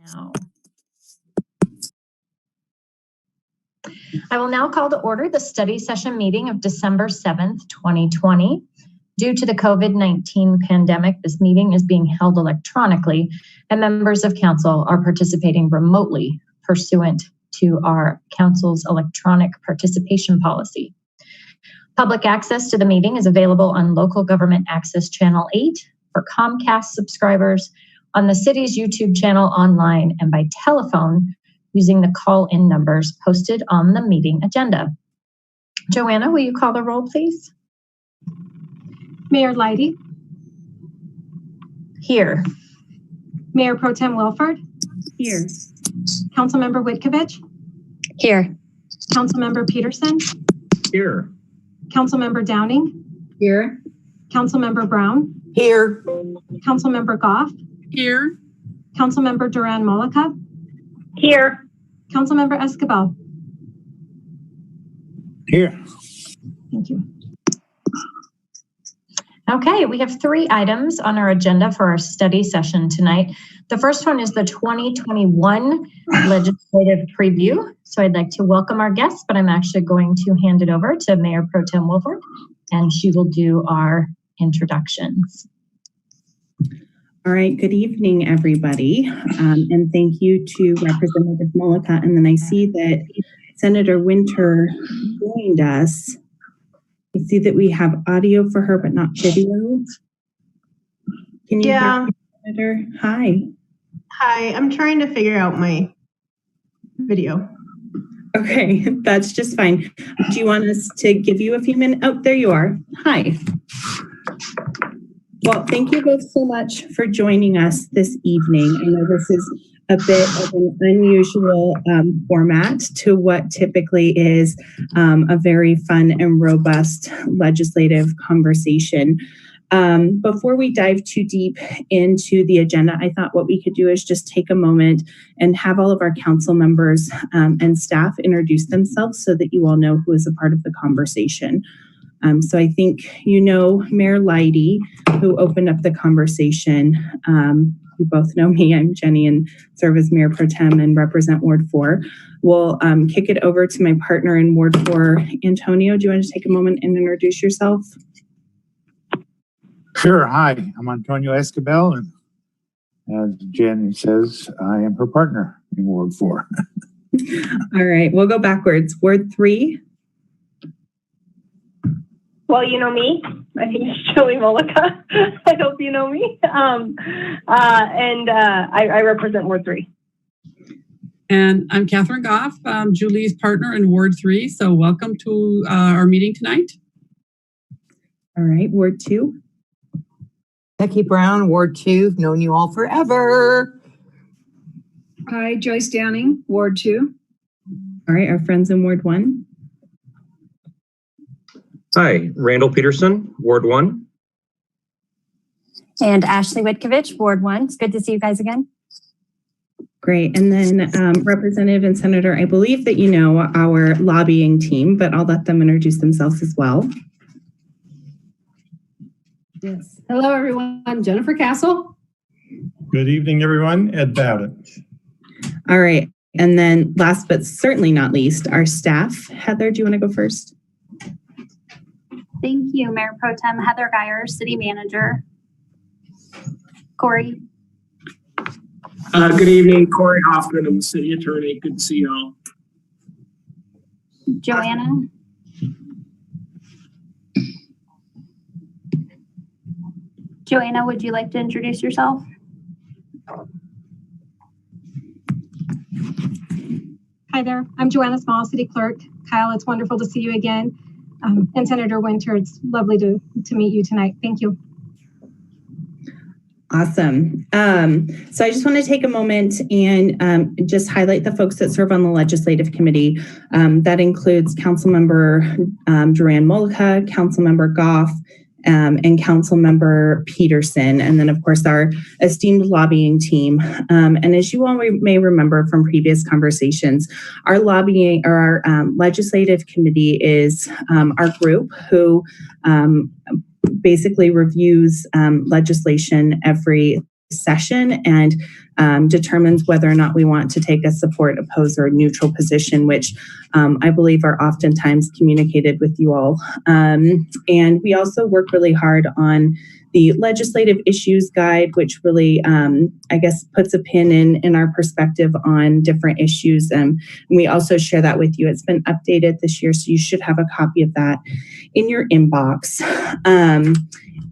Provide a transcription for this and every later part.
now. I will now call to order the study session meeting of December 7th, 2020. Due to the COVID-19 pandemic, this meeting is being held electronically, and members of council are participating remotely pursuant to our council's electronic participation policy. Public access to the meeting is available on Local Government Access Channel 8 for Comcast subscribers, on the city's YouTube channel online, and by telephone using the call-in numbers posted on the meeting agenda. Joanna, will you call the roll, please? Mayor Leidy. Here. Mayor Pro Tem Wilford. Here. Councilmember Witkovich. Here. Councilmember Peterson. Here. Councilmember Downing. Here. Councilmember Brown. Here. Councilmember Goff. Here. Councilmember Duran-Mollica. Here. Councilmember Escobar. Here. Thank you. Okay, we have 3 items on our agenda for our study session tonight. The first one is the 2021 legislative preview. So I'd like to welcome our guests, but I'm actually going to hand it over to Mayor Pro Tem Wilford, and she will do our introductions. All right, good evening, everybody. And thank you to Representative Mollica. And then I see that Senator Winter joined us. I see that we have audio for her, but not video. Can you hear me, Senator? Hi. Hi, I'm trying to figure out my video. Okay, that's just fine. Do you want us to give you a few minutes? Oh, there you are. Hi. Well, thank you both so much for joining us this evening. I know this is a bit of an unusual format to what typically is a very fun and robust legislative conversation. Before we dive too deep into the agenda, I thought what we could do is just take a moment and have all of our council members and staff introduce themselves so that you all know who is a part of the conversation. So I think you know Mayor Leidy, who opened up the conversation. You both know me. I'm Jenny and serve as Mayor Pro Tem and represent Ward 4. We'll kick it over to my partner in Ward 4, Antonio. Do you want to take a moment and introduce yourself? Sure. Hi, I'm Antonio Escobar, and as Jenny says, I am her partner in Ward 4. All right, we'll go backwards. Ward 3. Well, you know me. My name is Joey Mollica. I hope you know me. I represent Ward 3. And I'm Catherine Goff, Julie's partner in Ward 3. So welcome to our meeting tonight. All right, Ward 2. Becky Brown, Ward 2. Known you all forever. Hi, Joyce Downing, Ward 2. All right, our friends in Ward 1. Hi, Randall Peterson, Ward 1. And Ashley Witkovich, Ward 1. It's good to see you guys again. Great. And then Representative and Senator, I believe that you know our lobbying team, but I'll let them introduce themselves as well. Yes. Hello, everyone. Jennifer Castle. Good evening, everyone. Ed Bowden. All right. And then last but certainly not least, our staff. Heather, do you want to go first? Thank you, Mayor Pro Tem Heather Geyer, City Manager. Corey. Good evening, Corey Hoffman. I'm the City Attorney. Good to see you all. Joanna. Joanna, would you like to introduce yourself? Hi there. I'm Joanna Small, City Clerk. Kyle, it's wonderful to see you again. And Senator Winter, it's lovely to meet you tonight. Thank you. Awesome. So I just want to take a moment and just highlight the folks that serve on the Legislative Committee. That includes Councilmember Duran-Mollica, Councilmember Goff, and Councilmember Peterson, and then of course our esteemed lobbying team. And as you all may remember from previous conversations, our lobbying or our legislative committee is our group who basically reviews legislation every session and determines whether or not we want to take a support, oppose, or neutral position, which I believe are oftentimes communicated with you all. And we also work really hard on the legislative issues guide, which really, I guess, puts a pin in our perspective on different issues. And we also share that with you. It's been updated this year, so you should have a copy of that in your inbox.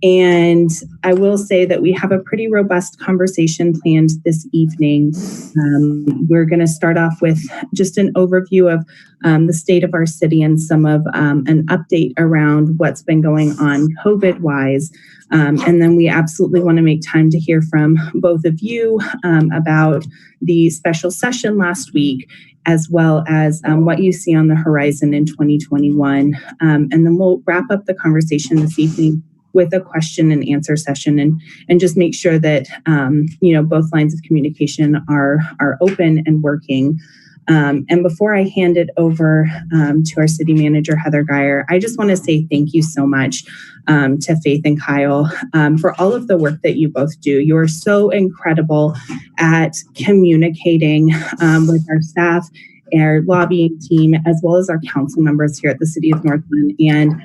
And I will say that we have a pretty robust conversation planned this evening. We're going to start off with just an overview of the state of our city and some of an update around what's been going on COVID-wise. And then we absolutely want to make time to hear from both of you about the special session last week, as well as what you see on the horizon in 2021. And then we'll wrap up the conversation this evening with a question and answer session and just make sure that, both lines of communication are open and working. And before I hand it over to our city manager, Heather Geyer, I just want to say thank you so much to Faith and Kyle for all of the work that you both do. You are so incredible at communicating with our staff, our lobbying team, as well as our council members here at the City of Northglenn. And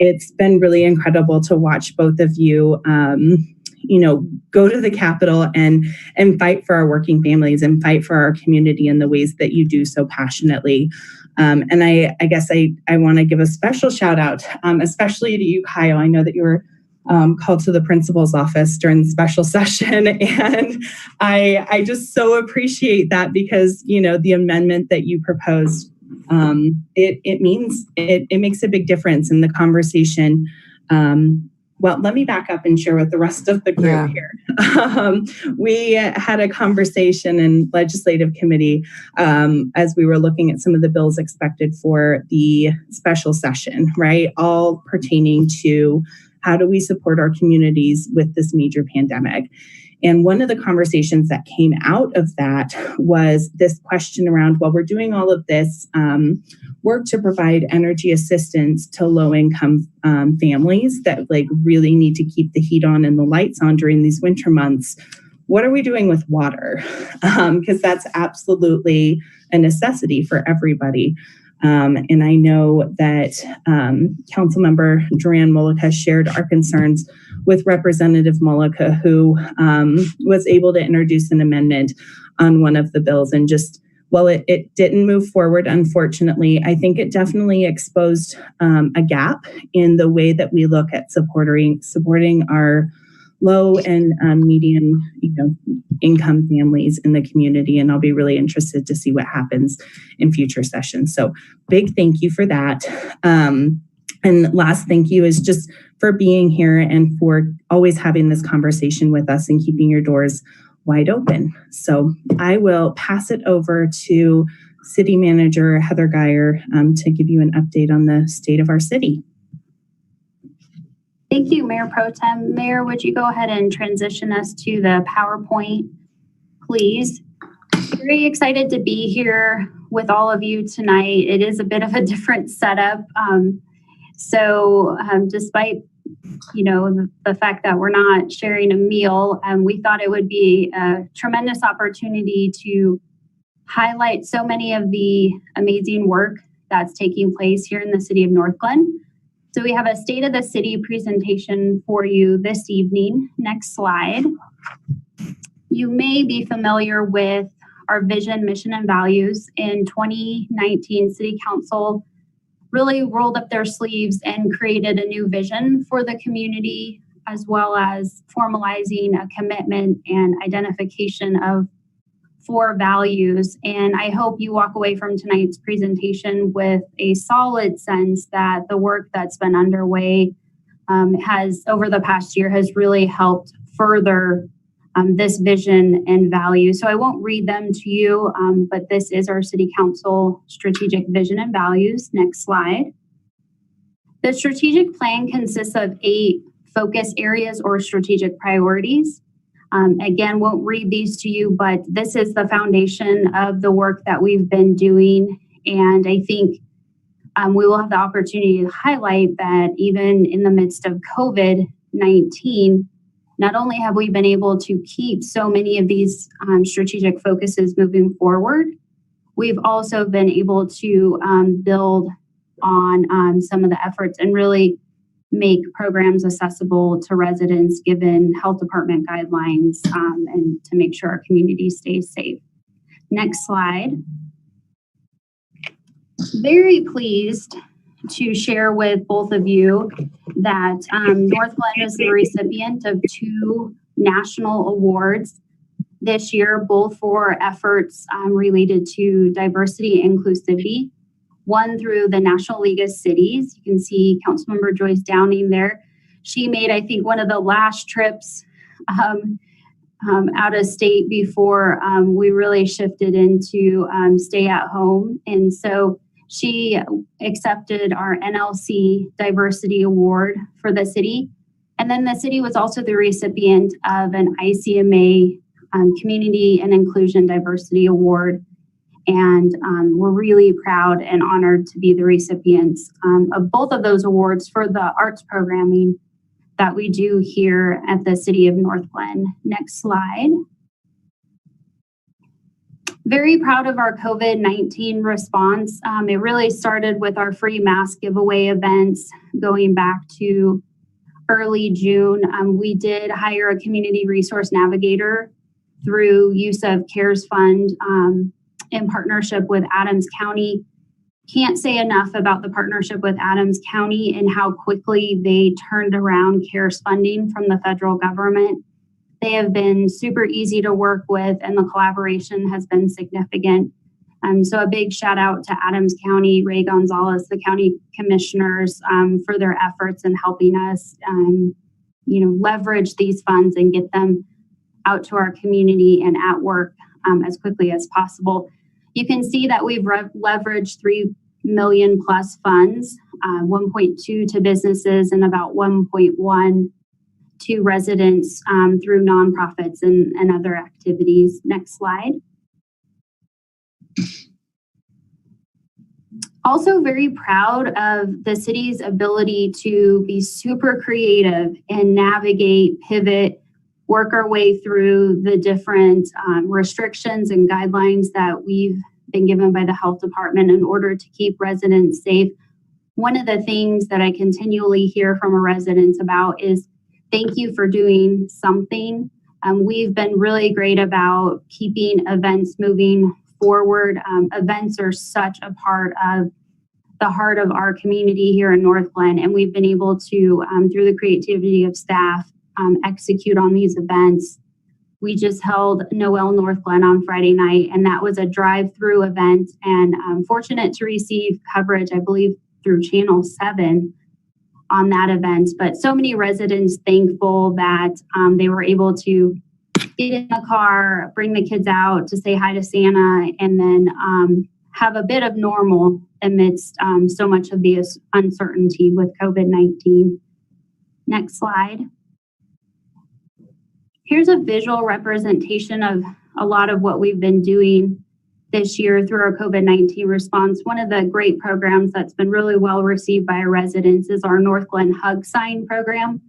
it's been really incredible to watch both of you, go to the Capitol and fight for our working families and fight for our community in the ways that you do so passionately. And I guess I want to give a special shout out, especially to you, Kyle. I know that you were called to the principal's office during the special session. And I just so appreciate that because, the amendment that you proposed, it makes a big difference in the conversation. Well, let me back up and share with the rest of the group here. We had a conversation in legislative committee as we were looking at some of the bills expected for the special session, right? All pertaining to how do we support our communities with this major pandemic. And one of the conversations that came out of that was this question around, well, we're doing all of this work to provide energy assistance to low-income families that really need to keep the heat on and the lights on during these winter months. What are we doing with water? Because that's absolutely a necessity for everybody. And I know that Councilmember Duran Mullica shared our concerns with Representative Mullica, who was able to introduce an amendment on one of the bills. And just, while it didn't move forward, unfortunately, I think it definitely exposed a gap in the way that we look at supporting our low and medium income families in the community. And I'll be really interested to see what happens in future sessions. So big thank you for that. And last thank you is just for being here and for always having this conversation with us and keeping your doors wide open. So I will pass it over to City Manager Heather Geyer to give you an update on the state of our city. Thank you, Mayor Pro Tem. Mayor, would you go ahead and transition us to the PowerPoint, please? Very excited to be here with all of you tonight. It is a bit of a different setup. So despite, the fact that we're not sharing a meal, we thought it would be a tremendous opportunity to highlight so many of the amazing work that's taking place here in the city of Northglenn. So we have a State of the City presentation for you this evening. Next slide. You may be familiar with our vision, mission, and values. In 2019, City Council really rolled up their sleeves and created a new vision for the community, as well as formalizing a commitment and identification of 4 values. And I hope you walk away from tonight's presentation with a solid sense that the work that's been underway has, over the past year, has really helped further this vision and value. So I won't read them to you, but this is our City Council strategic vision and values. Next slide. The strategic plan consists of 8 focus areas or strategic priorities. Again, won't read these to you, but this is the foundation of the work that we've been doing. And I think we will have the opportunity to highlight that even in the midst of COVID-19, not only have we been able to keep so many of these strategic focuses moving forward, we've also been able to build on some of the efforts and really make programs accessible to residents given health department guidelines and to make sure our community stays safe. Next slide. Very pleased to share with both of you that Northglenn is the recipient of 2 national awards this year, both for efforts related to diversity and inclusivity. One through the National League of Cities. You can see Councilmember Joyce Downing there. She made, I think, one of the last trips out of state before we really shifted into stay at home. And so she accepted our NLC Diversity Award for the city. And then the city was also the recipient of an ICMA Community and Inclusion Diversity Award. And we're really proud and honored to be the recipients of both of those awards for the arts programming that we do here at the City of Northglenn. Next slide. Very proud of our COVID-19 response. It really started with our free mask giveaway events going back to early June. We did hire a community resource navigator through use of CARES Fund in partnership with Adams County. Can't say enough about the partnership with Adams County and how quickly they turned around CARES funding from the federal government. They have been super easy to work with and the collaboration has been significant. So a big shout out to Adams County, Ray Gonzalez, the county commissioners for their efforts in helping us leverage these funds and get them out to our community and at work as quickly as possible. You can see that we've leveraged 3 million plus funds, 1.2 to businesses and about 1.1 to residents through nonprofits and other activities. Next slide. Also very proud of the city's ability to be super creative and navigate, pivot, work our way through the different restrictions and guidelines that we've been given by the health department in order to keep residents safe. One of the things that I continually hear from our residents about is thank you for doing something. We've been really great about keeping events moving forward. Events are such a part of the heart of our community here in Northglenn, and we've been able to, through the creativity of staff, execute on these events. We just held Noel Northglenn on Friday night, and that was a drive-through event, and I'm fortunate to receive coverage, I believe, through Channel 7 on that event. But so many residents thankful that they were able to get in the car, bring the kids out to say hi to Santa, and then have a bit of normal amidst so much of the uncertainty with COVID-19. Next slide. Here's a visual representation of a lot of what we've been doing this year through our COVID-19 response. One of the great programs that's been really well received by our residents is our Northglenn Hug Sign program.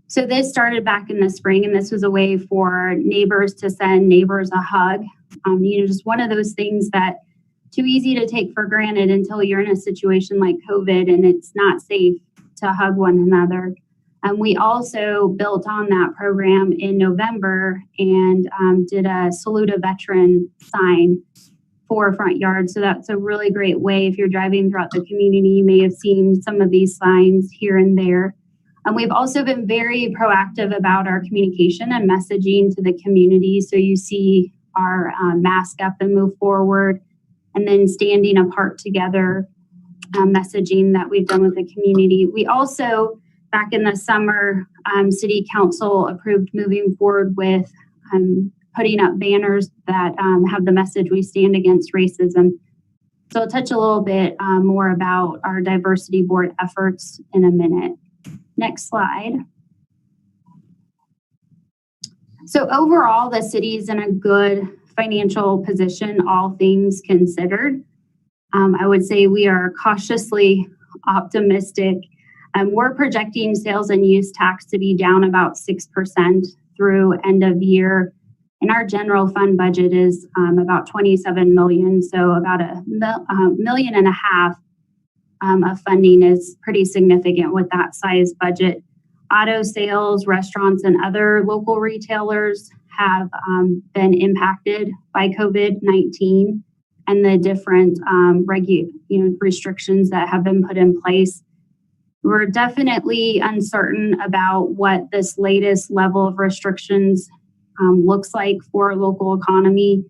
So this started back in the spring, and this was a way for neighbors to send neighbors a hug. Just one of those things that too easy to take for granted until you're in a situation like COVID and it's not safe to hug one another. We also built on that program in November and did a Salute a Veteran sign for front yard. So that's a really great way. If you're driving throughout the community, you may have seen some of these signs here and there. And we've also been very proactive about our communication and messaging to the community. So you see our mask up and move forward, and then standing apart together messaging that we've done with the community. We also, back in the summer, City Council approved moving forward with putting up banners that have the message, "We stand against racism." So I'll touch a little bit more about our diversity board efforts in a minute. Next slide. So overall, the city's in a good financial position, all things considered. I would say we are cautiously optimistic We're projecting sales and use tax to be down about 6% through end of year. And our general fund budget is about 27 million. So about $1.5 million of funding is pretty significant with that size budget. Auto sales, restaurants, and other local retailers have been impacted by COVID-19 and the different restrictions that have been put in place. We're definitely uncertain about what this latest level of restrictions looks like for a local economy.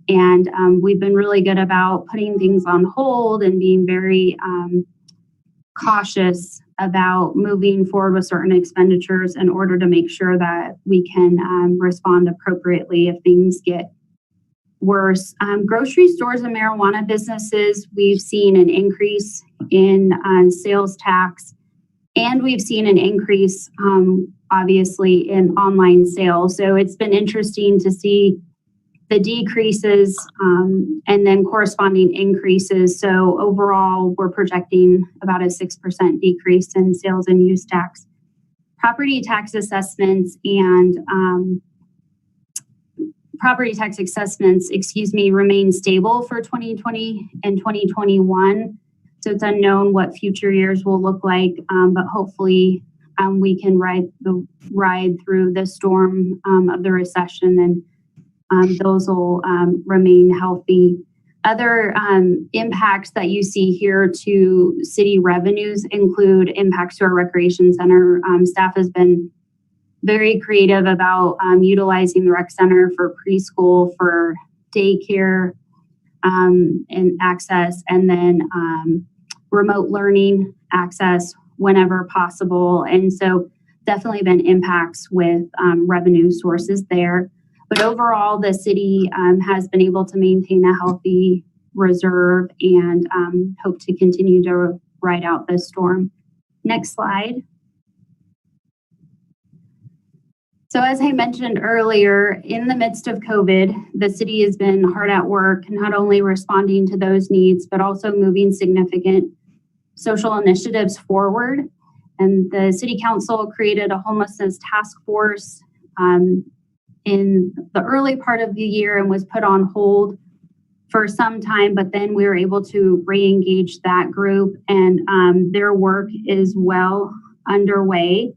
And we've been really good about putting things on hold and being very cautious about moving forward with certain expenditures in order to make sure that we can respond appropriately if things get worse. Grocery stores and marijuana businesses, we've seen an increase in sales tax, and we've seen an increase, obviously, in online sales. So it's been interesting to see the decreases and then corresponding increases. So overall, we're projecting about a 6% decrease in sales and use tax. Property tax assessments and remain stable for 2020 and 2021. So it's unknown what future years will look like, but hopefully we can ride through the storm of the recession, and those will remain healthy. Other impacts that you see here to city revenues include impacts to our recreation center. Staff has been very creative about utilizing the rec center for preschool, for daycare and access, and then remote learning access whenever possible. And so definitely been impacts with revenue sources there. But overall, the city has been able to maintain a healthy reserve and hope to continue to ride out this storm. Next slide. So as I mentioned earlier, in the midst of COVID, the city has been hard at work, not only responding to those needs, but also moving significant social initiatives forward. And the city council created a homelessness task force in the early part of the year and was put on hold for some time, but then we were able to re-engage that group, and their work is well underway.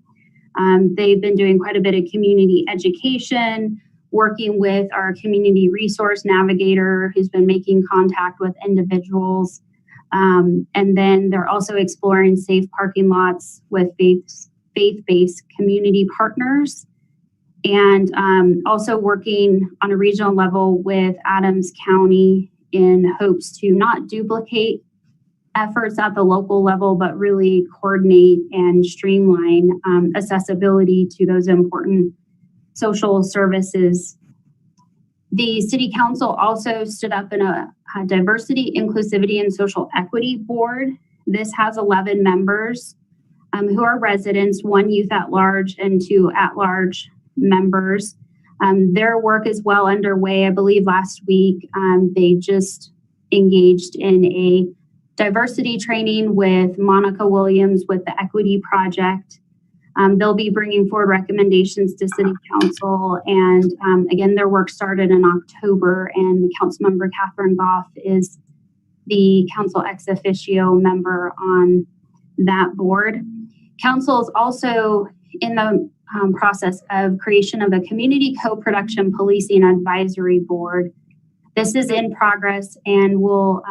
They've been doing quite a bit of community education, working with our community resource navigator who's been making contact with individuals. And then they're also exploring safe parking lots with faith-based community partners, and also working on a regional level with Adams County in hopes to not duplicate efforts at the local level, but really coordinate and streamline accessibility to those important social services. The City Council also stood up in a diversity, inclusivity, and social equity board. This has 11 members who are residents, 1 youth at large and 2 at-large members. Their work is well underway. I believe last week they just engaged in a diversity training with Monica Williams with the Equity Project. They'll be bringing forward recommendations to City Council, and again, their work started in October, and the council member Catherine Goff is the council ex officio member on that board. Council is also in the process of creation of a community co-production policing advisory board. This is in progress and will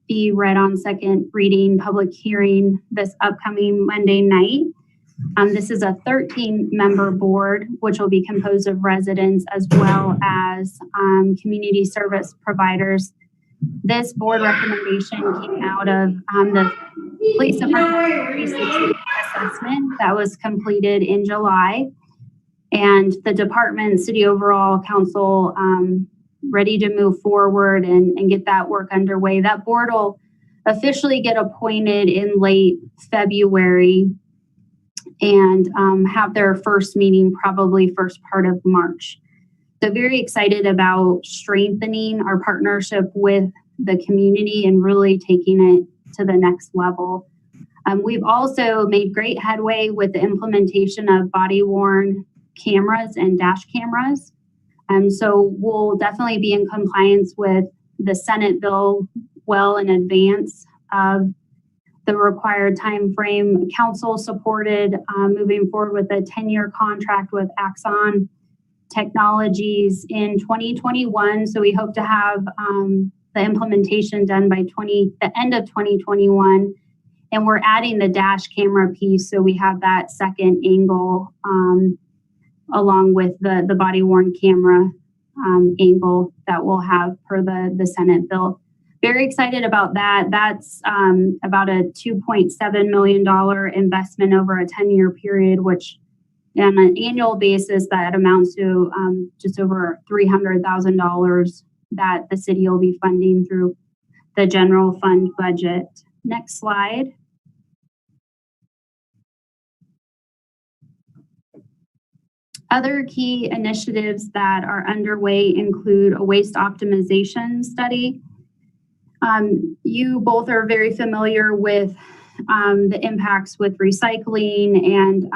be read on second reading, public hearing this upcoming Monday night. This is a 13-member board, which will be composed of residents as well as community service providers. This board recommendation came out of the Police Department 360 assessment that was completed in July, and the department, city overall, council ready to move forward and get that work underway. That board will officially get appointed in late February and have their first meeting probably first part of March. So very excited about strengthening our partnership with the community and really taking it to the next level. We've also made great headway with the implementation of body-worn cameras and dash cameras. So we'll definitely be in compliance with the Senate bill well in advance of the required time frame. Council supported moving forward with a 10-year contract with Axon Technologies in 2021. So we hope to have the implementation done by the end of 2021. And we're adding the dash camera piece, so we have that second angle along with the body-worn camera angle that we'll have per the Senate bill. Very excited about that. That's about a $2.7 million investment over a 10-year period, which on an annual basis, that amounts to just over $300,000 that the city will be funding through the general fund budget. Next slide. Other key initiatives that are underway include a waste optimization study. You both are very familiar with the impacts with recycling, and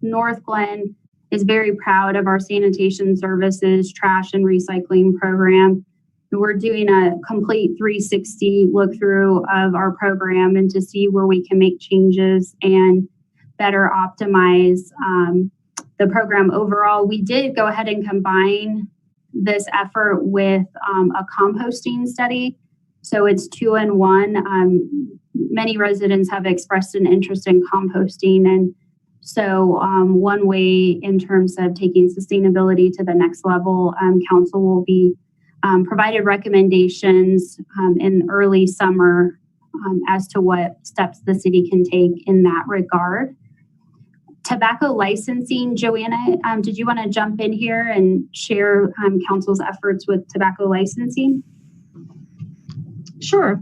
Northglenn is very proud of our sanitation services, trash and recycling program. We're doing a complete 360 look through of our program and to see where we can make changes and better optimize the program overall. We did go ahead and combine this effort with a composting study. So it's 2-in-1. Many residents have expressed an interest in composting. And so one way in terms of taking sustainability to the next level, council will be provided recommendations in early summer as to what steps the city can take in that regard. Tobacco licensing, Joanna, did you want to jump in here and share council's efforts with tobacco licensing? Sure.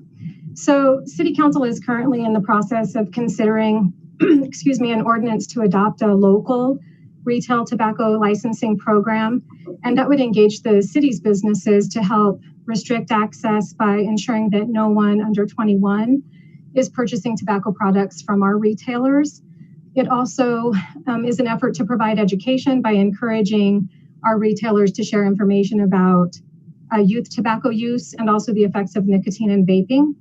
So City Council is currently in the process of considering, an ordinance to adopt a local retail tobacco licensing program, and that would engage the city's businesses to help restrict access by ensuring that no one under 21 is purchasing tobacco products from our retailers. It also is an effort to provide education by encouraging our retailers to share information about youth tobacco use and also the effects of nicotine and vaping.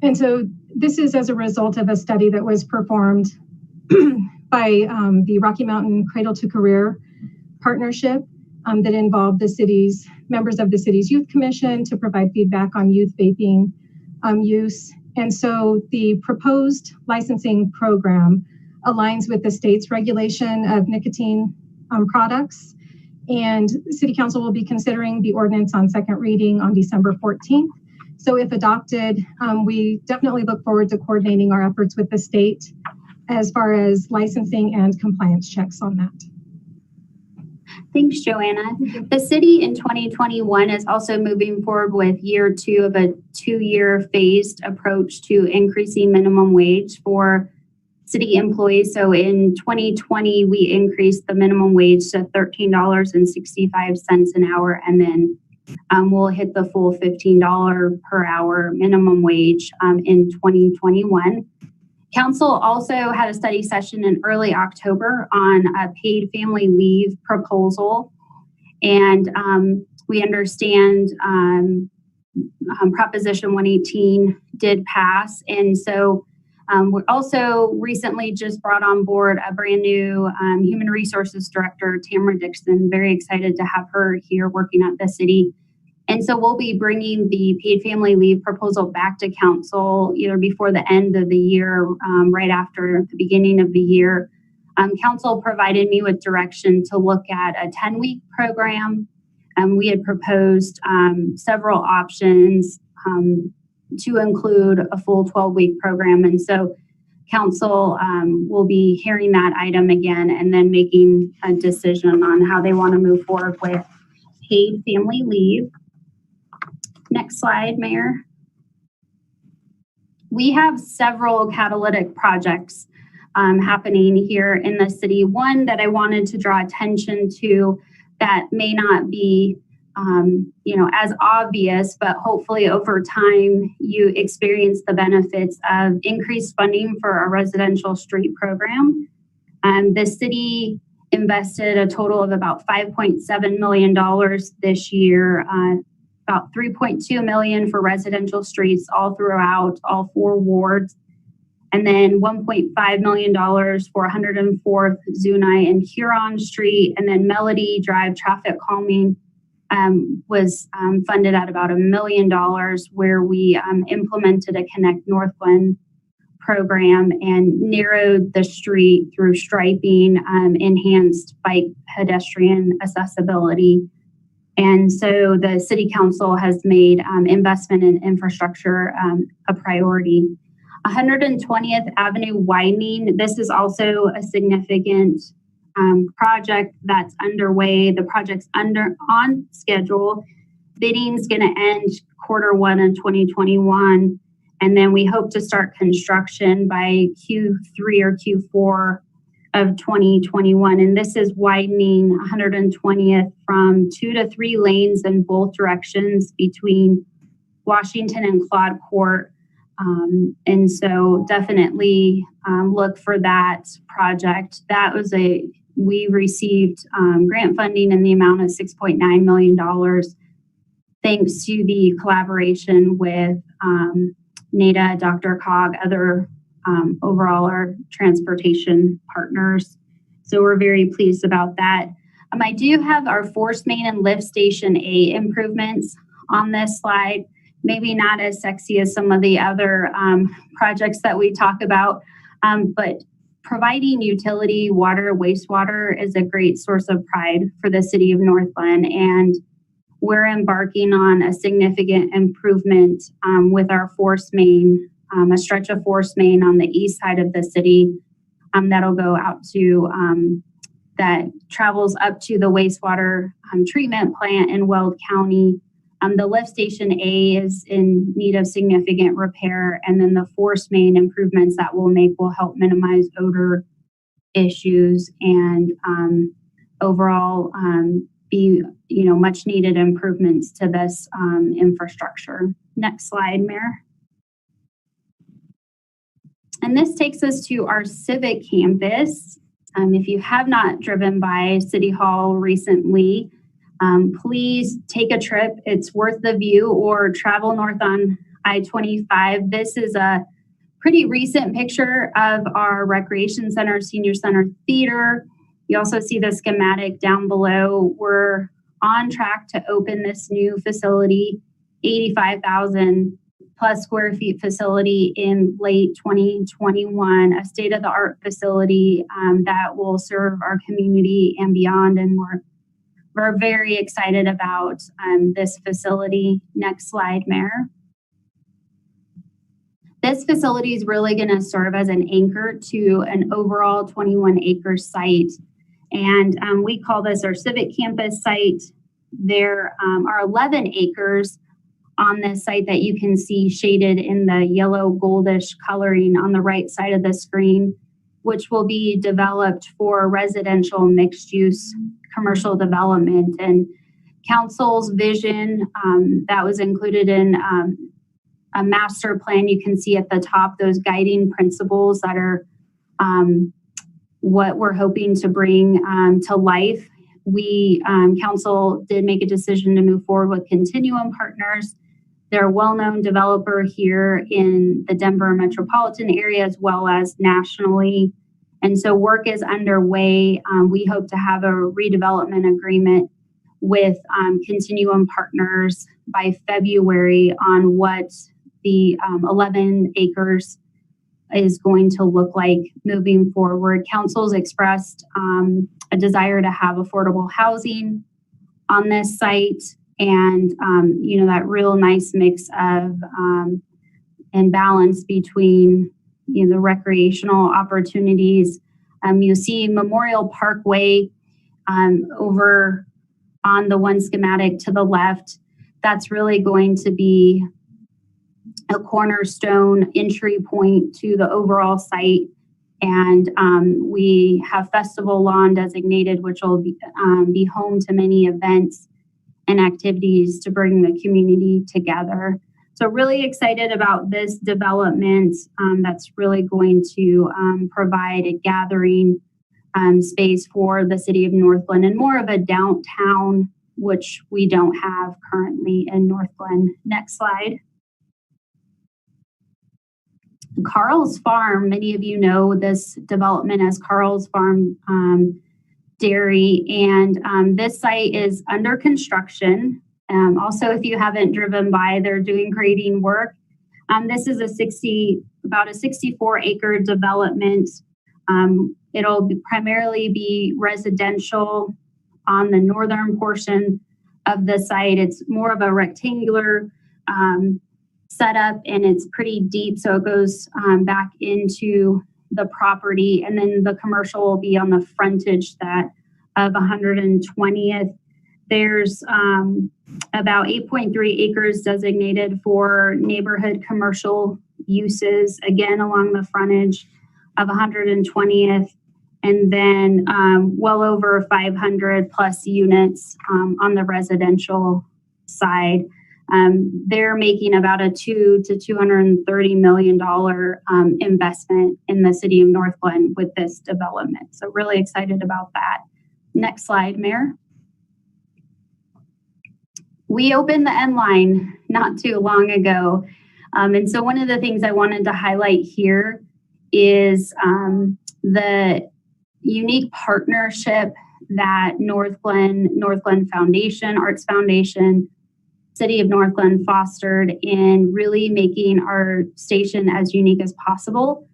And so this is as a result of a study that was performed by the Rocky Mountain Cradle to Career Partnership that involved the city's members of the city's youth commission to provide feedback on youth vaping use. And so the proposed licensing program aligns with the state's regulation of nicotine products. And City Council will be considering the ordinance on second reading on December 14th. So if adopted, we definitely look forward to coordinating our efforts with the state as far as licensing and compliance checks on that. Thanks, Joanna. The city in 2021 is also moving forward with year 2 of a 2-year phased approach to increasing minimum wage for city employees. So in 2020, we increased the minimum wage to $13.65 an hour, and then we'll hit the full $15 per hour minimum wage in 2021. Council also had a study session in early October on a paid family leave proposal. And we understand Proposition 118 did pass. And so we're also recently just brought on board a brand new Human Resources Director, Tamara Dixon. Very excited to have her here working at the city. And so we'll be bringing the paid family leave proposal back to council either before the end of the year, right after the beginning of the year. Council provided me with direction to look at a 10-week program. We had proposed several options to include a full 12-week program. And so council will be hearing that item again and then making a decision on how they want to move forward with paid family leave. Next slide, Mayor. We have several catalytic projects happening here in the city. One that I wanted to draw attention to that may not be as obvious, but hopefully over time you experience the benefits of increased funding for our residential street program. The city invested a total of about $5.7 million this year, about $3.2 million for residential streets all throughout all 4 wards, and then $1.5 million for 104th, Zuni, and Huron Street, and then Melody Drive traffic calming was funded at about $1 million, where we implemented a Connect Northglenn program and narrowed the street through striping, enhanced bike pedestrian accessibility. And so the City Council has made investment in infrastructure a priority. 120th Avenue widening, this is also a significant project that's underway. The project's on schedule. Bidding's going to end Q1 in 2021. And then we hope to start construction by Q3 or Q4 of 2021. And this is widening 120th from 2 to 3 lanes in both directions between Washington and Claude Court. And so definitely look for that project. We received grant funding in the amount of $6.9 million, thanks to the collaboration with NADA, Dr. Cog, other overall our transportation partners. So we're very pleased about that. I do have our force main and lift station A improvements on this slide. Maybe not as sexy as some of the other projects that we talk about, but providing utility, water, wastewater is a great source of pride for the city of Northglenn. And we're embarking on a significant improvement with our force main, a stretch of force main on the east side of the city that'll go out to, that travels up to the wastewater treatment plant in Weld County. The lift station A is in need of significant repair, and then the force main improvements that we'll make will help minimize odor issues and overall be much needed improvements to this infrastructure. Next slide, Mayor. And this takes us to our Civic Campus. If you have not driven by City Hall recently, please take a trip. It's worth the view, or travel north on I-25. This is a pretty recent picture of our Recreation Center, Senior Center Theater. You also see the schematic down below. We're on track to open this new facility, 85,000 plus square feet facility in late 2021, a state-of-the-art facility that will serve our community and beyond. And we're very excited about this facility. Next slide, Mayor. This facility is really going to serve as an anchor to an overall 21-acre site. And we call this our Civic Campus site. There are 11 acres on this site that you can see shaded in the yellow goldish coloring on the right side of the screen, which will be developed for residential mixed-use commercial development. And council's vision that was included in a master plan, you can see at the top those guiding principles that are what we're hoping to bring to life. We, council did make a decision to move forward with Continuum Partners. They're a well-known developer here in the Denver metropolitan area as well as nationally. And so work is underway. We hope to have a redevelopment agreement with Continuum Partners by February on what the 11 acres is going to look like moving forward. Council's expressed a desire to have affordable housing on this site, and that real nice mix of and balance between the recreational opportunities. You see Memorial Parkway over on the one schematic to the left. That's really going to be a cornerstone entry point to the overall site. And we have Festival Lawn designated, which will be home to many events. and activities to bring the community together. So really excited about this development that's really going to provide a gathering space for the city of Northglenn and more of a downtown, which we don't have currently in Northglenn. Next slide. Carl's Farm, many of you know this development as Carl's Farm Dairy, and this site is under construction. Also, if you haven't driven by, they're doing grading work. This is about a 64-acre development. It'll primarily be residential on the northern portion of the site. It's more of a rectangular setup, and it's pretty deep, so it goes back into the property, and then the commercial will be on the frontage of 120th. There's about 8.3 acres designated for neighborhood commercial uses, again along the frontage of 120th, and then well over 500 plus units on the residential side. They're making about a $200 to $230 million investment in the city of Northglenn with this development. So really excited about that. Next slide, Mayor. We opened the N line not too long ago. And so one of the things I wanted to highlight here is the unique partnership that Northglenn Foundation, Arts Foundation, City of Northglenn fostered in really making our station as unique as possible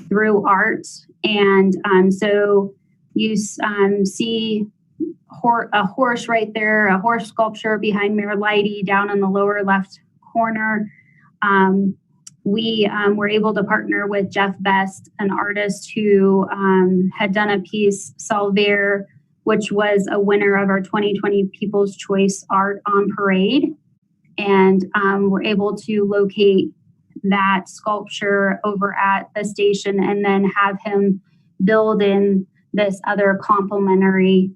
through art. And so you see a horse right there, a horse sculpture behind Mayor Leidy down in the lower left corner. We were able to partner with Jeff Best, an artist who had done a piece, Salvaire, which was a winner of our 2020 People's Choice Art on Parade. And we're able to locate that sculpture over at the station and then have him build in this other complementary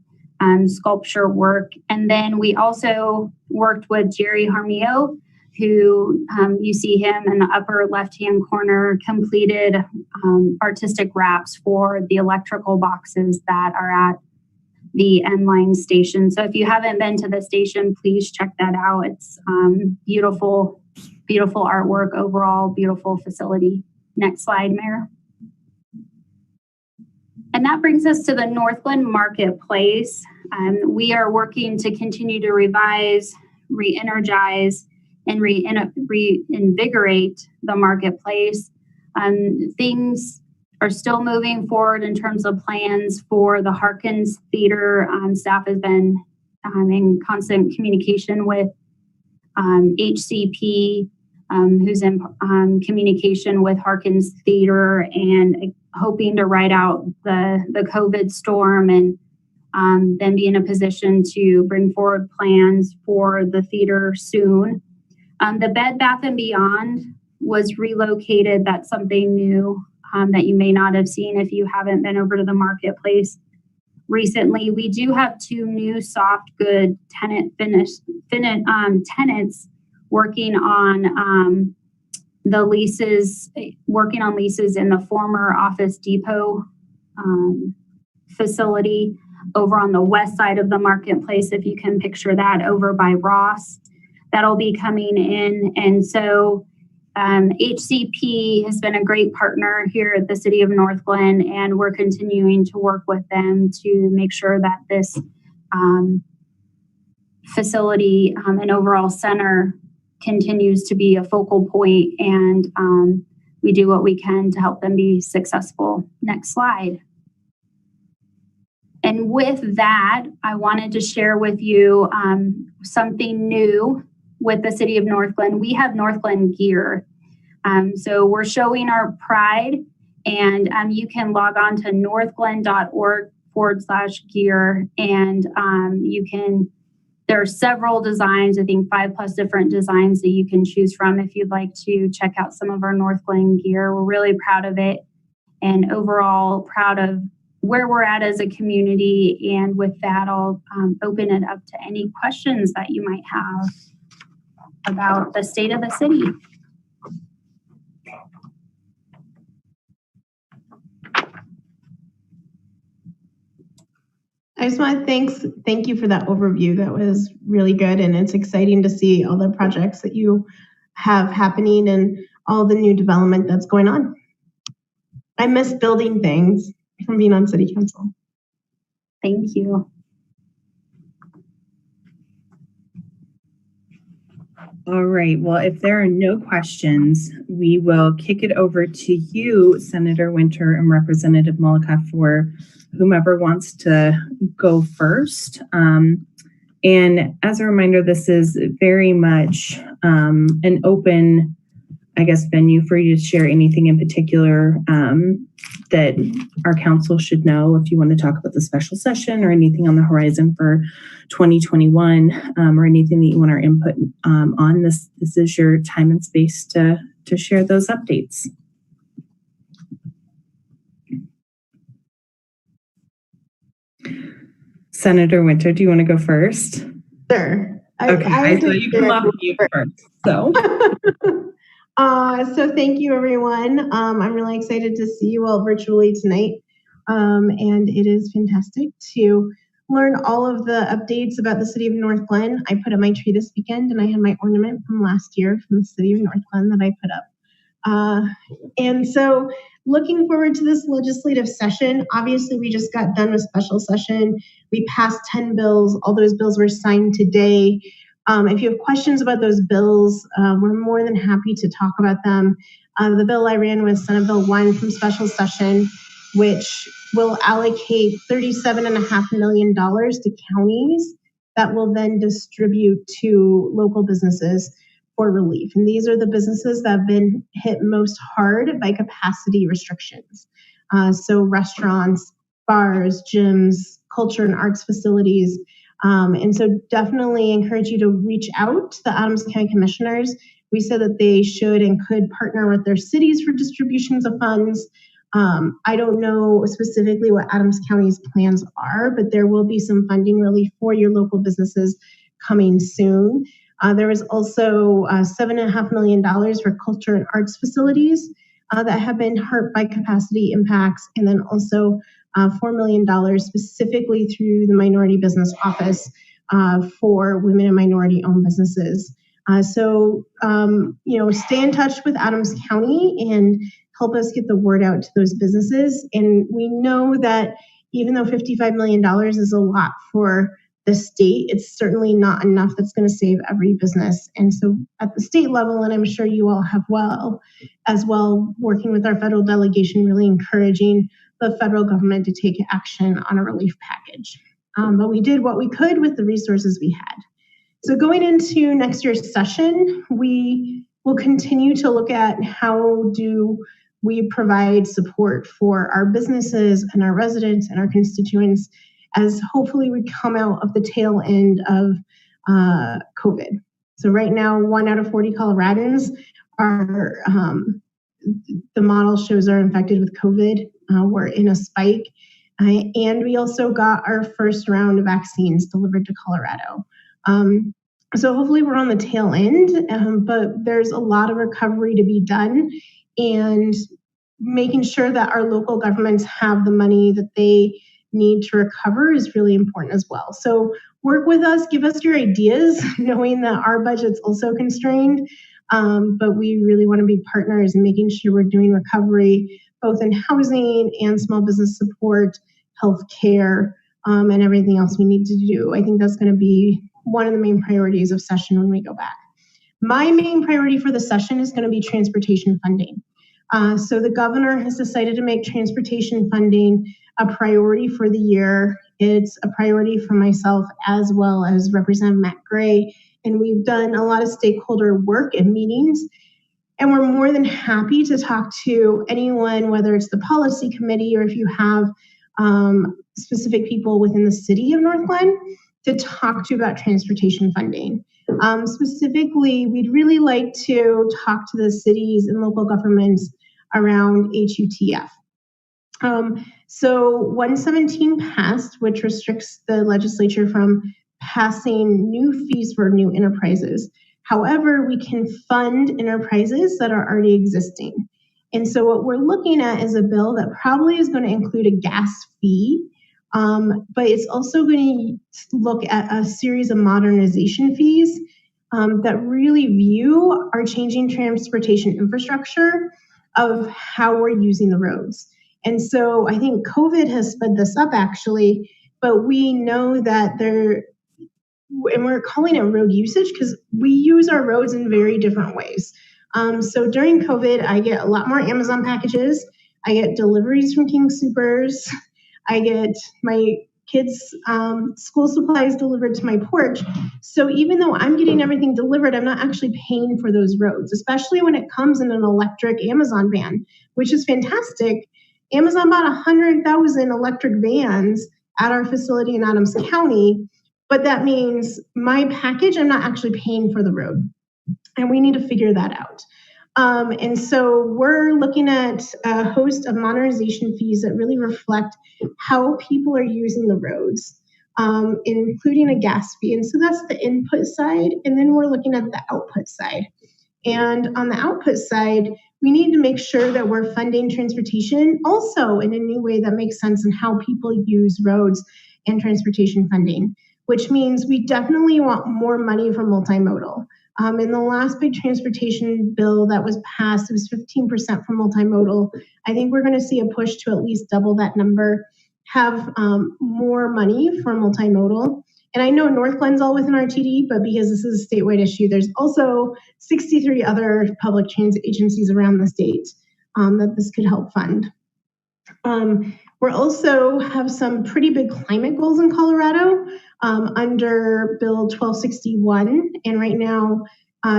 sculpture work. And then we also worked with Jerry Harmio, who you see him in the upper left-hand corner, completed artistic wraps for the electrical boxes that are at the N-Line station. So if you haven't been to the station, please check that out. It's beautiful, beautiful artwork overall, beautiful facility. Next slide, Mayor. And that brings us to the Northglenn Marketplace. We are working to continue to revise, re-energize, and reinvigorate the marketplace. Things are still moving forward in terms of plans for the Harkins Theater. Staff has been in constant communication with HCP, who's in communication with Harkins Theater, and hoping to ride out the COVID storm and then be in a position to bring forward plans for the theater soon. The Bed Bath & Beyond was relocated. That's something new that you may not have seen if you haven't been over to the marketplace recently. We do have 2 new soft good tenants working on the leases, working on leases in the former Office Depot facility over on the west side of the marketplace, if you can picture that, over by Ross. That'll be coming in. And so HCP has been a great partner here at the City of Northglenn, and we're continuing to work with them to make sure that this facility and overall center continues to be a focal point, and we do what we can to help them be successful. Next slide. And with that, I wanted to share with you something new with the City of Northglenn. We have Northglenn Gear. So we're showing our pride, and you can log on to northglenn.org/gear, and there are several designs, I think 5+ different designs that you can choose from if you'd like to check out some of our Northglenn gear. We're really proud of it, and overall proud of where we're at as a community. And with that, I'll open it up to any questions that you might have about the state of the city. I just want to thank you for that overview. That was really good, and it's exciting to see all the projects that you have happening and all the new development that's going on. I miss building things from being on city council. Thank you. All right. Well, if there are no questions, we will kick it over to you, Senator Winter and Representative Mullica, for whomever wants to go first. And as a reminder, this is very much an open, I guess, venue for you to share anything in particular that our council should know. If you want to talk about the special session or anything on the horizon for 2021 or anything that you want our input on, this is your time and space to share those updates. Senator Winter, do you want to go first? Sure. I thought you come off mute first. So. So thank you, everyone. I'm really excited to see you all virtually tonight. And it is fantastic to learn all of the updates about the city of Northglenn. I put up my tree this weekend, and I had my ornament from last year from the city of Northglenn that I put up. And so looking forward to this legislative session. Obviously, we just got done with special session. We passed 10 bills. All those bills were signed today. If you have questions about those bills, we're more than happy to talk about them. The bill I ran was Senate Bill 1 from special session, which will allocate $37.5 million to counties that will then distribute to local businesses for relief. And these are the businesses that have been hit most hard by capacity restrictions. So restaurants, bars, gyms, culture and arts facilities. And so definitely encourage you to reach out to the Adams County Commissioners. We said that they should and could partner with their cities for distributions of funds. I don't know specifically what Adams County's plans are, but there will be some funding relief for your local businesses coming soon. There was also $7.5 million for culture and arts facilities that have been hurt by capacity impacts, and then also $4 million specifically through the Minority Business Office for women and minority-owned businesses. So stay in touch with Adams County and help us get the word out to those businesses. And we know that even though $55 million is a lot for the state, it's certainly not enough that's going to save every business. And so at the state level, and I'm sure you all have as well, working with our federal delegation, really encouraging the federal government to take action on a relief package. But we did what we could with the resources we had. So going into next year's session, we will continue to look at how do we provide support for our businesses and our residents and our constituents as hopefully we come out of the tail end of COVID. So right now, 1 out of 40 Coloradans are, the model shows are infected with COVID. We're in a spike. And we also got our first round of vaccines delivered to Colorado. So hopefully we're on the tail end, but there's a lot of recovery to be done, and making sure that our local governments have the money that they need to recover is really important as well. So work with us, give us your ideas, knowing that our budget's also constrained, but we really want to be partners in making sure we're doing recovery, both in housing and small business support, healthcare, and everything else we need to do. I think that's going to be one of the main priorities of session when we go back. My main priority for the session is going to be transportation funding. So the governor has decided to make transportation funding a priority for the year. It's a priority for myself as well as Representative Matt Gray. And we've done a lot of stakeholder work and meetings. And we're more than happy to talk to anyone, whether it's the policy committee or if you have specific people within the city of Northglenn, to talk to about transportation funding. Specifically, we'd really like to talk to the cities and local governments around HUTF. So 117 passed, which restricts the legislature from passing new fees for new enterprises. However, we can fund enterprises that are already existing. And so what we're looking at is a bill that probably is going to include a gas fee, but it's also going to look at a series of modernization fees that really view our changing transportation infrastructure of how we're using the roads. And so I think COVID has sped this up actually, but we know that and we're calling it road usage because we use our roads in very different ways. So during COVID, I get a lot more Amazon packages. I get deliveries from King Soopers. I get my kids' school supplies delivered to my porch. So even though I'm getting everything delivered, I'm not actually paying for those roads, especially when it comes in an electric Amazon van, which is fantastic. Amazon bought 100,000 electric vans at our facility in Adams County, but that means my package, I'm not actually paying for the road. And we need to figure that out. And so we're looking at a host of modernization fees that really reflect how people are using the roads, including a gas fee. And so that's the input side. And then we're looking at the output side. And on the output side, we need to make sure that we're funding transportation also in a new way that makes sense in how people use roads and transportation funding, which means we definitely want more money for multimodal. In the last big transportation bill that was passed, it was 15% for multimodal. I think we're going to see a push to at least double that number, have more money for multimodal. And I know Northglenn's all within RTD, but because this is a statewide issue, there's also 63 other public transit agencies around the state that this could help fund. We're also have some pretty big climate goals in Colorado under Bill 1261. And right now,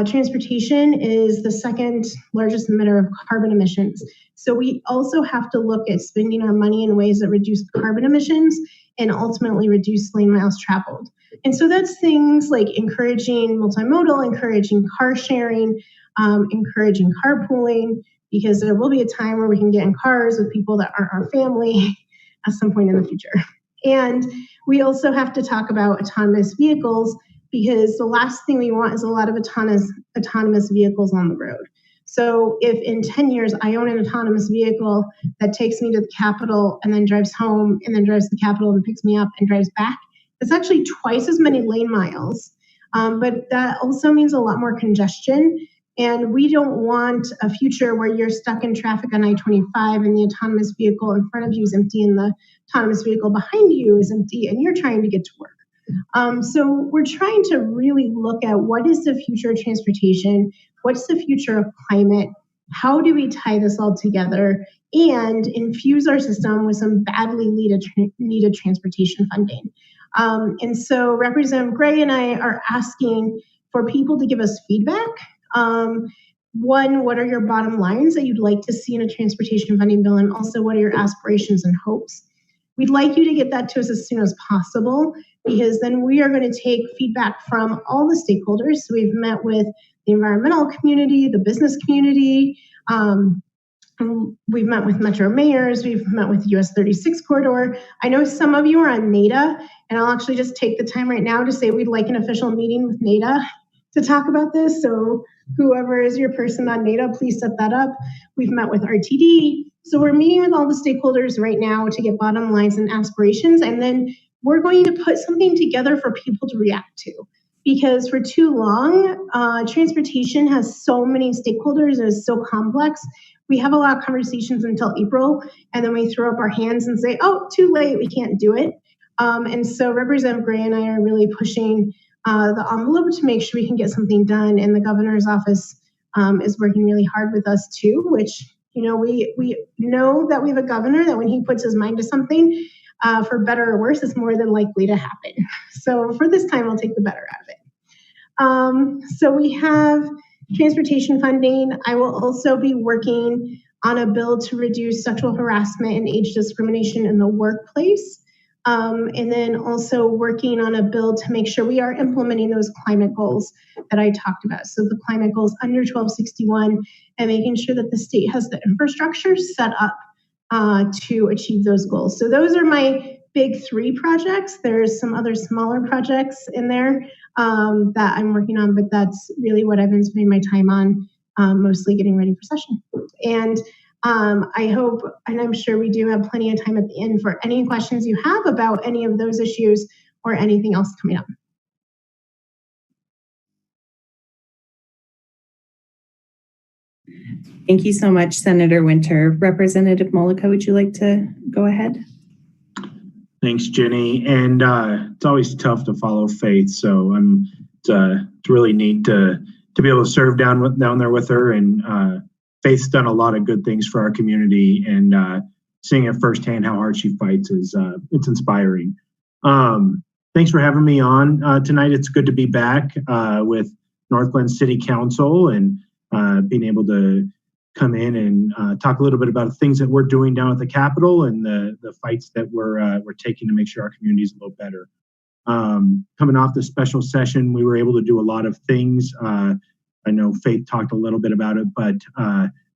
transportation is the second largest emitter of carbon emissions. So we also have to look at spending our money in ways that reduce carbon emissions and ultimately reduce lane miles traveled. And so that's things like encouraging multimodal, encouraging car sharing, encouraging carpooling, because there will be a time where we can get in cars with people that aren't our family at some point in the future. And we also have to talk about autonomous vehicles, because the last thing we want is a lot of autonomous vehicles on the road. So if in 10 years I own an autonomous vehicle that takes me to the Capitol and then drives home and then drives to the Capitol and picks me up and drives back, it's actually twice as many lane miles. But that also means a lot more congestion. And we don't want a future where you're stuck in traffic on I-25 and the autonomous vehicle in front of you is empty and the autonomous vehicle behind you is empty and you're trying to get to work. So we're trying to really look at what is the future of transportation, what's the future of climate, how do we tie this all together and infuse our system with some badly needed transportation funding. And so Representative Gray and I are asking for people to give us feedback. One, what are your bottom lines that you'd like to see in a transportation funding bill? And also, what are your aspirations and hopes? We'd like you to get that to us as soon as possible, because then we are going to take feedback from all the stakeholders. So we've met with the environmental community, the business community, we've met with metro mayors, we've met with US 36 corridor. I know some of you are on NADA, and I'll actually just take the time right now to say we'd like an official meeting with NADA to talk about this. So whoever is your person on NADA, please set that up. We've met with RTD. So we're meeting with all the stakeholders right now to get bottom lines and aspirations. And then we're going to put something together for people to react to. Because for too long, transportation has so many stakeholders and is so complex. We have a lot of conversations until April, and then we throw up our hands and say, oh, too late, we can't do it. And so Representative Gray and I are really pushing the envelope to make sure we can get something done. And the governor's office is working really hard with us too, which, you know, we know that we have a governor that when he puts his mind to something, for better or worse, it's more than likely to happen. So for this time, I'll take the better out of it. So we have transportation funding. I will also be working on a bill to reduce sexual harassment and age discrimination in the workplace. And then also working on a bill to make sure we are implementing those climate goals that I talked about. So the climate goals under 1261 and making sure that the state has the infrastructure set up to achieve those goals. So those are my big 3 projects. There's some other smaller projects in there that I'm working on, but that's really what I've been spending my time on, mostly getting ready for session. And I hope, and I'm sure we do have plenty of time at the end for any questions you have about any of those issues or anything else coming up. Thank you so much, Senator Winter. Representative Mollica, would you like to go ahead? Thanks, Jenny. And it's always tough to follow Faith, so it's really neat to be able to serve down there with her. And Faith's done a lot of good things for our community, and seeing it firsthand how hard she fights is it's inspiring. Thanks for having me on tonight. It's good to be back with Northglenn City Council and being able to come in and talk a little bit about things that we're doing down at the Capitol and the fights that we're taking to make sure our community is a little better. Coming off the special session, we were able to do a lot of things. I know Faith talked a little bit about it, but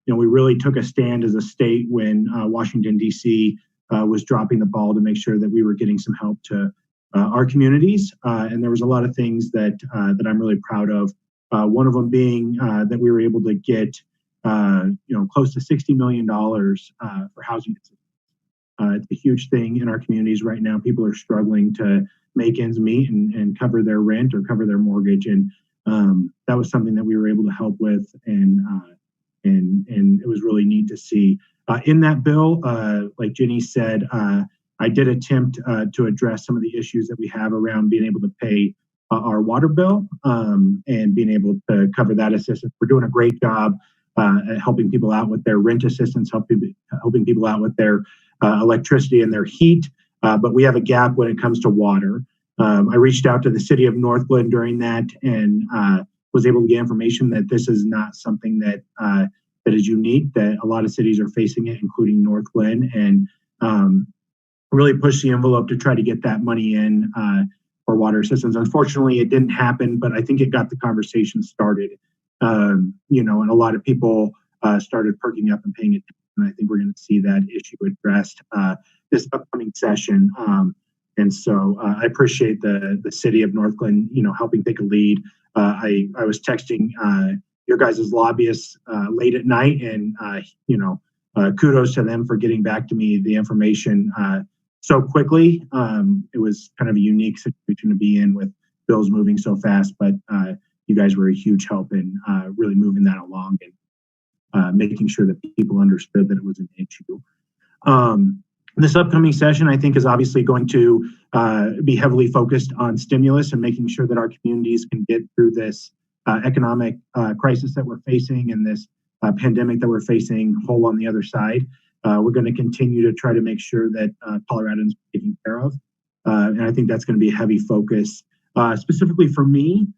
we really took a stand as a state when Washington, D.C. Was dropping the ball to make sure that we were getting some help to our communities. And there was a lot of things that I'm really proud of. One of them being that we were able to get close to $60 million for housing assistance. It's a huge thing in our communities right now. People are struggling to make ends meet and cover their rent or cover their mortgage, and that was something that we were able to help with, and it was really neat to see. In that bill, like Jenny said, I did attempt to address some of the issues that we have around being able to pay our water bill and being able to cover that assistance. We're doing a great job at helping people out with their rent assistance, helping people out with their electricity and their heat, but we have a gap when it comes to water. I reached out to the city of Northglenn during that and was able to get information that this is not something that is unique, that a lot of cities are facing it, including Northglenn, and really push the envelope to try to get that money in for water assistance. Unfortunately, it didn't happen, but I think it got the conversation started. And a lot of people started perking up and paying attention. And I think we're going to see that issue addressed this upcoming session. And so I appreciate the city of Northglenn, helping take a lead. I was texting your guys' lobbyists late at night, and kudos to them for getting back to me the information so quickly. It was kind of a unique situation to be in with bills moving so fast, but you guys were a huge help in really moving that along and making sure that people understood that it was an issue. This upcoming session, I think, is obviously going to be heavily focused on stimulus and making sure that our communities can get through this economic crisis that we're facing and this pandemic that we're facing whole on the other side. We're going to continue to try to make sure that Coloradans are taken care of. And I think that's going to be a heavy focus. Specifically for me,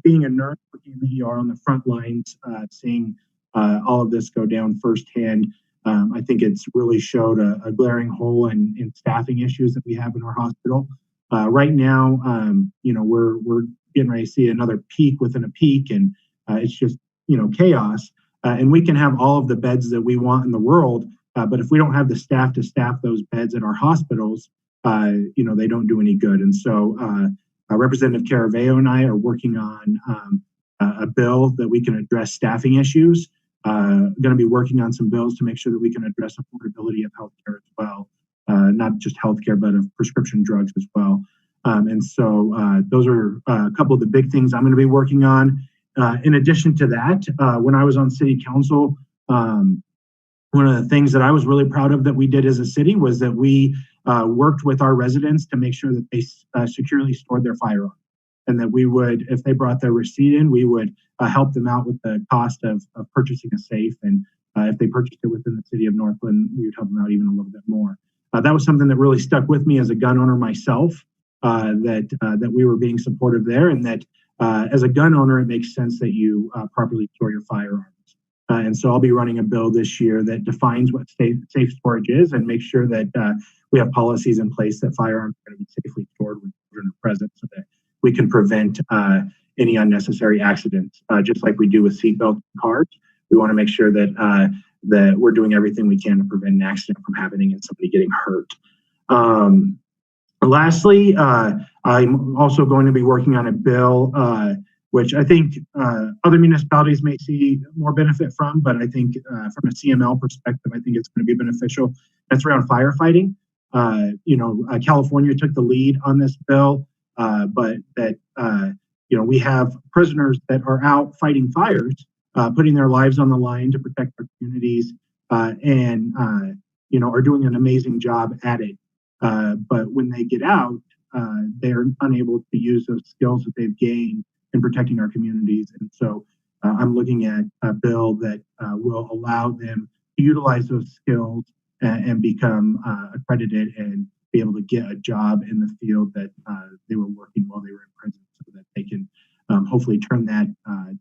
being a nurse, working in the ER on the front lines, seeing all of this go down firsthand, I think it's really showed a glaring hole in staffing issues that we have in our hospital. Right now, we're getting ready to see another peak within a peak, and it's just, chaos. And we can have all of the beds that we want in the world, but if we don't have the staff to staff those beds at our hospitals, they don't do any good. And so Representative Caraveo and I are working on a bill that we can address staffing issues. Going to be working on some bills to make sure that we can address affordability of healthcare as well, not just healthcare, but of prescription drugs as well. And so those are a couple of the big things I'm going to be working on. In addition to that, when I was on city council, one of the things that I was really proud of that we did as a city was that we worked with our residents to make sure that they securely stored their firearms, and that we would, if they brought their receipt in, we would help them out with the cost of purchasing a safe. And if they purchased it within the city of Northglenn, we would help them out even a little bit more. That was something that really stuck with me as a gun owner myself, that we were being supportive there, and that as a gun owner, it makes sense that you properly store your firearms. And so I'll be running a bill this year that defines what safe storage is and make sure that we have policies in place that firearms are going to be safely stored when children are present, so that we can prevent any unnecessary accidents, just like we do with seatbelts in cars. We want to make sure that that we're doing everything we can to prevent an accident from happening and somebody getting hurt. Lastly, I'm also going to be working on a bill, which I think other municipalities may see more benefit from, but I think from a CML perspective, I think it's going to be beneficial. That's around firefighting. California took the lead on this bill, but that, we have prisoners that are out fighting fires, putting their lives on the line to protect our communities, and are doing an amazing job at it. But when they get out, they're unable to use those skills that they've gained in protecting our communities. And so I'm looking at a bill that will allow them to utilize those skills and become accredited and be able to get a job in the field that they were working while they were in prison, so that they can hopefully turn that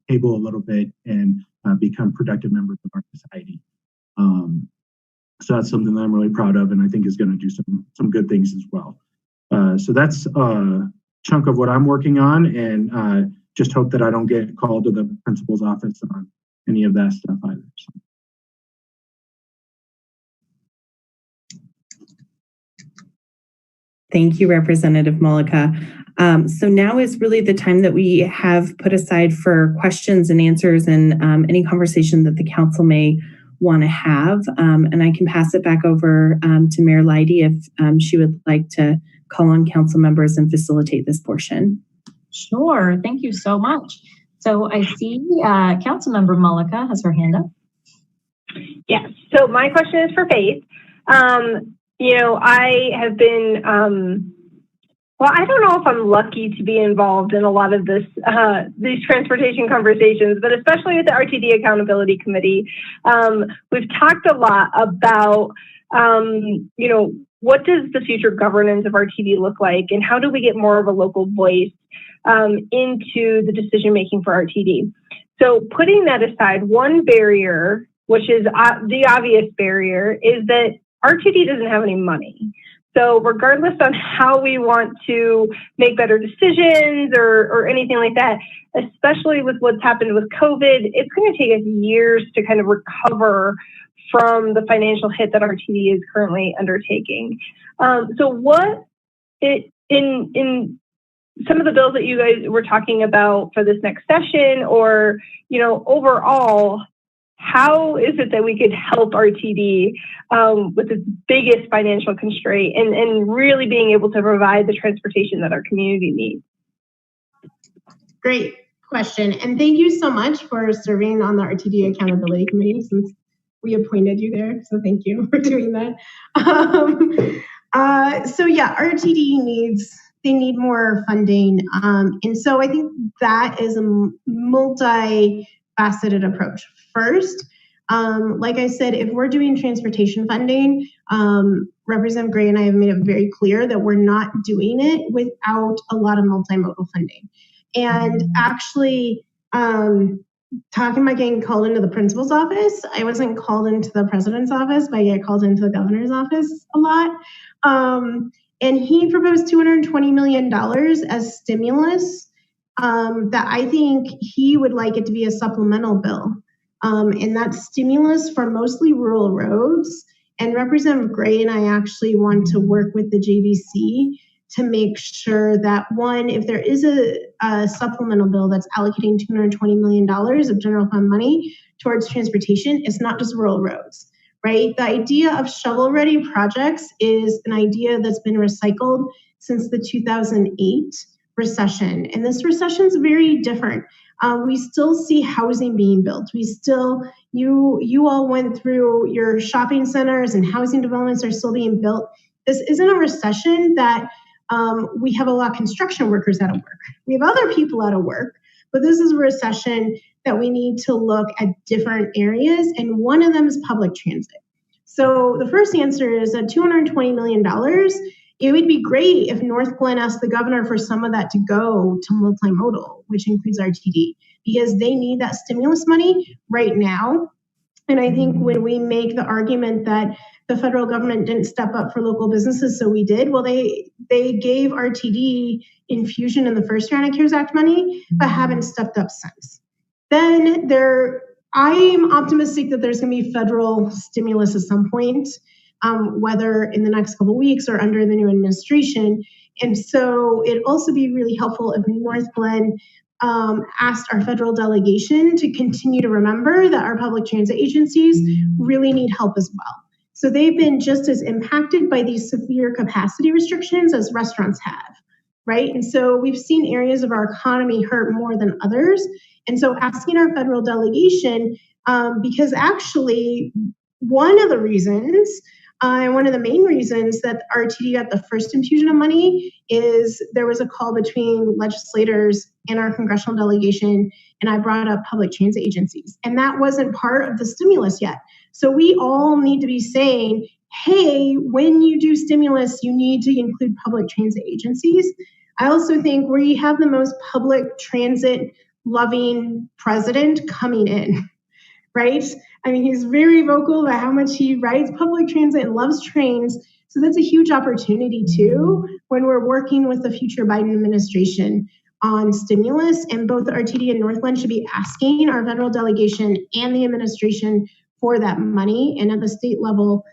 table a little bit and become productive members of our society. So that's something that I'm really proud of, and I think is going to do some good things as well. So that's a chunk of what I'm working on, and just hope that I don't get called to the principal's office on any of that stuff either. So. Thank you, Representative Mullica. So now is really the time that we have put aside for questions and answers and any conversation that the council may want to have. And I can pass it back over to Mayor Leidy if she would like to call on council members and facilitate this portion. Sure, thank you so much. So I see Councilmember Mullica has her hand up. Yes, so my question is for Faith. I have been, I don't know if I'm lucky to be involved in a lot of these transportation conversations, but especially with the RTD Accountability Committee, we've talked a lot about, what does the future governance of RTD look like, and how do we get more of a local voice into the decision-making for RTD? So putting that aside, one barrier, which is the obvious barrier, is that RTD doesn't have any money. So regardless on how we want to make better decisions or anything like that, especially with what's happened with COVID, it's going to take us years to kind of recover from the financial hit that RTD is currently undertaking. So what in some of the bills that you guys were talking about for this next session, or overall, how is it that we could help RTD with its biggest financial constraint and really being able to provide the transportation that our community needs? Great question. And thank you so much for serving on the RTD Accountability Committee, since we appointed you there. So thank you for doing that. RTD need more funding. And so I think that is a multifaceted approach. First, like I said, if we're doing transportation funding, Representative Gray and I have made it very clear that we're not doing it without a lot of multimodal funding. And actually, talking about getting called into the principal's office, I wasn't called into the president's office, but I get called into the governor's office a lot. And he proposed $220 million as stimulus that I think he would like it to be a supplemental bill. And that's stimulus for mostly rural roads. And Representative Gray and I actually want to work with the JVC to make sure that, one, if there is a supplemental bill that's allocating $220 million of general fund money towards transportation, it's not just rural roads, right? The idea of shovel-ready projects is an idea that's been recycled since the 2008 recession. And this recession is very different. We still see housing being built. We still, you all went through your shopping centers and housing developments are still being built. This isn't a recession that we have a lot of construction workers out of work. We have other people out of work, but this is a recession that we need to look at different areas, and one of them is public transit. So the first answer is that $220 million, it would be great if Northglenn asked the governor for some of that to go to multimodal, which includes RTD, because they need that stimulus money right now. And I think when we make the argument that the federal government didn't step up for local businesses, so we did, well, they gave RTD infusion in the first round of CARES Act money, but haven't stepped up since. Then they're I'm optimistic that there's going to be federal stimulus at some point, whether in the next couple of weeks or under the new administration. And so it'd also be really helpful if Northglenn asked our federal delegation to continue to remember that our public transit agencies really need help as well. So they've been just as impacted by these severe capacity restrictions as restaurants have, right? And so we've seen areas of our economy hurt more than others. And so asking our federal delegation, because actually one of the reasons, one of the main reasons that RTD got the first infusion of money is there was a call between legislators and our congressional delegation, and I brought up public transit agencies. And that wasn't part of the stimulus yet. So we all need to be saying, hey, when you do stimulus, you need to include public transit agencies. I also think we have the most public transit loving president coming in, right? I mean, he's very vocal about how much he rides public transit and loves trains. So that's a huge opportunity too, when we're working with the future Biden administration on stimulus, and both RTD and Northglenn should be asking our federal delegation and the administration for that money. And at the state level,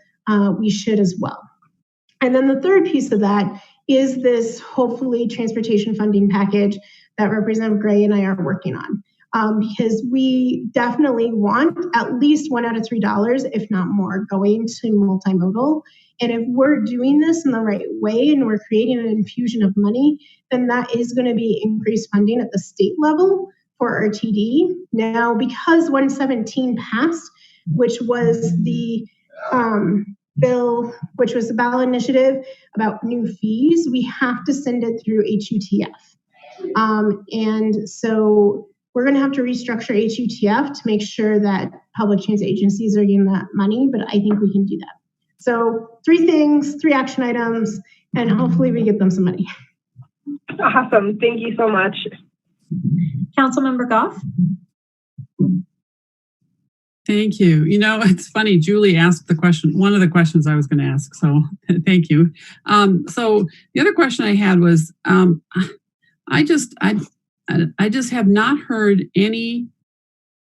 we should as well. And then the third piece of that is this hopefully transportation funding package that Representative Gray and I are working on. Because we definitely want at least $1 out of $3, if not more, going to multimodal. And if we're doing this in the right way and we're creating an infusion of money, then that is going to be increased funding at the state level for RTD. Now, because 117 passed, which was the bill, which was the ballot initiative about new fees, we have to send it through HUTF. And so we're going to have to restructure HUTF to make sure that public transit agencies are getting that money, but I think we can do that. So 3 things, 3 action items, and hopefully we get them some money. Awesome. Thank you so much. Councilmember Goff. Thank you. You know, it's funny, Julie asked the question, one of the questions I was going to ask, so thank you. So the other question I had was, I just have not heard any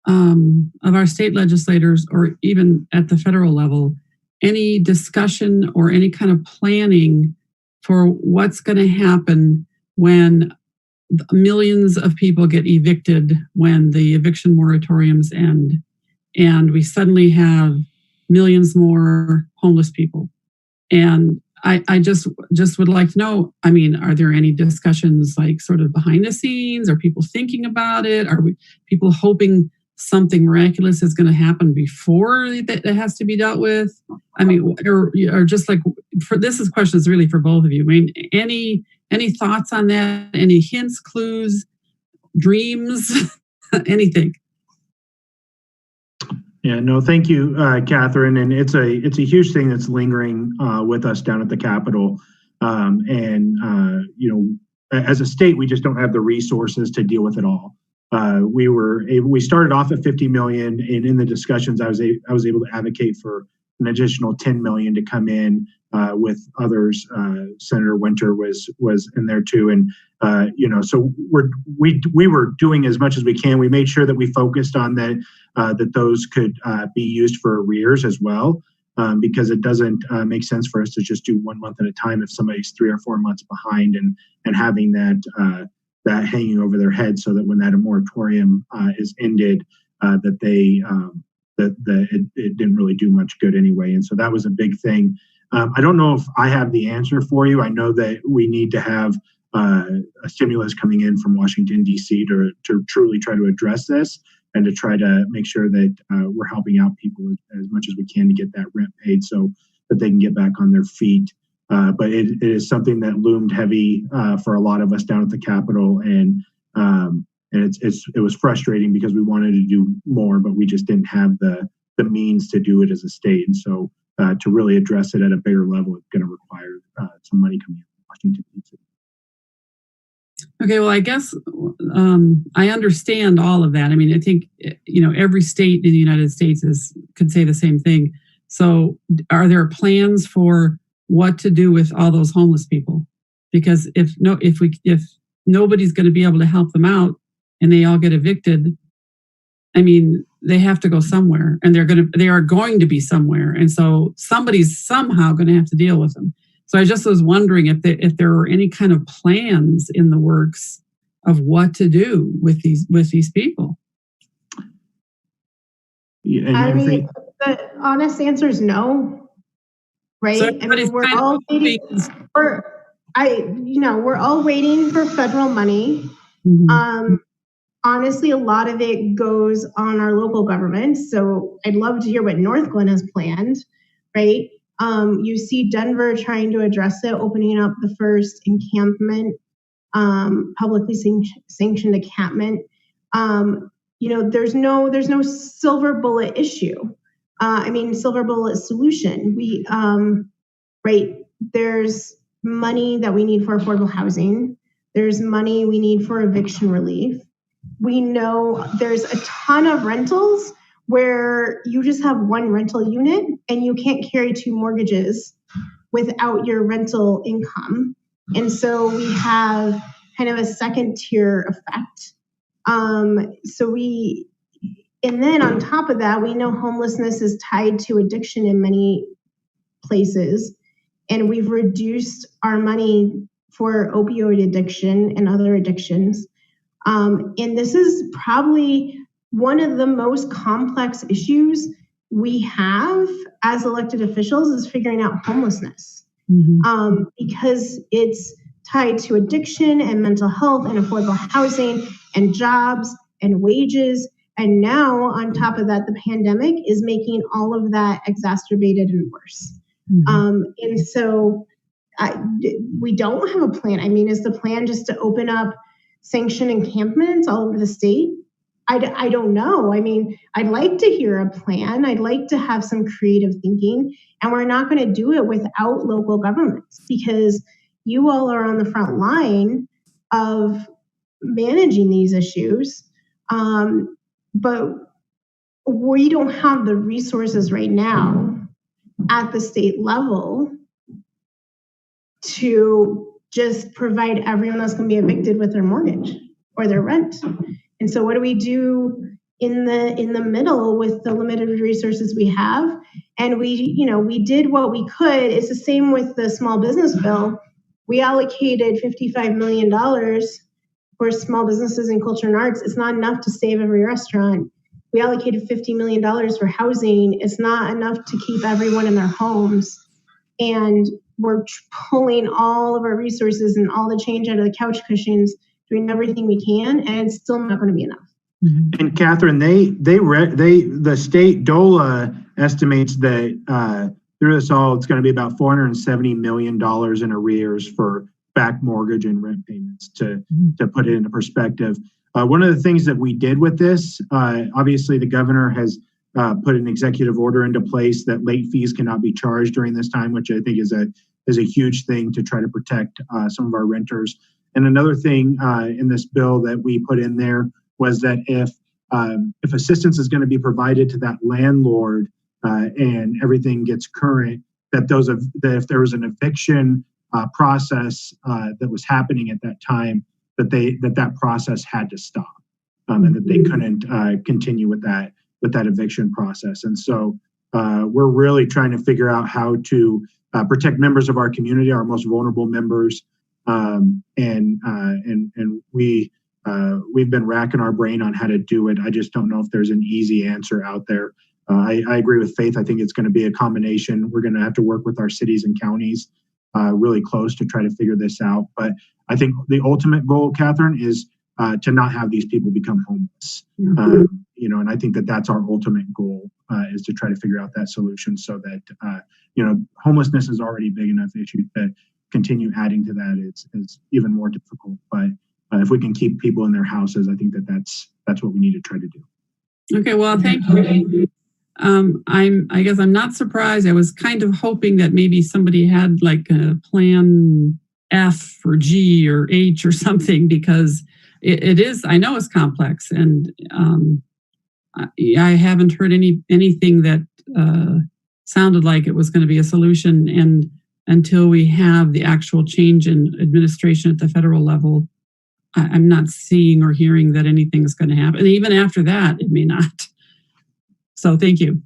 of our state legislators, or even at the federal level, any discussion or any kind of planning for what's going to happen when millions of people get evicted, when the eviction moratoriums end, and we suddenly have millions more homeless people. And I just would like to know, I mean, are there any discussions like sort of behind the scenes? Are people thinking about it? Are people hoping something miraculous is going to happen before that has to be dealt with? I mean, or just like, this question is really for both of you. I mean, any thoughts on that? Any hints, clues, dreams, anything? Yeah, no, thank you, Catherine. And it's a huge thing that's lingering with us down at the Capitol. You know, as a state, we just don't have the resources to deal with it all. We started off at 50 million, and in the discussions, I was able to advocate for an additional 10 million to come in with others. Senator Winter was in there too, and you know, so we were doing as much as we can. We made sure that we focused on that those could be used for arrears as well, because it doesn't make sense for us to just do 1 month at a time if somebody's 3 or 4 months behind, and having that hanging over their head, so that when that moratorium is ended, that it didn't really do much good anyway. And so that was a big thing. I don't know if I have the answer for you. I know that we need to have a stimulus coming in from Washington, D.C. to truly try to address this, and to try to make sure that we're helping out people as much as we can to get that rent paid so that they can get back on their feet. But it is something that loomed heavy for a lot of us down at the Capitol, and it was frustrating because we wanted to do more, but we just didn't have the means to do it as a state. And so to really address it at a bigger level, it's going to require some money coming from Washington, D.C. Okay, well, I guess I understand all of that. I mean, I think, you know, every state in the United States could say the same thing. So are there plans for what to do with all those homeless people? Because if nobody's going to be able to help them out and they all get evicted, I mean, they have to go somewhere, and they are going to be somewhere, and so somebody's somehow going to have to deal with them. So I just was wondering if there are any kind of plans in the works of what to do with these people. Yeah, I mean, the honest answer is no, right? So I mean, we're all waiting we're all waiting for federal money. Mm-hmm. Honestly, a lot of it goes on our local government. So I'd love to hear what Northglenn has planned, right? You see Denver trying to address it, opening up the first encampment, publicly sanctioned encampment. There's no silver bullet issue. Silver bullet solution. There's money that we need for affordable housing. There's money we need for eviction relief. We know there's a ton of rentals where you just have one rental unit and you can't carry two mortgages without your rental income. And so we have kind of a second tier effect. And then on top of that, we know homelessness is tied to addiction in many places. And we've reduced our money for opioid addiction and other addictions. And this is probably one of the most complex issues we have as elected officials is figuring out homelessness. Mm-hmm. Because it's tied to addiction and mental health and affordable housing and jobs and wages. And now on top of that, the pandemic is making all of that exacerbated and worse. Mm-hmm. And so we don't have a plan. I mean, is the plan just to open up sanctioned encampments all over the state? I don't know. I mean, I'd like to hear a plan. I'd like to have some creative thinking, and we're not going to do it without local governments because you all are on the front line of managing these issues. But we don't have the resources right now at the state level to just provide everyone that's going to be evicted with their mortgage or their rent. And so what do we do in the middle with the limited resources we have? And we did what we could. It's the same with the small business bill. We allocated $55 million for small businesses in culture and arts. It's not enough to save every restaurant. We allocated $50 million for housing. It's not enough to keep everyone in their homes. And we're pulling all of our resources and all the change out of the couch cushions, doing everything we can, and it's still not going to be enough. And Catherine, the state DOLA estimates that through this all, it's going to be about $470 million in arrears for back mortgage and rent payments to put it into perspective. One of the things that we did with this, obviously the governor has put an executive order into place that late fees cannot be charged during this time, which I think is a huge thing to try to protect some of our renters. And another thing in this bill that we put in there was that if assistance is going to be provided to that landlord and everything gets current, that if there was an eviction process that was happening at that time, that process had to stop, and that they couldn't continue with that eviction process. And so we're really trying to figure out how to protect members of our community, our most vulnerable members. And we've been racking our brain on how to do it. I just don't know if there's an easy answer out there. I agree with Faith. I think it's going to be a combination. We're going to have to work with our cities and counties really close to try to figure this out. But I think the ultimate goal, Catherine, is to not have these people become homeless. And I think that's our ultimate goal is to try to figure out that solution so that, homelessness is already a big enough issue that continue adding to that is even more difficult. But if we can keep people in their houses, I think that's what we need to try to do. Okay, well, thank you. I guess I'm not surprised. I was kind of hoping that maybe somebody had like a plan F or G or H or something, because it is, I know it's complex, and I haven't heard anything that sounded like it was going to be a solution. And until we have the actual change in administration at the federal level, I'm not seeing or hearing that anything's going to happen. And even after that, it may not. So thank you.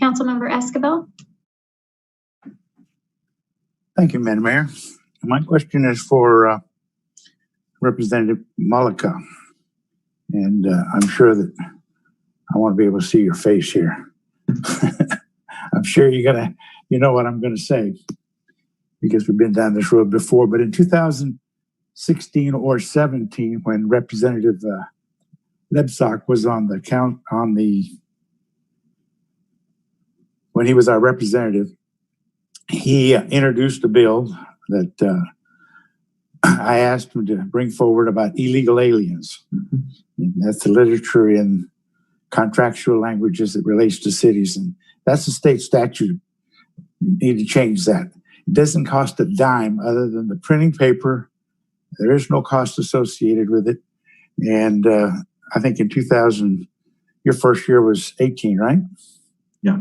Councilmember Escabel. Thank you, Madam Mayor. My question is for Representative Malika. And I'm sure that I want to be able to see your face here. I'm sure you know what I'm going to say, because we've been down this road before. But in 2016 or 17, when Representative Lebsock was on the when he was our representative, he introduced a bill that I asked him to bring forward about illegal aliens. And that's the literature in contractual languages that relates to cities. And that's a state statute. You need to change that. It doesn't cost a dime other than the printing paper. There is no cost associated with it. And I think in 2000, your first year was 18, right? Yeah.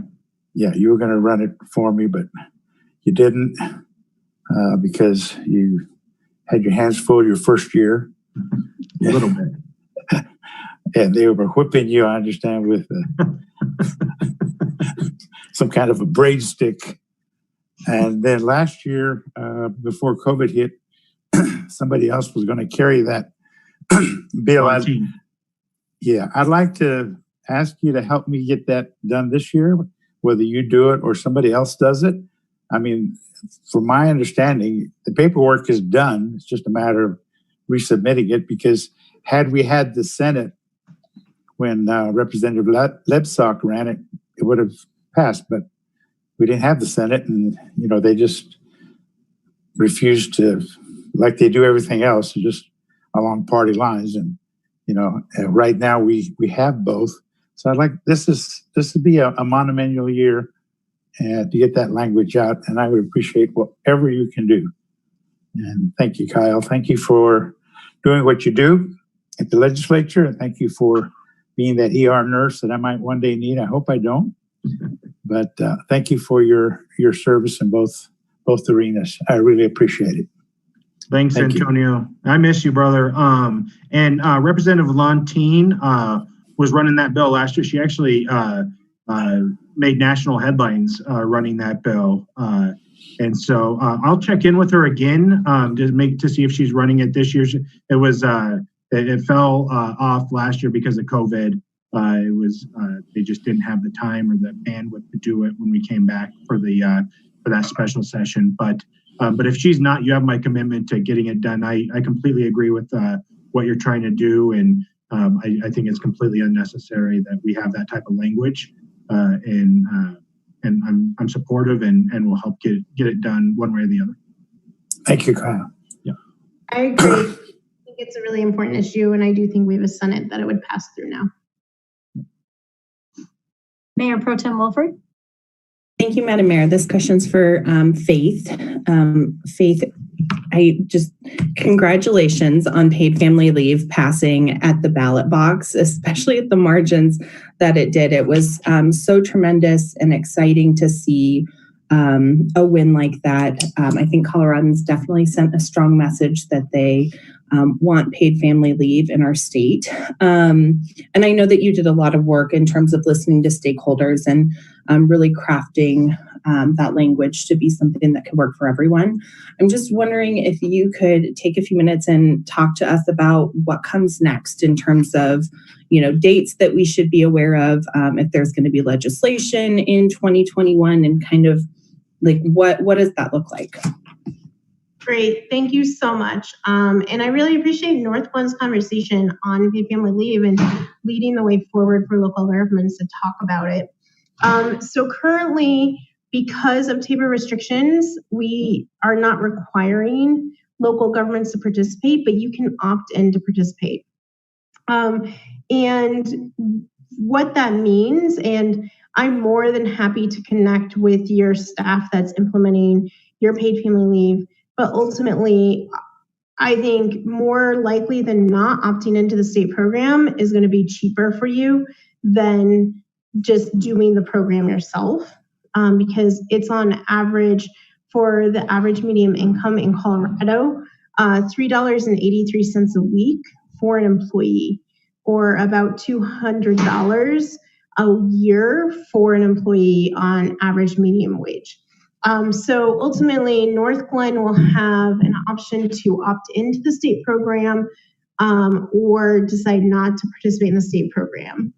Yeah, you were going to run it for me, but you didn't because you had your hands full your first year. A little bit. And they were whipping you, I understand, with some kind of a braid stick. And then last year, before COVID hit, somebody else was going to carry that bill. I'd like to ask you to help me get that done this year, whether you do it or somebody else does it. I mean, from my understanding, the paperwork is done. It's just a matter of resubmitting it, because had we had the Senate when Representative Lebsock ran it, it would have passed. But we didn't have the Senate, and they just refused to, like they do everything else, just along party lines. And right now we have both. So I'd like this would be a monumental year to get that language out, and I would appreciate whatever you can do. And thank you, Kyle. Thank you for doing what you do at the legislature, and thank you for being that ER nurse that I might one day need. I hope I don't, but thank you for your service in both arenas. I really appreciate it. Thanks, Antonio. I miss you, brother. And Representative Lontine was running that bill last year. She actually made national headlines running that bill. And so I'll check in with her again to see if she's running it this year. It was it fell off last year because of COVID. It was they just didn't have the time or the bandwidth to do it when we came back for that special session. But if she's not, you have my commitment to getting it done. I completely agree with what you're trying to do, and I think it's completely unnecessary that we have that type of language. And I'm supportive and will help get it done one way or the other. Thank you, Kyle. Yeah, I agree. I think it's a really important issue, and I do think we have a Senate that it would pass through now. Mayor Pro Tem Wolford. Thank you, Madam Mayor. This question's for Faith. Faith, congratulations on paid family leave passing at the ballot box, especially at the margins that it did. It was so tremendous and exciting to see a win like that. I think Coloradans definitely sent a strong message that they want paid family leave in our state. And I know that you did a lot of work in terms of listening to stakeholders and really crafting that language to be something that could work for everyone. I'm just wondering if you could take a few minutes and talk to us about what comes next in terms of, dates that we should be aware of, if there's going to be legislation in 2021, and kind of like what does that look like? Great, thank you so much. And I really appreciate Northglenn's conversation on paid family leave and leading the way forward for local governments to talk about it. So currently, because of TABOR restrictions, we are not requiring local governments to participate, but you can opt in to participate. And what that means, and I'm more than happy to connect with your staff that's implementing your paid family leave, but ultimately, I think more likely than not, opting into the state program is going to be cheaper for you than just doing the program yourself, because it's on average for the average medium income in Colorado, $3.83 a week for an employee. or about $200 a year for an employee on average medium wage. So ultimately, Northglenn will have an option to opt into the state program or decide not to participate in the state program.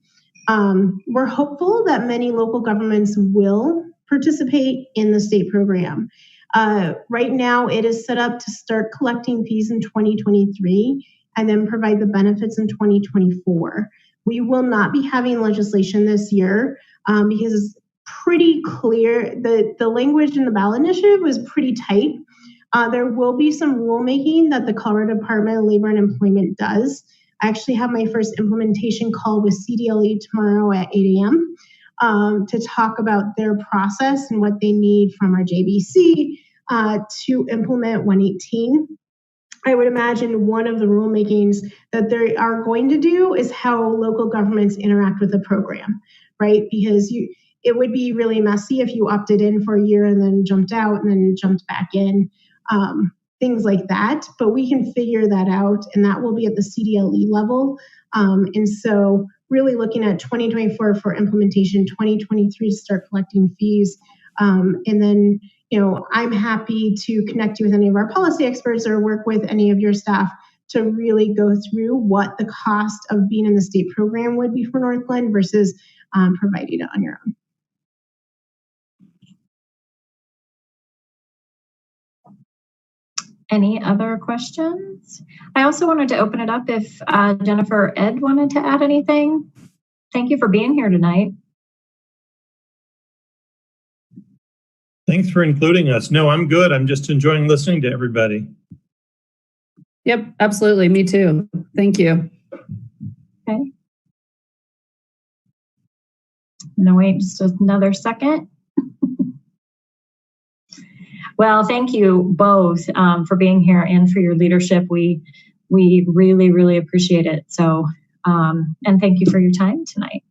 We're hopeful that many local governments will participate in the state program. Right now, it is set up to start collecting fees in 2023 and then provide the benefits in 2024. We will not be having legislation this year because it's pretty clear. The language in the ballot initiative was pretty tight. There will be some rulemaking that the Colorado Department of Labor and Employment does. I actually have my first implementation call with CDLE tomorrow at 8 a.m. To talk about their process and what they need from our JBC to implement 118. I would imagine one of the rulemakings that they are going to do is how local governments interact with the program, right? Because it would be really messy if you opted in for a year and then jumped out and then jumped back in, things like that. But we can figure that out, and that will be at the CDLE level. And so really looking at 2024 for implementation, 2023 to start collecting fees. And then, I'm happy to connect you with any of our policy experts or work with any of your staff to really go through what the cost of being in the state program would be for Northglenn versus providing it on your own. Any other questions? I also wanted to open it up if Jennifer or Ed wanted to add anything. Thank you for being here tonight. Thanks for including us. No, I'm good. I'm just enjoying listening to everybody. Yep, absolutely. Me too. Thank you. Okay. No, wait just another second. Well, thank you both for being here and for your leadership. We really, really appreciate it. So, and thank you for your time tonight.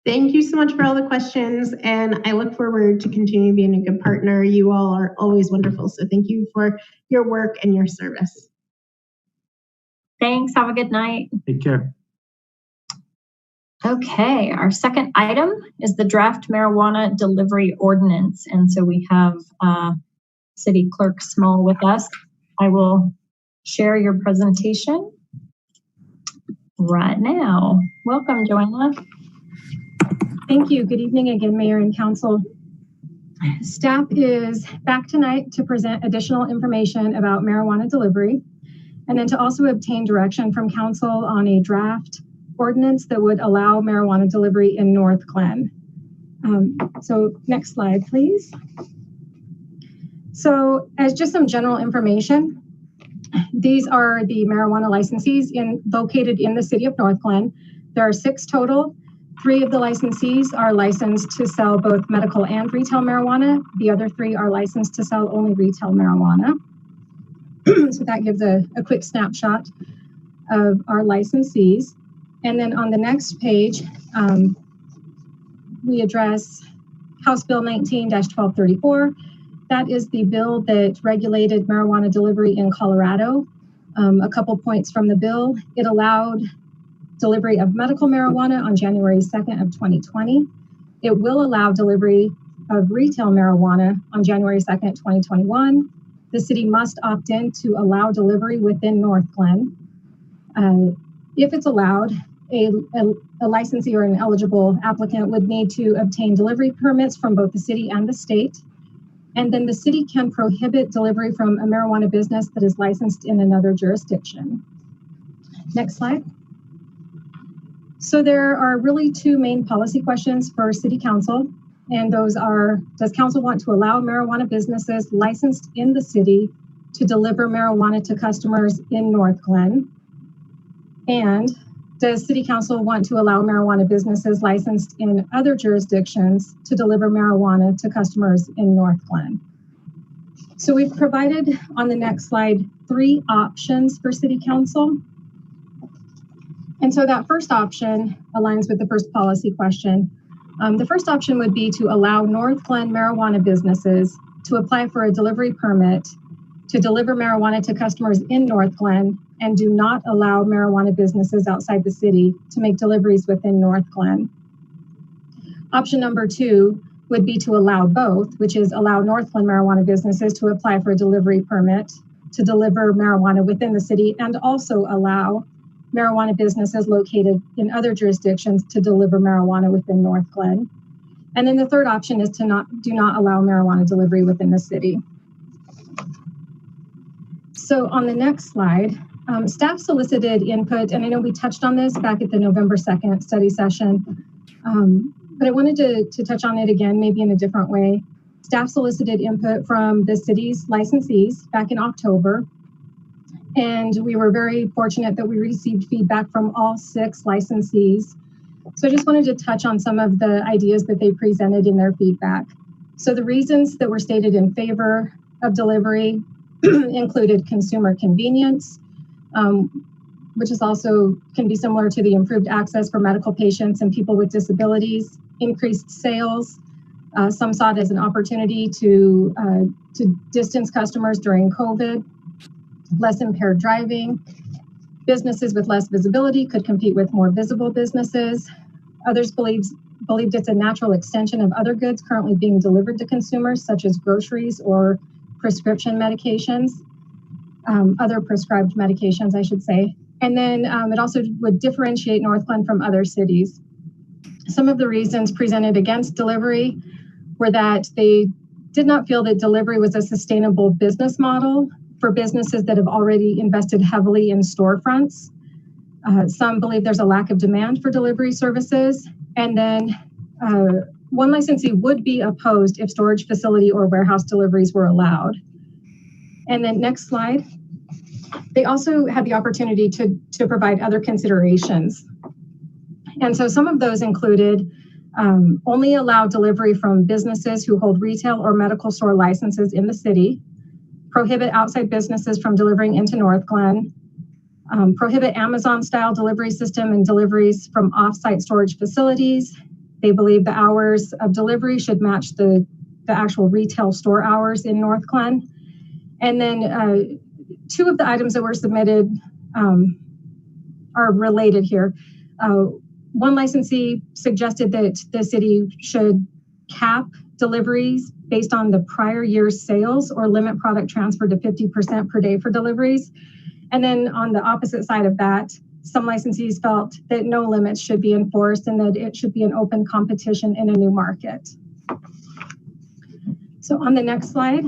Thank you so much for all the questions, and I look forward to continuing being a good partner. You all are always wonderful, so thank you for your work and your service. Thanks. Have a good night. Take care. Okay, our second item is the draft marijuana delivery ordinance. And so we have City Clerk Small with us. I will share your presentation right now. Welcome, Joanna. Thank you. Good evening again, Mayor and Council. Staff is back tonight to present additional information about marijuana delivery, and then to also obtain direction from Council on a draft ordinance that would allow marijuana delivery in Northglenn. So next slide, please. So as just some general information, these are the marijuana licensees located in the city of Northglenn. There are 6 total. 3 of the licensees are licensed to sell both medical and retail marijuana. The other 3 are licensed to sell only retail marijuana. So that gives a quick snapshot of our licensees. And then on the next page, we address House Bill 19-1234. That is the bill that regulated marijuana delivery in Colorado. A couple points from the bill. It allowed delivery of medical marijuana on January 2nd of 2020. It will allow delivery of retail marijuana on January 2nd, 2021. The city must opt in to allow delivery within Northglenn. If it's allowed, a licensee or an eligible applicant would need to obtain delivery permits from both the city and the state. And then the city can prohibit delivery from a marijuana business that is licensed in another jurisdiction. Next slide. So there are really 2 main policy questions for City Council, and those are, does Council want to allow marijuana businesses licensed in the city to deliver marijuana to customers in Northglenn? And does City Council want to allow marijuana businesses licensed in other jurisdictions to deliver marijuana to customers in Northglenn? So we've provided on the next slide 3 options for City Council. And so that first option aligns with the first policy question. The first option would be to allow Northglenn marijuana businesses to apply for a delivery permit to deliver marijuana to customers in Northglenn and do not allow marijuana businesses outside the city to make deliveries within Northglenn. Option number 2 would be to allow both, which is allow Northglenn marijuana businesses to apply for a delivery permit to deliver marijuana within the city, and also allow marijuana businesses located in other jurisdictions to deliver marijuana within Northglenn. And then the third option is to do not allow marijuana delivery within the city. So on the next slide, staff solicited input, and I know we touched on this back at the November 2nd study session, but I wanted to touch on it again, maybe in a different way. Staff solicited input from the city's licensees back in October, and we were very fortunate that we received feedback from all 6 licensees. So I just wanted to touch on some of the ideas that they presented in their feedback. So the reasons that were stated in favor of delivery included consumer convenience, which is also can be similar to the improved access for medical patients and people with disabilities, increased sales. Some saw it as an opportunity to distance customers during COVID, less impaired driving. Businesses with less visibility could compete with more visible businesses. Others believed it's a natural extension of other goods currently being delivered to consumers, such as groceries or prescription medications, other prescribed medications, I should say. And then it also would differentiate Northglenn from other cities. Some of the reasons presented against delivery were that they did not feel that delivery was a sustainable business model for businesses that have already invested heavily in storefronts. Some believe there's a lack of demand for delivery services. And then one licensee would be opposed if storage facility or warehouse deliveries were allowed. And then next slide. They also had the opportunity to provide other considerations. And so some of those included only allow delivery from businesses who hold retail or medical store licenses in the city, prohibit outside businesses from delivering into Northglenn, prohibit Amazon-style delivery system and deliveries from off-site storage facilities. They believe the hours of delivery should match the actual retail store hours in Northglenn. And then 2 of the items that were submitted are related here. One licensee suggested that the city should cap deliveries based on the prior year's sales or limit product transfer to 50% per day for deliveries. And then on the opposite side of that, some licensees felt that no limits should be enforced and that it should be an open competition in a new market. So on the next slide,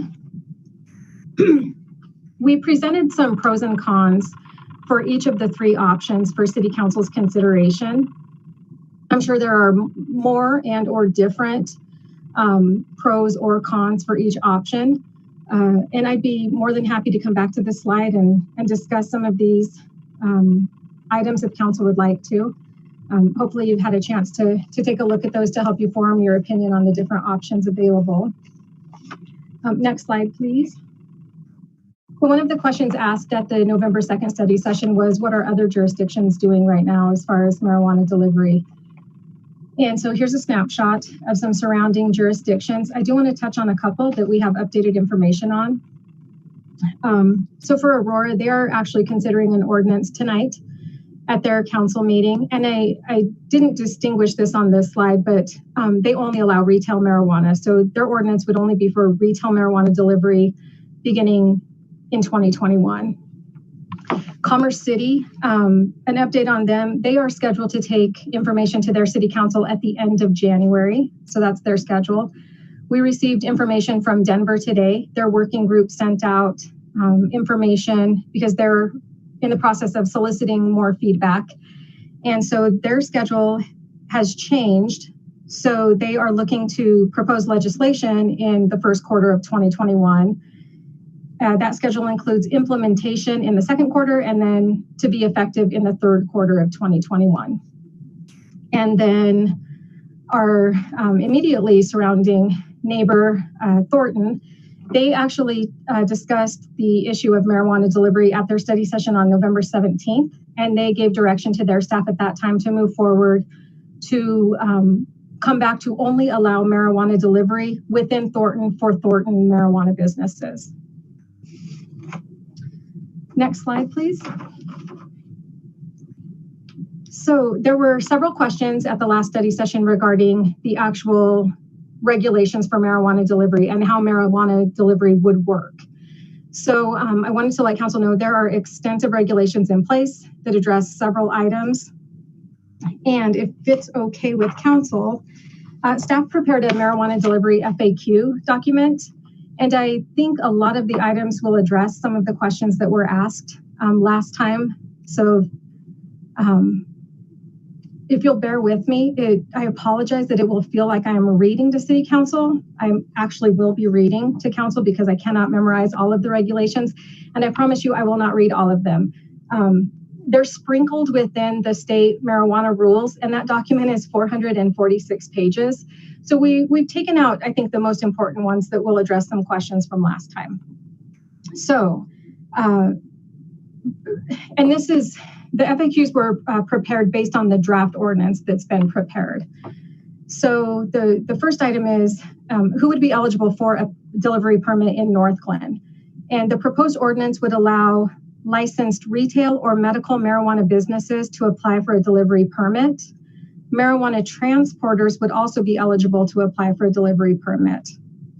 we presented some pros and cons for each of the 3 options for City Council's consideration. I'm sure there are more and or different pros or cons for each option. And I'd be more than happy to come back to this slide and discuss some of these items if council would like to. Hopefully you've had a chance to take a look at those to help you form your opinion on the different options available. Next slide, please. Well, one of the questions asked at the November 2nd study session was, what are other jurisdictions doing right now as far as marijuana delivery? And so here's a snapshot of some surrounding jurisdictions. I do want to touch on a couple that we have updated information on. So for Aurora, they are actually considering an ordinance tonight at their council meeting. And I didn't distinguish this on this slide, but they only allow retail marijuana. So their ordinance would only be for retail marijuana delivery beginning in 2021. Commerce City, an update on them. They are scheduled to take information to their city council at the end of January. So that's their schedule. We received information from Denver today. Their working group sent out information because they're in the process of soliciting more feedback. And so their schedule has changed. So they are looking to propose legislation in the first quarter of 2021. That schedule includes implementation in the second quarter and then to be effective in the third quarter of 2021. And then our immediately surrounding neighbor, Thornton, they actually discussed the issue of marijuana delivery at their study session on November 17th, and they gave direction to their staff at that time to move forward to come back to only allow marijuana delivery within Thornton for Thornton marijuana businesses. Next slide, please. So there were several questions at the last study session regarding the actual regulations for marijuana delivery and how marijuana delivery would work. So I wanted to let council know there are extensive regulations in place that address several items. And if it's okay with council, staff prepared a marijuana delivery FAQ document. And I think a lot of the items will address some of the questions that were asked last time. So if you'll bear with me, I apologize that it will feel like I am reading to City Council. I actually will be reading to Council because I cannot memorize all of the regulations. And I promise you, I will not read all of them. They're sprinkled within the state marijuana rules, and that document is 446 pages. So we've taken out, I think, the most important ones that will address some questions from last time. So, and this is, the FAQs were prepared based on the draft ordinance that's been prepared. So the first item is who would be eligible for a delivery permit in Northglenn? And the proposed ordinance would allow licensed retail or medical marijuana businesses to apply for a delivery permit. Marijuana transporters would also be eligible to apply for a delivery permit.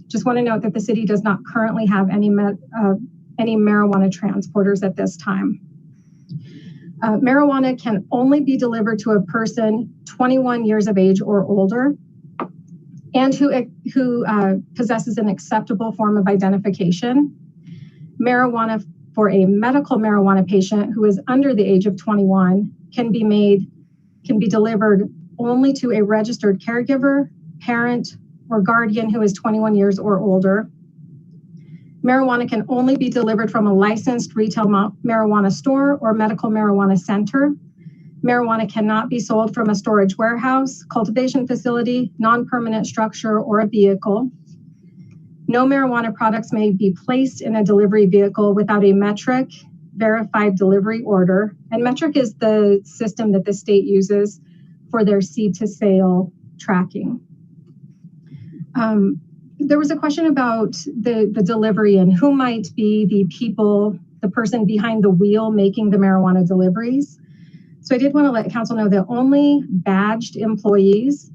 Just want to note that the city does not currently have any marijuana transporters at this time. Marijuana can only be delivered to a person 21 years of age or older and who possesses an acceptable form of identification. Marijuana for a medical marijuana patient who is under the age of 21 can be delivered only to a registered caregiver, parent, or guardian who is 21 years or older. Marijuana can only be delivered from a licensed retail marijuana store or medical marijuana center. Marijuana cannot be sold from a storage warehouse, cultivation facility, non-permanent structure, or a vehicle. No marijuana products may be placed in a delivery vehicle without a metric verified delivery order. And metric is the system that the state uses for their seed to sale tracking. There was a question about the delivery and who might be the person behind the wheel making the marijuana deliveries. So I did want to let council know that only badged employees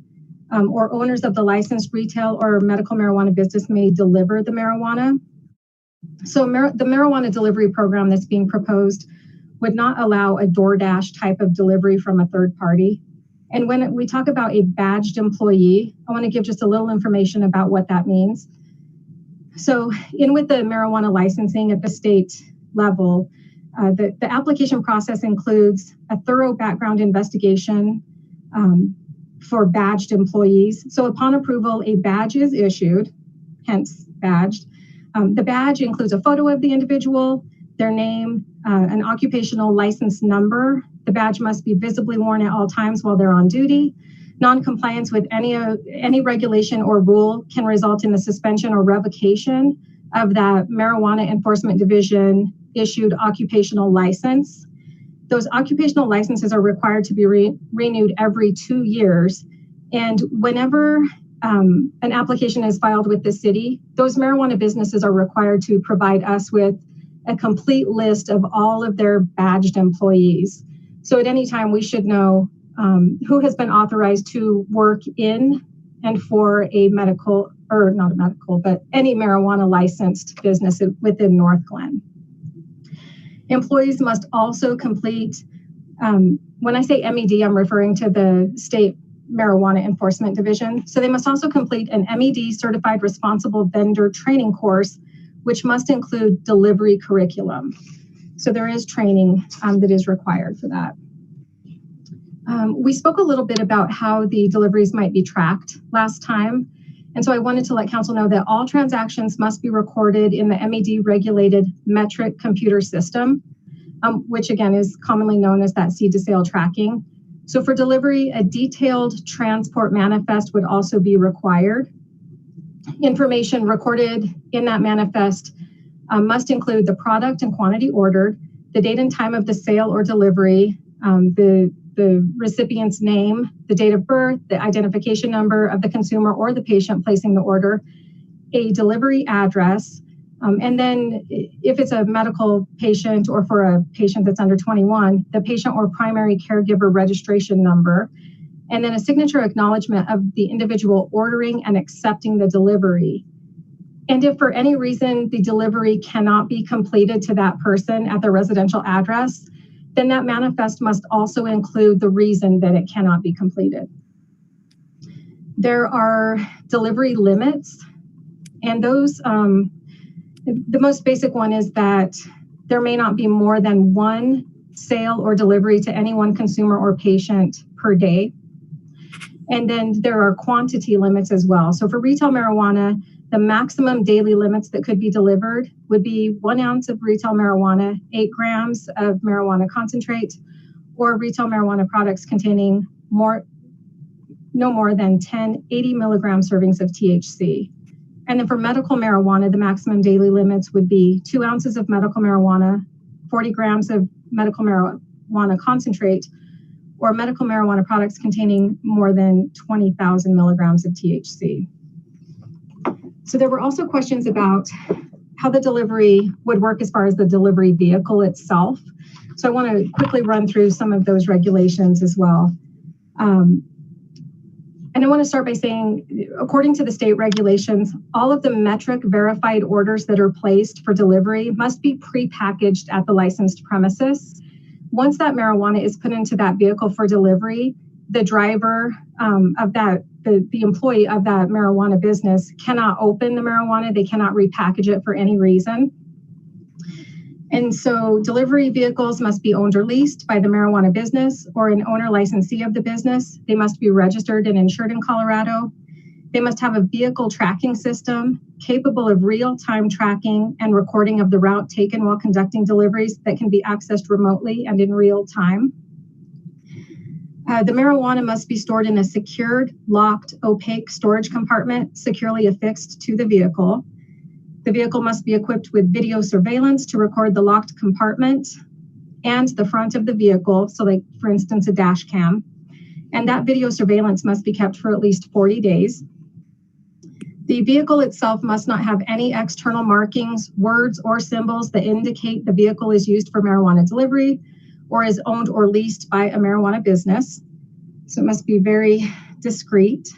or owners of the licensed retail or medical marijuana business may deliver the marijuana. So the marijuana delivery program that's being proposed would not allow a DoorDash type of delivery from a third party. And when we talk about a badged employee, I want to give just a little information about what that means. So with the marijuana licensing at the state level, the application process includes a thorough background investigation for badged employees. So upon approval, a badge is issued, hence badged. The badge includes a photo of the individual, their name, an occupational license number. The badge must be visibly worn at all times while they're on duty. Non-compliance with any regulation or rule can result in the suspension or revocation of that Marijuana Enforcement Division issued occupational license. Those occupational licenses are required to be renewed every 2 years. And whenever an application is filed with the city, those marijuana businesses are required to provide us with a complete list of all of their badged employees. So at any time, we should know who has been authorized to work in and for a medical, or not a medical, but any marijuana licensed business within Northglenn. Employees must also complete, when I say MED, I'm referring to the state Marijuana Enforcement Division. So they must also complete an MED certified responsible vendor training course, which must include delivery curriculum. So there is training that is required for that. We spoke a little bit about how the deliveries might be tracked last time. And so I wanted to let council know that all transactions must be recorded in the MED regulated metric computer system, which again is commonly known as that seed to sale tracking. So for delivery, a detailed transport manifest would also be required. Information recorded in that manifest must include the product and quantity ordered, the date and time of the sale or delivery, the recipient's name, the date of birth, the identification number of the consumer or the patient placing the order, a delivery address, And then if it's a medical patient or for a patient that's under 21, the patient or primary caregiver registration number, and then a signature acknowledgement of the individual ordering and accepting the delivery. And if for any reason the delivery cannot be completed to that person at their residential address, then that manifest must also include the reason that it cannot be completed. There are delivery limits, and those, the most basic one is that there may not be more than one sale or delivery to any one consumer or patient per day. And then there are quantity limits as well. So for retail marijuana, the maximum daily limits that could be delivered would be 1 ounce of retail marijuana, 8 grams of marijuana concentrate, or retail marijuana products containing no more than 10 80 milligram servings of THC. And then for medical marijuana, the maximum daily limits would be 2 ounces of medical marijuana, 40 grams of medical marijuana concentrate, or medical marijuana products containing more than 20,000 milligrams of THC. So there were also questions about how the delivery would work as far as the delivery vehicle itself. So I want to quickly run through some of those regulations as well. And I want to start by saying, according to the state regulations, all of the metric verified orders that are placed for delivery must be prepackaged at the licensed premises. Once that marijuana is put into that vehicle for delivery, the driver of that, the employee of that marijuana business cannot open the marijuana. They cannot repackage it for any reason. And so delivery vehicles must be owned or leased by the marijuana business or an owner licensee of the business. They must be registered and insured in Colorado. They must have a vehicle tracking system capable of real-time tracking and recording of the route taken while conducting deliveries that can be accessed remotely and in real time. The marijuana must be stored in a secured, locked, opaque storage compartment securely affixed to the vehicle. The vehicle must be equipped with video surveillance to record the locked compartment and the front of the vehicle, so like, for instance, a dash cam. And that video surveillance must be kept for at least 40 days. The vehicle itself must not have any external markings, words, or symbols that indicate the vehicle is used for marijuana delivery or is owned or leased by a marijuana business. So it must be very discreet.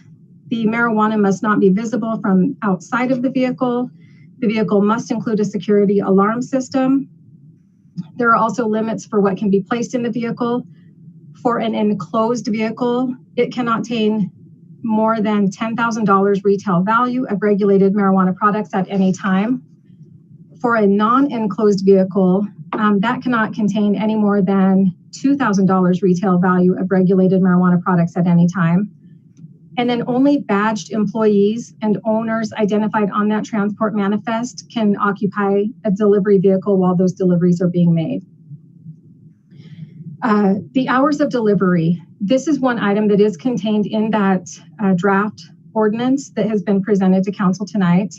The marijuana must not be visible from outside of the vehicle. The vehicle must include a security alarm system. There are also limits for what can be placed in the vehicle. For an enclosed vehicle, it cannot contain more than $10,000 retail value of regulated marijuana products at any time. For a non-enclosed vehicle, that cannot contain any more than $2,000 retail value of regulated marijuana products at any time. And then only badged employees and owners identified on that transport manifest can occupy a delivery vehicle while those deliveries are being made. The hours of delivery. This is one item that is contained in that draft ordinance that has been presented to council tonight,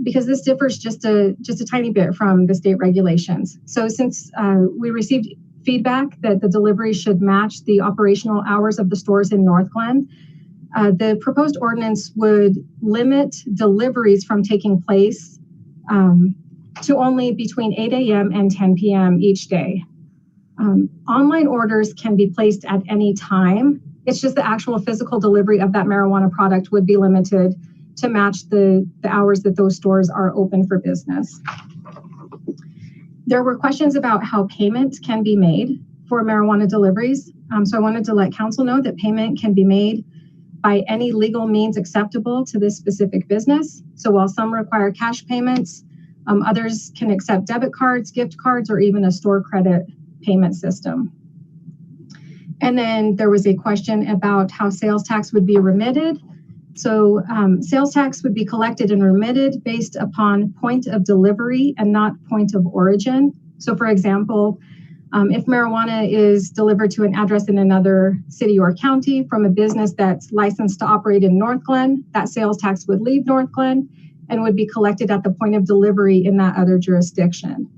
because this differs just a tiny bit from the state regulations. So since we received feedback that the delivery should match the operational hours of the stores in Northglenn, the proposed ordinance would limit deliveries from taking place to only between 8 a.m. and 10 p.m. each day. Online orders can be placed at any time. It's just the actual physical delivery of that marijuana product would be limited to match the hours that those stores are open for business. There were questions about how payment can be made for marijuana deliveries. So I wanted to let council know that payment can be made by any legal means acceptable to this specific business. So while some require cash payments, others can accept debit cards, gift cards, or even a store credit payment system. And then there was a question about how sales tax would be remitted. So sales tax would be collected and remitted based upon point of delivery and not point of origin. So for example, if marijuana is delivered to an address in another city or county from a business that's licensed to operate in Northglenn, that sales tax would leave Northglenn and would be collected at the point of delivery in that other jurisdiction.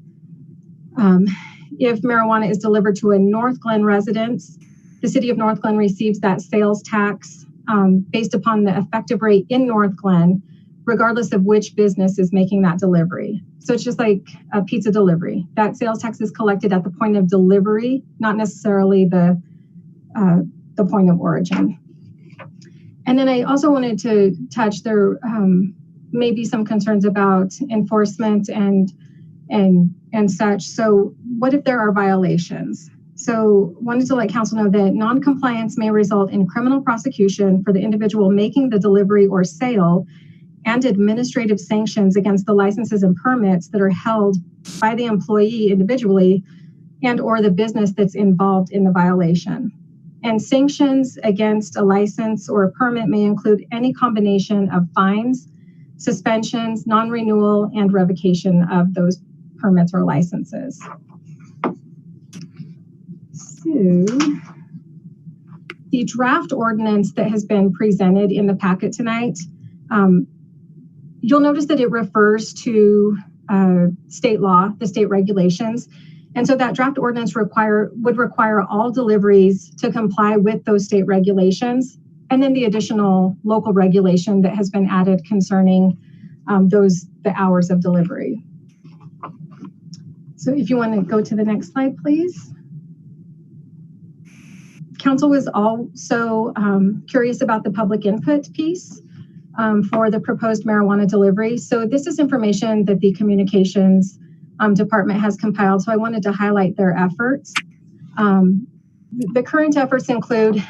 If marijuana is delivered to a Northglenn residence, the city of Northglenn receives that sales tax based upon the effective rate in Northglenn regardless of which business is making that delivery. So it's just like a pizza delivery. That sales tax is collected at the point of delivery, not necessarily the point of origin. And then I also wanted to touch, there may be some concerns about enforcement and such. So what if there are violations? So wanted to let council know that non-compliance may result in criminal prosecution for the individual making the delivery or sale, and administrative sanctions against the licenses and permits that are held by the employee individually and or the business that's involved in the violation. And sanctions against a license or a permit may include any combination of fines, suspensions, non-renewal, and revocation of those permits or licenses. So, the draft ordinance that has been presented in the packet tonight, you'll notice that it refers to state law, the state regulations. And so that draft ordinance would require all deliveries to comply with those state regulations, and then the additional local regulation that has been added concerning the hours of delivery. So if you want to go to the next slide, please. Council was also curious about the public input piece for the proposed marijuana delivery. So this is information that the communications department has compiled. So I wanted to highlight their efforts. The current efforts include,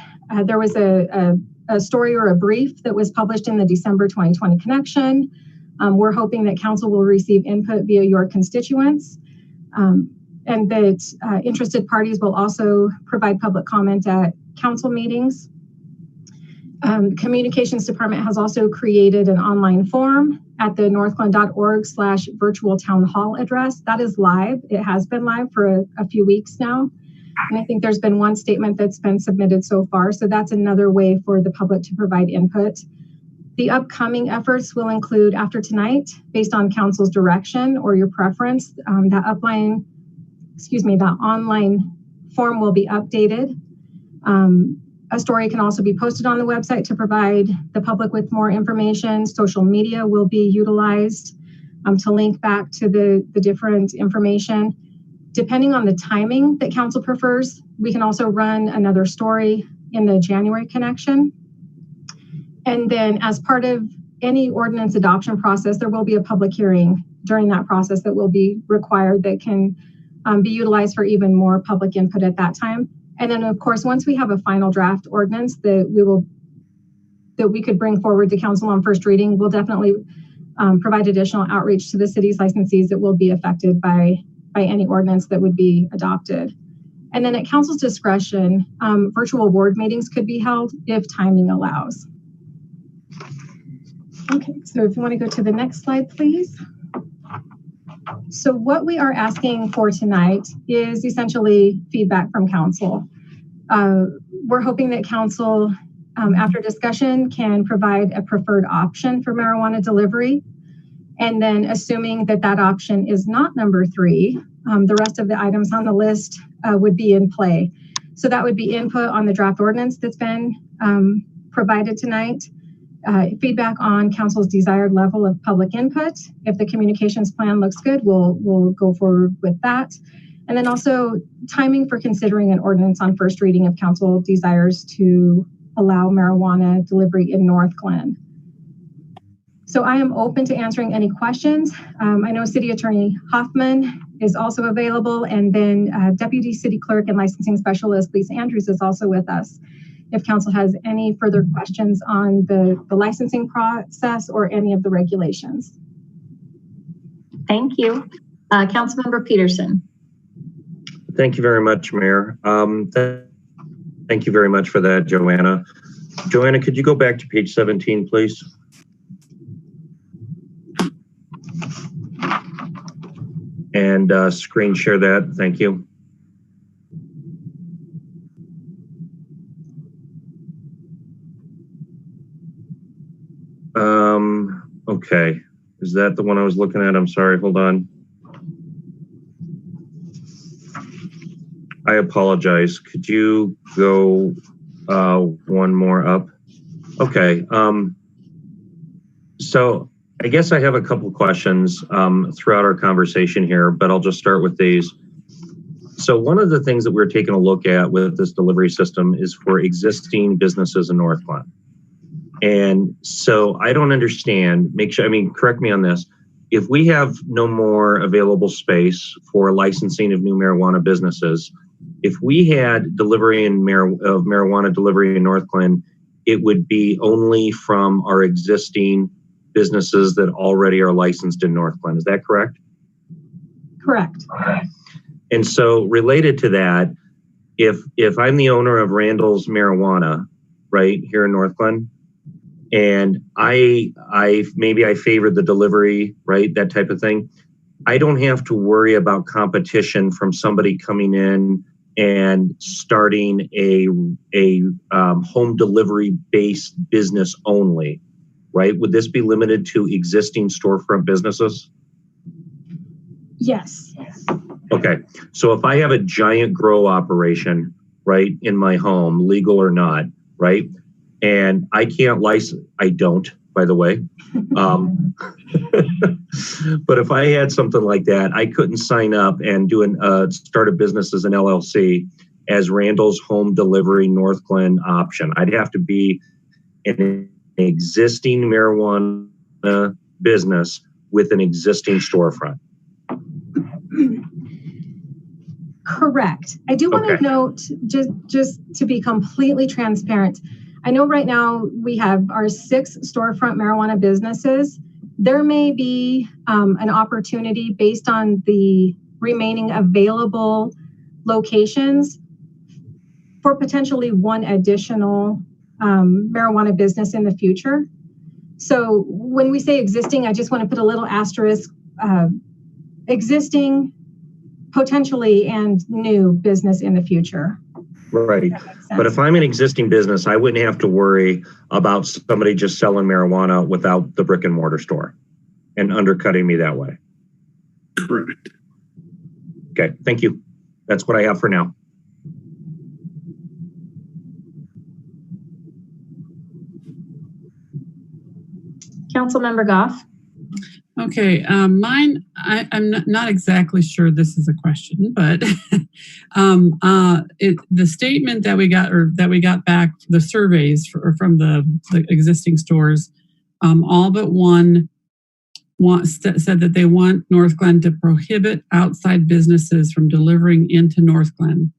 there was a story or a brief that was published in the December 2020 Connection. We're hoping that council will receive input via your constituents, and that interested parties will also provide public comment at council meetings. Communications department has also created an online form at the northglenn.org/virtual town hall address. That is live. It has been live for a few weeks now. And I think there's been one statement that's been submitted so far. So that's another way for the public to provide input. The upcoming efforts will include, after tonight, based on council's direction or your preference, that online form will be updated. A story can also be posted on the website to provide the public with more information. Social media will be utilized to link back to the different information. Depending on the timing that council prefers, we can also run another story in the January Connection. And then as part of any ordinance adoption process, there will be a public hearing during that process that will be required that can be utilized for even more public input at that time. And then of course, once we have a final draft ordinance that we could bring forward to council on first reading, we'll definitely provide additional outreach to the city's licensees that will be affected by any ordinance that would be adopted. And then at council's discretion, virtual ward meetings could be held if timing allows. Okay, so if you want to go to the next slide, please. So what we are asking for tonight is essentially feedback from council. We're hoping that council, after discussion, can provide a preferred option for marijuana delivery. And then assuming that that option is not number 3, the rest of the items on the list would be in play. So that would be input on the draft ordinance that's been provided tonight, feedback on council's desired level of public input. If the communications plan looks good, we'll go forward with that. And then also timing for considering an ordinance on first reading if council desires to allow marijuana delivery in Northglenn. So I am open to answering any questions. I know City Attorney Hoffman is also available, and then Deputy City Clerk and Licensing Specialist Lisa Andrews is also with us. If council has any further questions on the licensing process or any of the regulations. Thank you. Councilmember Peterson. Thank you very much, Mayor. Thank you very much for that, Joanna. Joanna, could you go back to page 17, please? And screen share that. Thank you. Okay. Is that the one I was looking at? I'm sorry. Hold on. I apologize. Could you go one more up? Okay. So I guess I have a couple of questions throughout our conversation here, but I'll just start with these. So one of the things that we're taking a look at with this delivery system is for existing businesses in Northglenn. And so I don't understand, correct me on this. If we have no more available space for licensing of new marijuana businesses, if we had delivery of marijuana delivery in Northglenn, it would be only from our existing businesses that already are licensed in Northglenn. Is that correct? Correct. And so related to that, if I'm the owner of Randall's Marijuana, right, here in Northglenn, and I favored the delivery, right, that type of thing, I don't have to worry about competition from somebody coming in and starting a home delivery based business only, right? Would this be limited to existing storefront businesses? Yes. Okay, so if I have a giant grow operation, right, in my home, legal or not, right, and I can't license, I don't, by the way, but if I had something like that, I couldn't sign up and start a business as an LLC as Randall's Home Delivery Northglenn option. I'd have to be an existing marijuana business with an existing storefront. Correct. I do want to note, just to be completely transparent, I know right now we have our 6 storefront marijuana businesses. There may be an opportunity based on the remaining available locations for potentially 1 additional marijuana business in the future. So when we say existing, I just want to put a little asterisk, existing, potentially, and new business in the future. Right. But if I'm an existing business, I wouldn't have to worry about somebody just selling marijuana without the brick and mortar store and undercutting me that way. Correct. Okay, thank you. That's what I have for now. Councilmember Goff. Okay, mine, I'm not exactly sure this is a question, but the statement that we got back, the surveys from the existing stores, all but one said that they want Northglenn to prohibit outside businesses from delivering into Northglenn.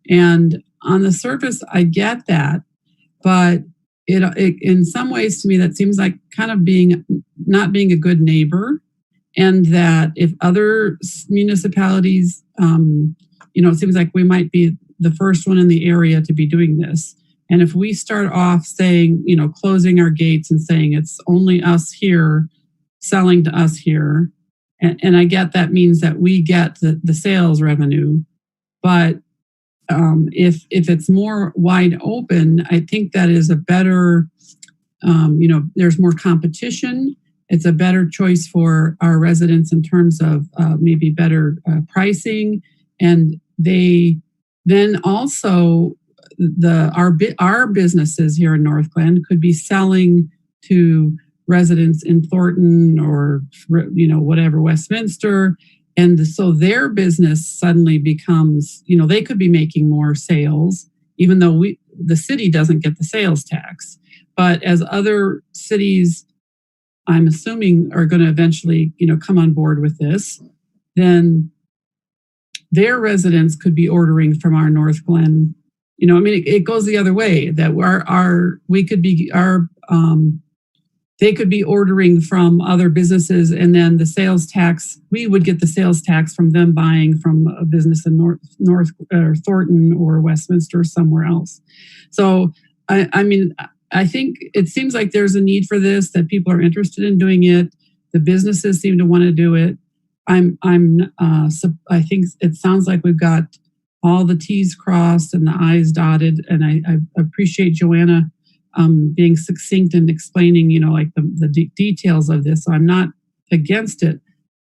And on the surface, I get that, but it in some ways to me that seems like kind of not being a good neighbor, and that if other municipalities, it seems like we might be the first one in the area to be doing this. And if we start off saying, closing our gates and saying it's only us here, selling to us here, and I get that means that we get the sales revenue, but if it's more wide open, I think that is a better, there's more competition. It's a better choice for our residents in terms of maybe better pricing, and they then also our businesses here in Northglenn could be selling to residents in Thornton or whatever, Westminster. And so their business suddenly becomes, they could be making more sales, even though the city doesn't get the sales tax. But as other cities, I'm assuming, are going to eventually, come on board with this, then their residents could be ordering from our Northglenn. It goes the other way, that they could be ordering from other businesses, and then the sales tax, we would get the sales tax from them buying from a business in North or Thornton or Westminster or somewhere else. So, I think it seems like there's a need for this, that people are interested in doing it. The businesses seem to want to do it. I think it sounds like we've got all the T's crossed and the I's dotted, and I appreciate Joanna being succinct and explaining, the details of this. So I'm not against it.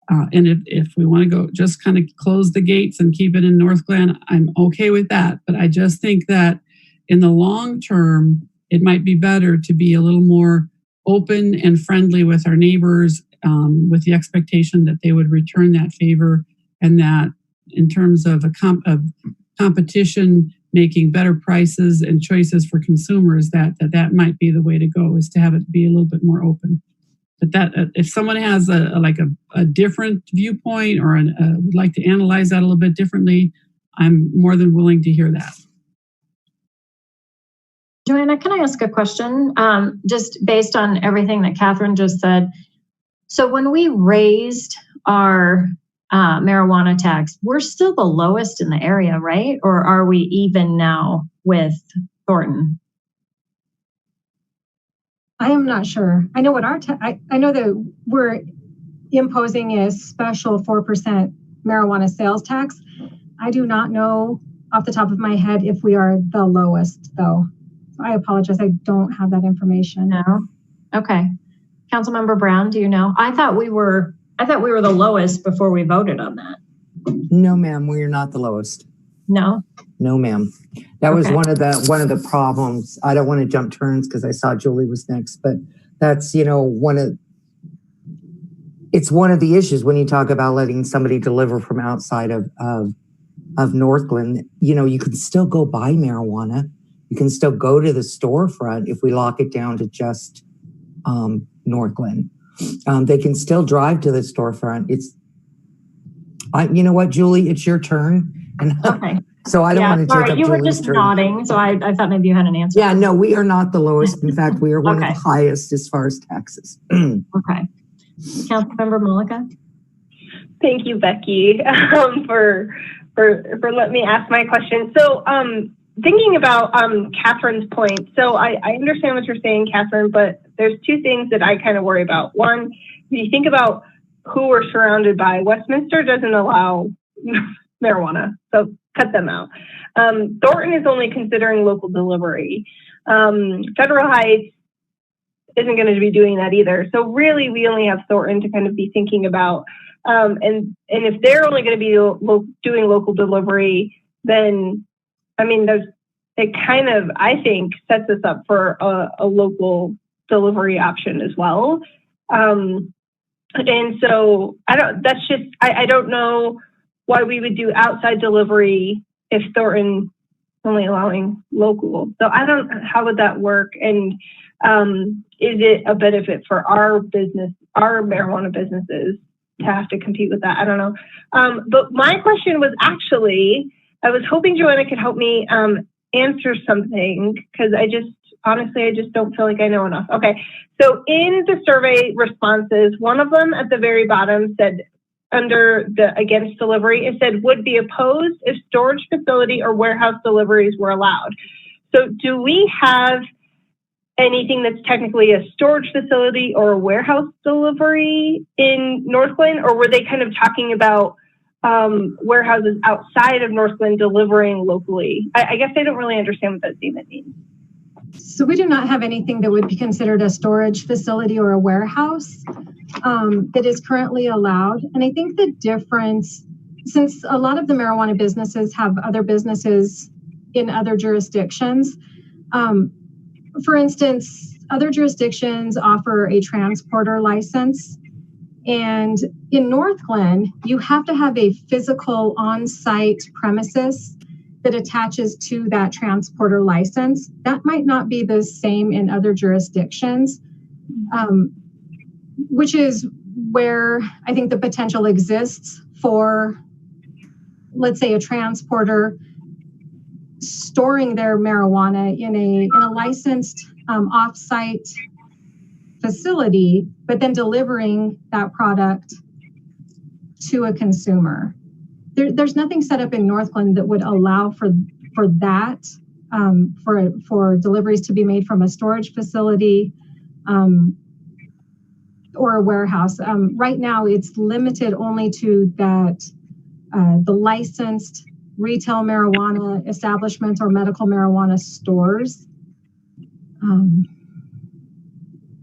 And if we want to go just kind of close the gates and keep it in Northglenn, I'm okay with that. But I just think that in the long term, it might be better to be a little more open and friendly with our neighbors, with the expectation that they would return that favor, and that in terms of competition, making better prices and choices for consumers, that might be the way to go, is to have it be a little bit more open. But that if someone has a different viewpoint or would like to analyze that a little bit differently, I'm more than willing to hear that. Joanna, can I ask a question? Just based on everything that Catherine just said. So when we raised our marijuana tax, we're still the lowest in the area, right? Or are we even now with Thornton? I am not sure. I know what I know that we're imposing a special 4% marijuana sales tax. I do not know off the top of my head if we are the lowest, though. So I apologize. I don't have that information. No. Okay. Councilmember Brown, do you know? I thought we were the lowest before we voted on that. No, ma'am, we are not the lowest. No. No, ma'am. That was one of the problems. I don't want to jump turns because I saw Julie was next, but that's, it's one of the issues when you talk about letting somebody deliver from outside of Northglenn. You can still go buy marijuana. You can still go to the storefront if we lock it down to just Northglenn. They can still drive to the storefront. You know what, Julie, it's your turn. And okay. So I don't want to take up you were Julie's just turn. Nodding, so I thought maybe you had an answer. Yeah, no, we are not the lowest. In fact, we are one of the highest as far as taxes. Okay. Councilmember Mullica. Thank you, Becky, for letting me ask my question. So thinking about Catherine's point, so I understand what you're saying, Catherine, but there's two things that I kind of worry about. One, if you think about who we're surrounded by, Westminster doesn't allow marijuana, so cut them out. Thornton is only considering local delivery. Federal Heights isn't going to be doing that either. So really, we only have Thornton to kind of be thinking about. And if they're only going to be doing local delivery, then it kind of, I think, sets us up for a local delivery option as well. And so I don't know why we would do outside delivery if Thornton only allowing local. So how would that work? And is it a benefit for our business, our marijuana businesses, to have to compete with that? I don't know. But my question was actually, I was hoping Joanna could help me answer something, because I just don't feel like I know enough. Okay, so in the survey responses, one of them at the very bottom said, under the against delivery, it said would be opposed if storage facility or warehouse deliveries were allowed. So do we have anything that's technically a storage facility or a warehouse delivery in Northglenn, or were they kind of talking about warehouses outside of Northglenn delivering locally? I guess I don't really understand what that statement means. So we do not have anything that would be considered a storage facility or a warehouse that is currently allowed. And I think the difference, since a lot of the marijuana businesses have other businesses in other jurisdictions, for instance, other jurisdictions offer a transporter license. And in Northglenn, you have to have a physical on-site premises that attaches to that transporter license. That might not be the same in other jurisdictions, which is where I think the potential exists for, let's say, a transporter storing their marijuana in a licensed off-site facility, but then delivering that product to a consumer. There's nothing set up in Northglenn that would allow for that, for deliveries to be made from a storage facility or a warehouse. Right now, it's limited only to that the licensed retail marijuana establishments or medical marijuana stores. And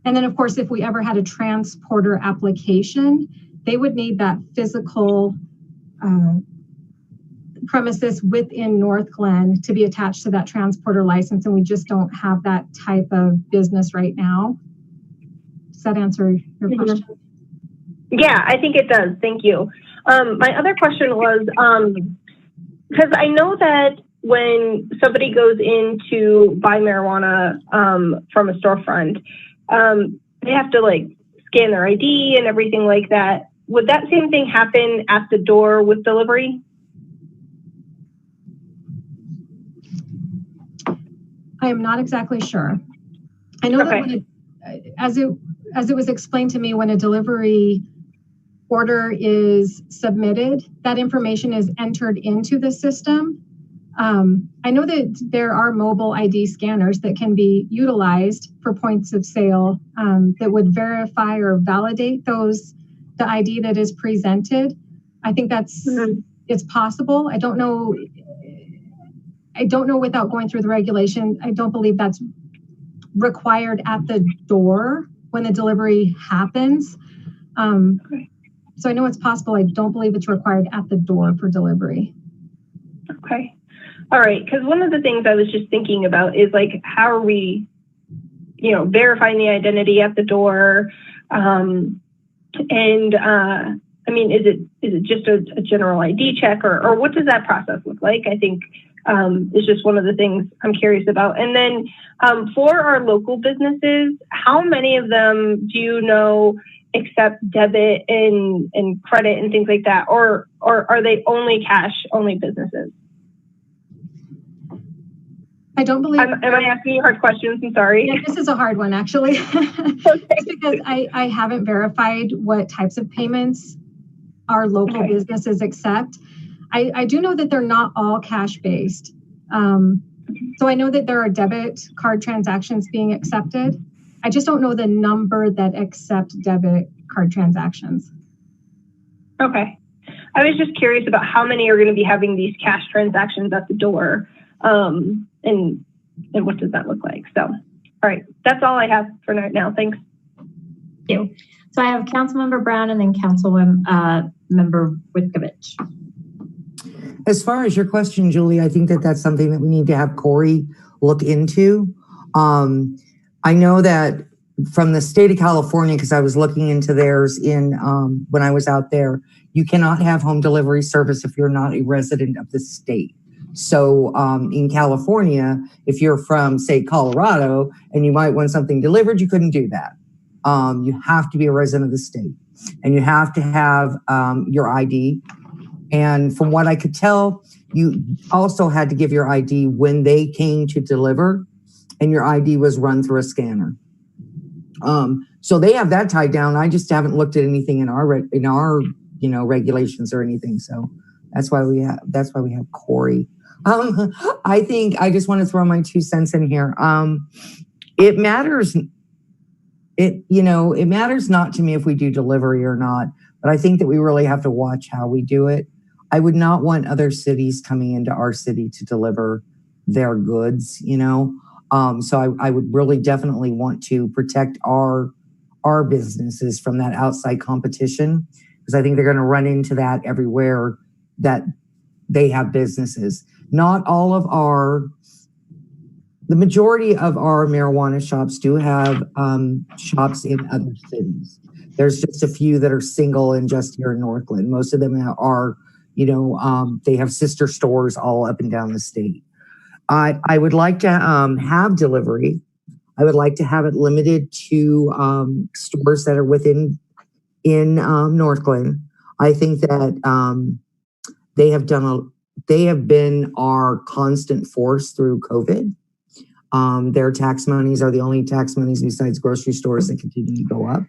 then, of course, if we ever had a transporter application, they would need that physical premises within Northglenn to be attached to that transporter license, and we just don't have that type of business right now. that answer your question? Yeah, I think it does. Thank you. My other question was, because I know that when somebody goes in to buy marijuana from a storefront, they have to like scan their ID and everything like that. Would that same thing happen at the door with delivery? I am not exactly sure. I know that when as it was explained to me, when a delivery order is submitted, that information is entered into the system. I know that there are mobile ID scanners that can be utilized for points of sale that would verify or validate the ID that is presented. I think that's it's possible. I don't know without going through the regulation. I don't believe that's required at the door when the delivery happens. So I know it's possible. I don't believe it's required at the door for delivery. Okay. All right. Because one of the things I was just thinking about is like, how are we, verifying the identity at the door? I mean, is it just a general ID check or what does that process look like? I think is just one of the things I'm curious about. And then for our local businesses, how many of them do you know accept debit and credit and things like that? Or are they only cash only businesses? I don't believe. Am I asking you hard questions? I'm sorry. Yeah, this is a hard one, actually. Just because I haven't verified what types of payments our local businesses accept. I do know that they're not all cash-based. So I know that there are debit card transactions being accepted. I just don't know the number that accept debit card transactions. Okay. I was just curious about how many are going to be having these cash transactions at the door. And what does that look like? So, all right, that's all I have for right now. Thanks. Thank you. So I have Councilmember Brown and then Councilmember Witkovich. As far as your question, Julie, I think that that's something that we need to have Corey look into. I know that from the state of California, because I was looking into theirs when I was out there, you cannot have home delivery service if you're not a resident of the state. So in California, if you're from, say, Colorado, and you might want something delivered, you couldn't do that. You have to be a resident of the state, and you have to have your ID. And from what I could tell, you also had to give your ID when they came to deliver, and your ID was run through a scanner. So they have that tied down. I just haven't looked at anything in our regulations or anything. So that's why we have Corey. I think I just want to throw my 2 cents in here. It matters. It matters not to me if we do delivery or not, but I think that we really have to watch how we do it. I would not want other cities coming into our city to deliver their goods, So I would really definitely want to protect our businesses from that outside competition, because I think they're going to run into that everywhere that they have businesses. Not all of the majority of our marijuana shops do have shops in other cities. There's just a few that are single and just here in Northglenn. Most of them are, they have sister stores all up and down the state. I would like to have delivery. I would like to have it limited to stores that are within Northglenn. I think that they have been our constant force through COVID. Their tax monies are the only tax monies besides grocery stores that continue to go up.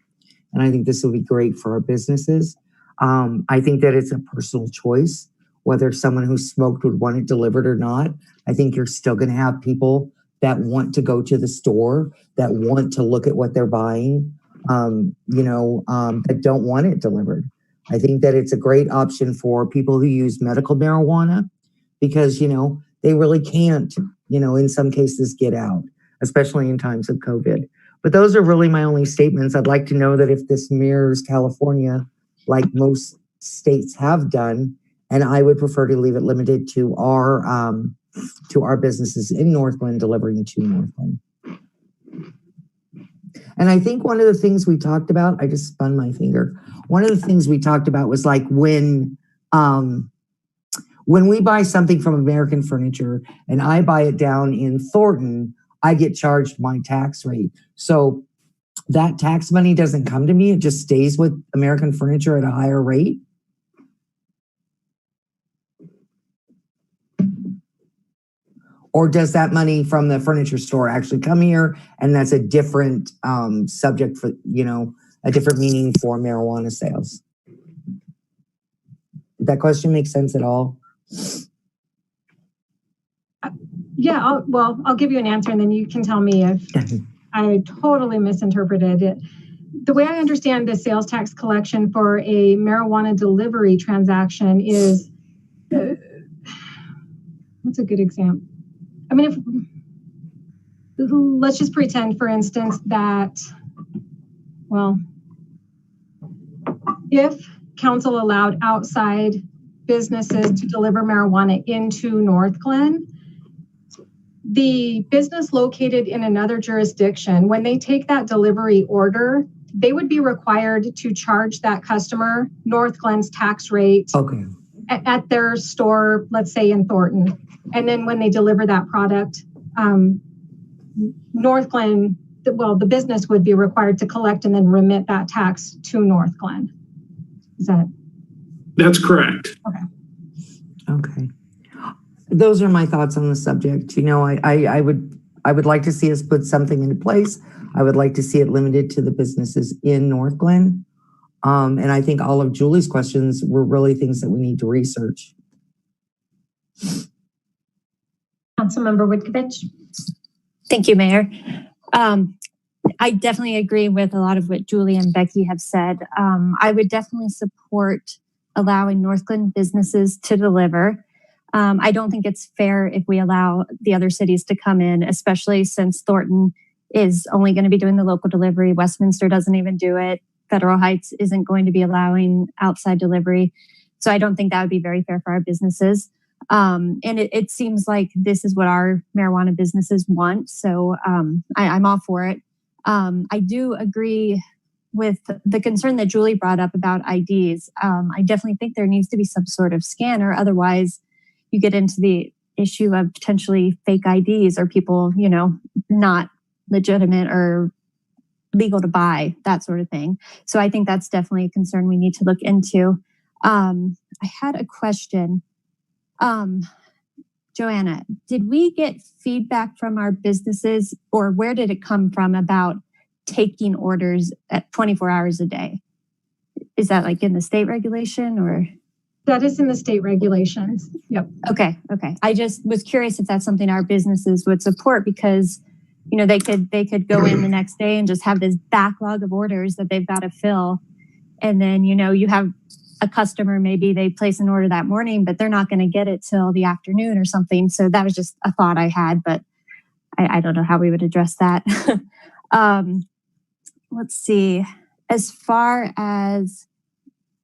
And I think this will be great for our businesses. I think that it's a personal choice, whether someone who smoked would want it delivered or not. I think you're still going to have people that want to go to the store, that want to look at what they're buying, that don't want it delivered. I think that it's a great option for people who use medical marijuana because, they really can't, in some cases get out, especially in times of COVID. But those are really my only statements. I'd like to know that if this mirrors California, like most states have done, and I would prefer to leave it limited to our businesses in Northglenn delivering to Northglenn. And I think one of the things we talked about, I just spun my finger. One of the things we talked about was like when we buy something from American Furniture and I buy it down in Thornton, I get charged my tax rate. So that tax money doesn't come to me. It just stays with American Furniture at a higher rate. Or does that money from the furniture store actually come here? And that's a different subject for, a different meaning for marijuana sales. Did that question make sense at all? Yeah, I'll give you an answer and then you can tell me if I totally misinterpreted it. The way I understand the sales tax collection for a marijuana delivery transaction is, what's a good example? I mean, let's just pretend, for instance, that, if council allowed outside businesses to deliver marijuana into Northglenn, the business located in another jurisdiction, when they take that delivery order, they would be required to charge that customer Northglenn's tax rate at their store, let's say in Thornton. And then when they deliver that product, Northglenn, the business would be required to collect and then remit that tax to Northglenn. Is that? That's correct. Okay. Those are my thoughts on the subject. I would like to see us put something into place. I would like to see it limited to the businesses in Northglenn. And I think all of Julie's questions were really things that we need to research. Councilmember Whitkovich. Thank you, Mayor. I definitely agree with a lot of what Julie and Becky have said. I would definitely support allowing Northglenn businesses to deliver. I don't think it's fair if we allow the other cities to come in, especially since Thornton is only going to be doing the local delivery. Westminster doesn't even do it. Federal Heights isn't going to be allowing outside delivery. So I don't think that would be very fair for our businesses. And it seems like this is what our marijuana businesses want. So I'm all for it. I do agree with the concern that Julie brought up about IDs. I definitely think there needs to be some sort of scanner. Otherwise, you get into the issue of potentially fake IDs or people, not legitimate or legal to buy, that sort of thing. So I think that's definitely a concern we need to look into. I had a question. Joanna, did we get feedback from our businesses, or where did it come from about taking orders at 24 hours a day? Is that like in the state regulation or? That is in the state regulations. Yep. Okay. I just was curious if that's something our businesses would support, because they could go in the next day and just have this backlog of orders that they've got to fill. And then, you have a customer, maybe they place an order that morning, but they're not going to get it till the afternoon or something. So that was just a thought I had, but I don't know how we would address that. Let's see. As far as,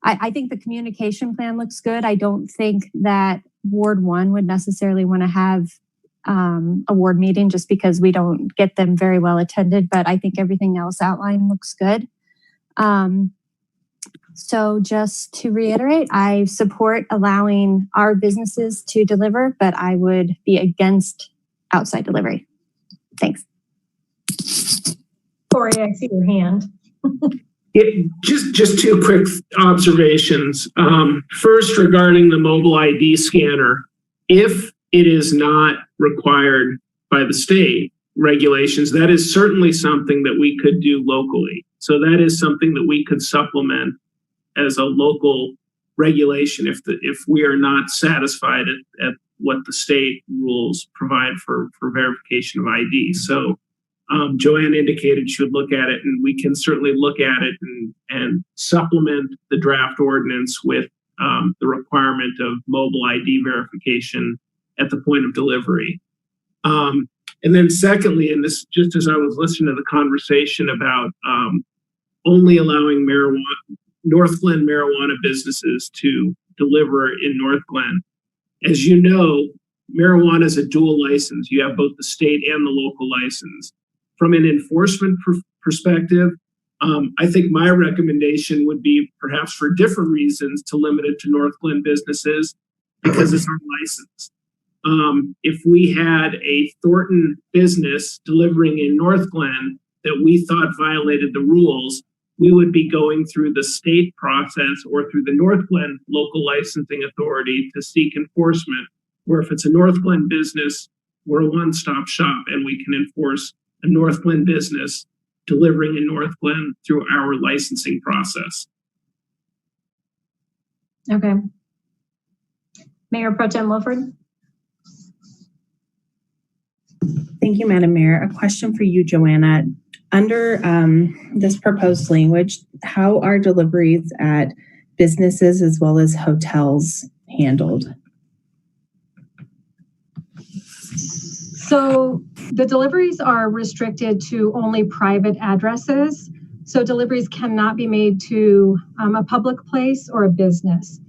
I think the communication plan looks good. I don't think that Ward 1 would necessarily want to have a ward meeting just because we don't get them very well attended, but I think everything else outlined looks good. So just to reiterate, I support allowing our businesses to deliver, but I would be against outside delivery. Thanks. Corey, I see your hand. Just two quick observations. First, regarding the mobile ID scanner, if it is not required by the state regulations, that is certainly something that we could do locally. So that is something that we could supplement as a local regulation if we are not satisfied at what the state rules provide for verification of ID. So Joanne indicated she would look at it, and we can certainly look at it and supplement the draft ordinance with the requirement of mobile ID verification at the point of delivery. And then secondly, and this just as I was listening to the conversation about only allowing Northglenn marijuana businesses to deliver in Northglenn. As you know, marijuana is a dual license. You have both the state and the local license. From an enforcement perspective. I think my recommendation would be perhaps for different reasons to limit it to Northglenn businesses because it's our license. If we had a Thornton business delivering in Northglenn that we thought violated the rules, we would be going through the state process or through the Northglenn local licensing authority to seek enforcement. Where if it's a Northglenn business, we're a one-stop shop and we can enforce a Northglenn business delivering in Northglenn through our licensing process. Okay. Mayor Pro Tem Wilford. Thank you, Madam Mayor. A question for you, Joanna. Under this proposed language, how are deliveries at businesses as well as hotels handled? So the deliveries are restricted to only private addresses. So deliveries cannot be made to a public place or a business.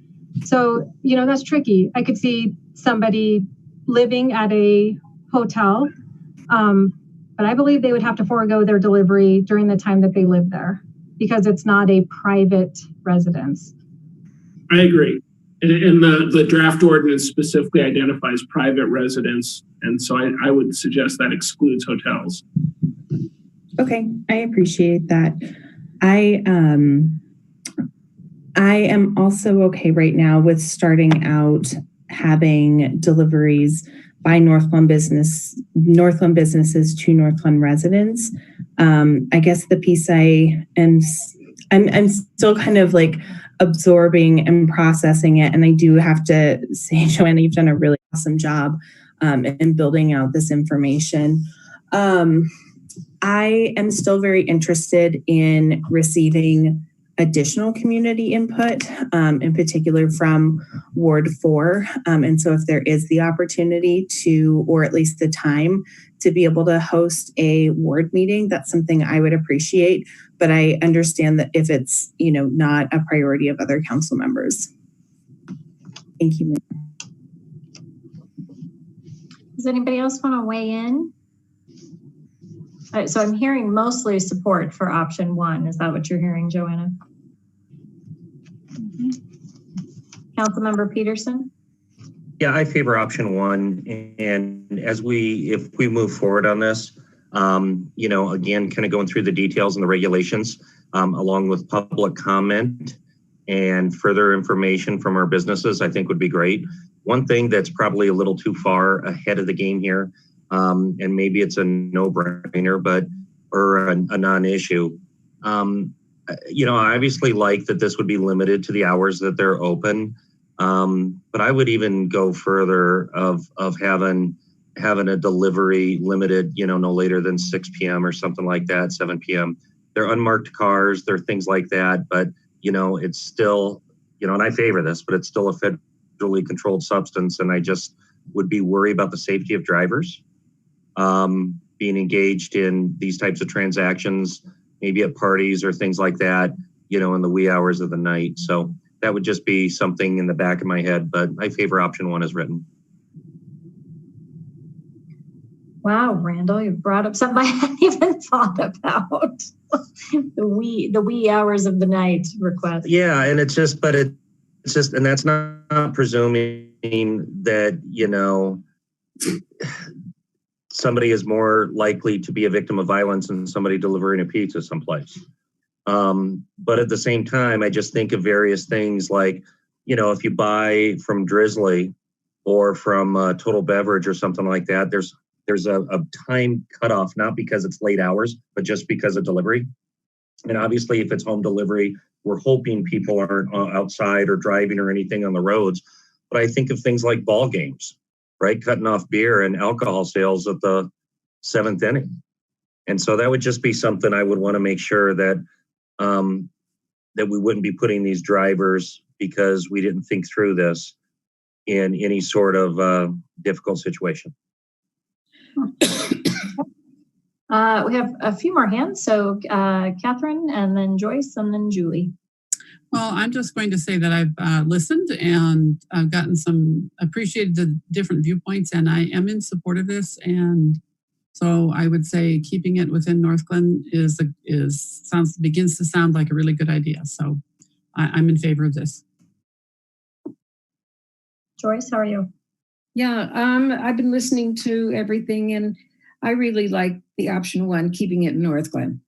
So, you know, that's tricky. I could see somebody living at a hotel, but I believe they would have to forego their delivery during the time that they live there because it's not a private residence. I agree. And the draft ordinance specifically identifies private residence. And so I would suggest that excludes hotels. Okay, I appreciate that. I am also okay right now with starting out having deliveries by Northglenn businesses to Northglenn residents. I guess the piece I'm still kind of like absorbing and processing it. And I do have to say, Joanna, you've done a really awesome job in building out this information. I am still very interested in receiving additional community input, in particular from Ward 4. And so if there is the opportunity to, or at least the time to be able to host a ward meeting, that's something I would appreciate. But I understand that if it's, you know, not a priority of other council members. Thank you. Does anybody else want to weigh in? All right, so I'm hearing mostly support for option 1. Is that what you're hearing, Joanna? Councilmember Peterson? Yeah, I favor option 1. And if we move forward on this, you know, again, kind of going through the details and the regulations, along with public comment and further information from our businesses, I think would be great. One thing that's probably a little too far ahead of the game here, and maybe it's a no-brainer, or a non-issue. You know, I obviously like that this would be limited to the hours that they're open, but I would even go further of having a delivery limited, you know, no later than 6 p.m. or something like that, 7 p.m. They're unmarked cars, they're things like that, but, you know, it's still, you know, and I favor this, but it's still a federally controlled substance, and I just would be worried about the safety of drivers being engaged in these types of transactions, maybe at parties or things like that, you know, in the wee hours of the night. So that would just be something in the back of my head, but I favor option 1 as written. Wow, Randall, you brought up something I hadn't even thought about. the wee hours of the night request. Yeah, and it's just, and that's not presuming that, you know, somebody is more likely to be a victim of violence than somebody delivering a pizza someplace. But at the same time, I just think of various things like, you know, if you buy from Drizzly or from Total Beverage or something like that, there's a time cutoff, not because it's late hours, but just because of delivery. And obviously, if it's home delivery, we're hoping people aren't outside or driving or anything on the roads. But I think of things like ball games, right? Cutting off beer and alcohol sales at the 7th inning. And so that would just be something I would want to make sure that that we wouldn't be putting these drivers, because we didn't think through this, in any sort of difficult situation. We have a few more hands. So Catherine, and then Joyce, and then Julie. Well, I'm just going to say that I've listened and I've appreciated the different viewpoints, and I am in support of this. And So I would say keeping it within Northglenn begins to sound like a really good idea. So I'm in favor of this. Joyce, how are you? Yeah, I've been listening to everything and I really like the option 1, keeping it in Northglenn.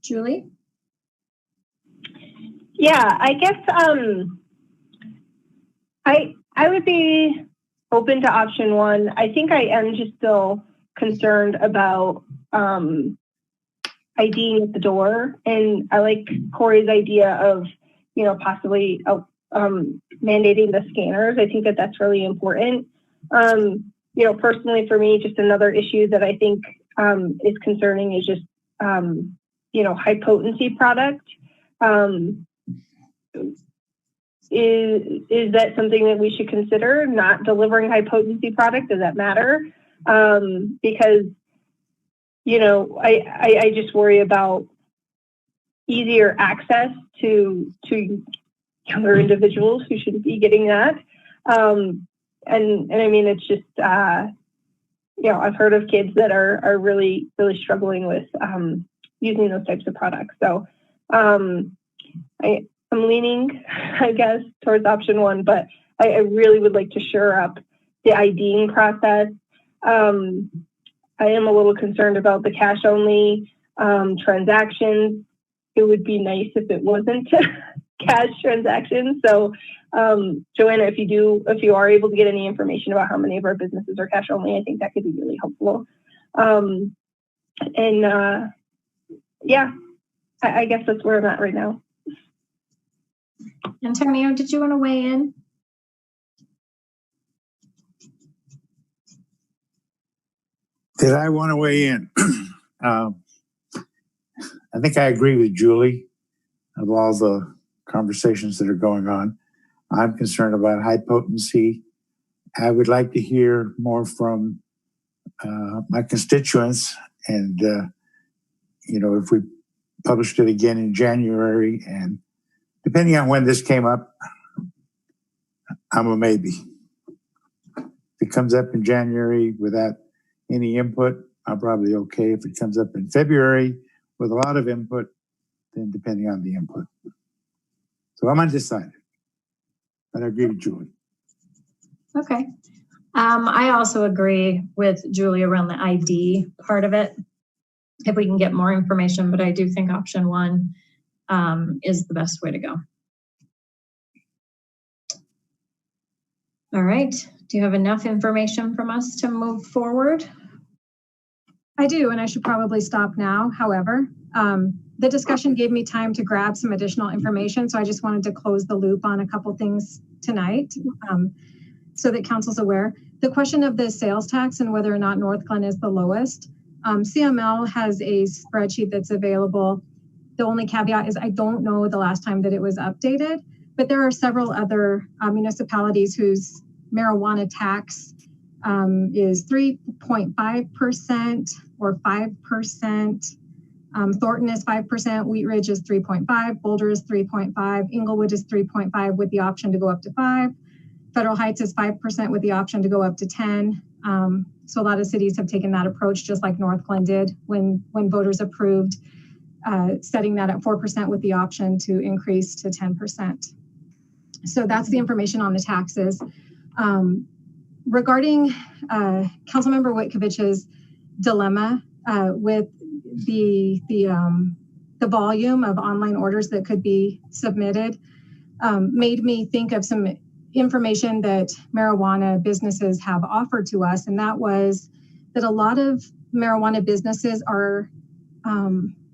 Julie? Yeah, I guess I would be open to option 1. I think I am just still concerned about IDing at the door, and I like Corey's idea of possibly mandating the scanners. I think that that's really important. Personally for me, just another issue that I think is concerning is just high potency product. Is that something that we should consider, not delivering high potency product? Does that matter? Because I just worry about easier access to younger individuals who shouldn't be getting that. And I mean, it's just I've heard of kids that are really struggling with using those types of products. So I'm leaning, I guess, towards option 1, but I really would like to shore up the IDing process. I am a little concerned about the cash only transactions. It would be nice if it wasn't cash transactions. So Joanna, if you are able to get any information about how many of our businesses are cash only, I think that could be really helpful. Yeah, I guess that's where I'm at right now. Antonio, did you want to weigh in? Did I want to weigh in? I think I agree with Julie of all the conversations that are going on. I'm concerned about high potency. I would like to hear more from my constituents, and if we published it again in January, and depending on when this came up, I'm a maybe. If it comes up in January without any input, I'm probably okay. If it comes up in February with a lot of input, then depending on the input. So I'm undecided, but I agree with Julie. Okay. I also agree with Julie around the ID part of it, if we can get more information, but I do think option 1 is the best way to go. All right. Do you have enough information from us to move forward? I do, and I should probably stop now. However, the discussion gave me time to grab some additional information, so I just wanted to close the loop on a couple things tonight so that council's aware. The question of the sales tax and whether or not Northglenn is the lowest, CML has a spreadsheet that's available. The only caveat is I don't know the last time that it was updated, but there are several other municipalities whose marijuana tax is 3.5% or 5%. Thornton is 5%, Wheat Ridge is 3.5%, Boulder is 3.5%, Inglewood is 3.5% with the option to go up to 5%. Federal Heights is 5% with the option to go up to 10%. So a lot of cities have taken that approach, just like Northglenn did when voters approved setting that at 4% with the option to increase to 10%. So that's the information on the taxes. Regarding Councilmember Witkovich's dilemma with the volume of online orders that could be submitted, made me think of some information that marijuana businesses have offered to us, and that was that a lot of marijuana businesses are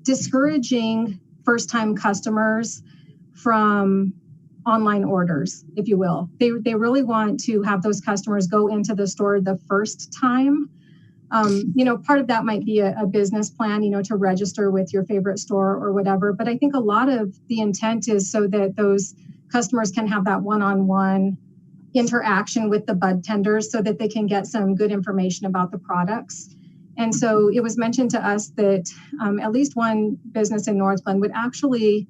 discouraging first-time customers from online orders, if you will. They really want to have those customers go into the store the first time. Part of that might be a business plan, to register with your favorite store or whatever. But I think a lot of the intent is so that those customers can have that one-on-one interaction with the bud tenders so that they can get some good information about the products. And so it was mentioned to us that at least one business in Northglenn would actually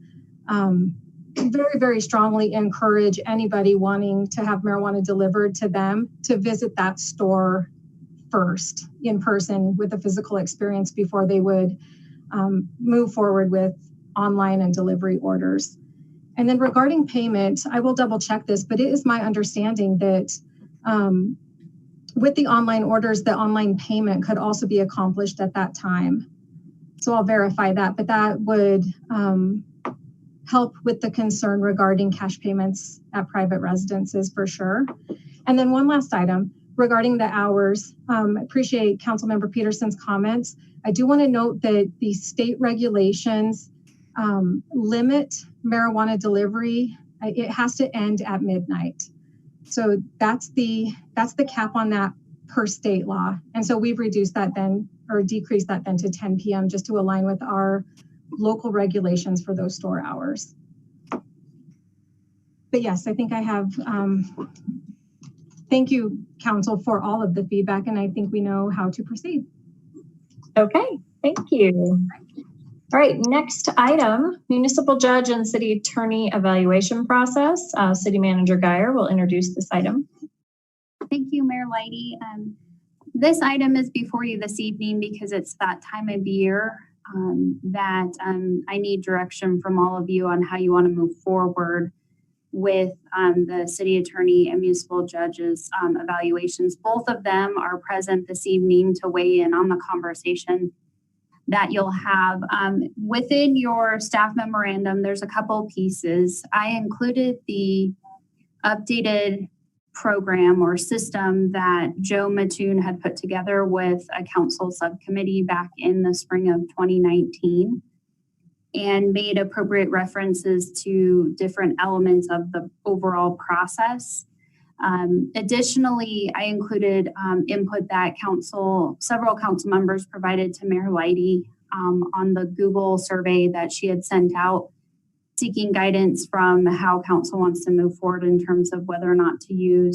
very, very strongly encourage anybody wanting to have marijuana delivered to them to visit that store first in person with a physical experience before they would move forward with online and delivery orders. And then regarding payment, I will double check this, but it is my understanding that with the online orders, the online payment could also be accomplished at that time. So I'll verify that, but that would help with the concern regarding cash payments at private residences for sure. And then one last item regarding the hours. I appreciate Councilmember Peterson's comments. I do want to note that the state regulations limit marijuana delivery. It has to end at midnight. So that's the cap on that per state law. And so we've reduced that then, or decreased that then to 10 p.m. just to align with our local regulations for those store hours. But yes, I think I have, thank you, Council, for all of the feedback, and I think we know how to proceed. Okay, thank you. All right, next item, municipal judge and city attorney evaluation process. City Manager Geyer will introduce this item. Thank you, Mayor Leidy. This item is before you this evening because it's that time of year that I need direction from all of you on how you want to move forward with the city attorney and municipal judges evaluations. Both of them are present this evening to weigh in on the conversation that you'll have. Within your staff memorandum, there's a couple pieces. I included the updated program or system that Joe Mattoon had put together with a council subcommittee back in the spring of 2019 and made appropriate references to different elements of the overall process. Additionally, I included input that several council members provided to Mayor Leidy on the Google survey that she had sent out, seeking guidance from how council wants to move forward in terms of whether or not to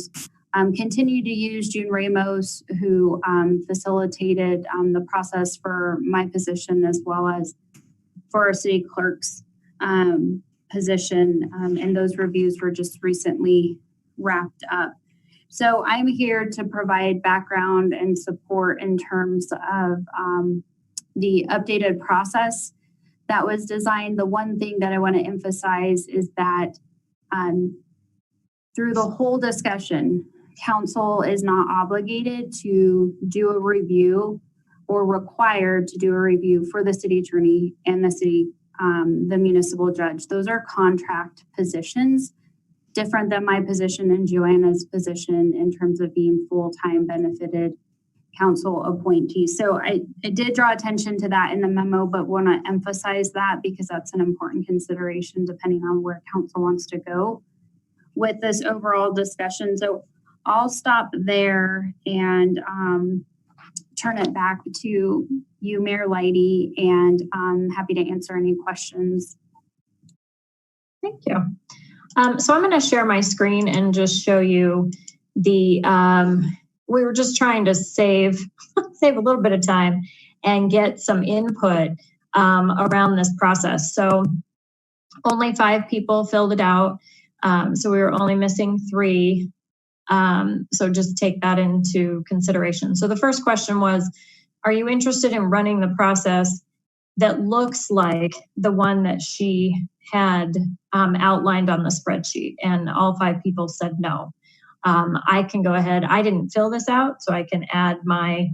continue to use June Ramos, who facilitated the process for my position as well as for our city clerk's position. And those reviews were just recently wrapped up. So I'm here to provide background and support in terms of the updated process that was designed. The one thing that I want to emphasize is that through the whole discussion, council is not obligated to do a review or required to do a review for the city attorney and the municipal judge. Those are contract positions, different than my position and Joanna's position in terms of being full-time benefited council appointees. So I did draw attention to that in the memo, but want to emphasize that because that's an important consideration depending on where council wants to go with this overall discussion. So I'll stop there and turn it back to you, Mayor Leidy, and I'm happy to answer any questions. Thank you. So I'm going to share my screen and just show you the, we were just trying to save a little bit of time and get some input around this process. So only 5 people filled it out. So we were only missing 3. So just take that into consideration. So the first question was, are you interested in running the process that looks like the one that she had outlined on the spreadsheet? And all 5 people said no. I can go ahead. I didn't fill this out, so I can add my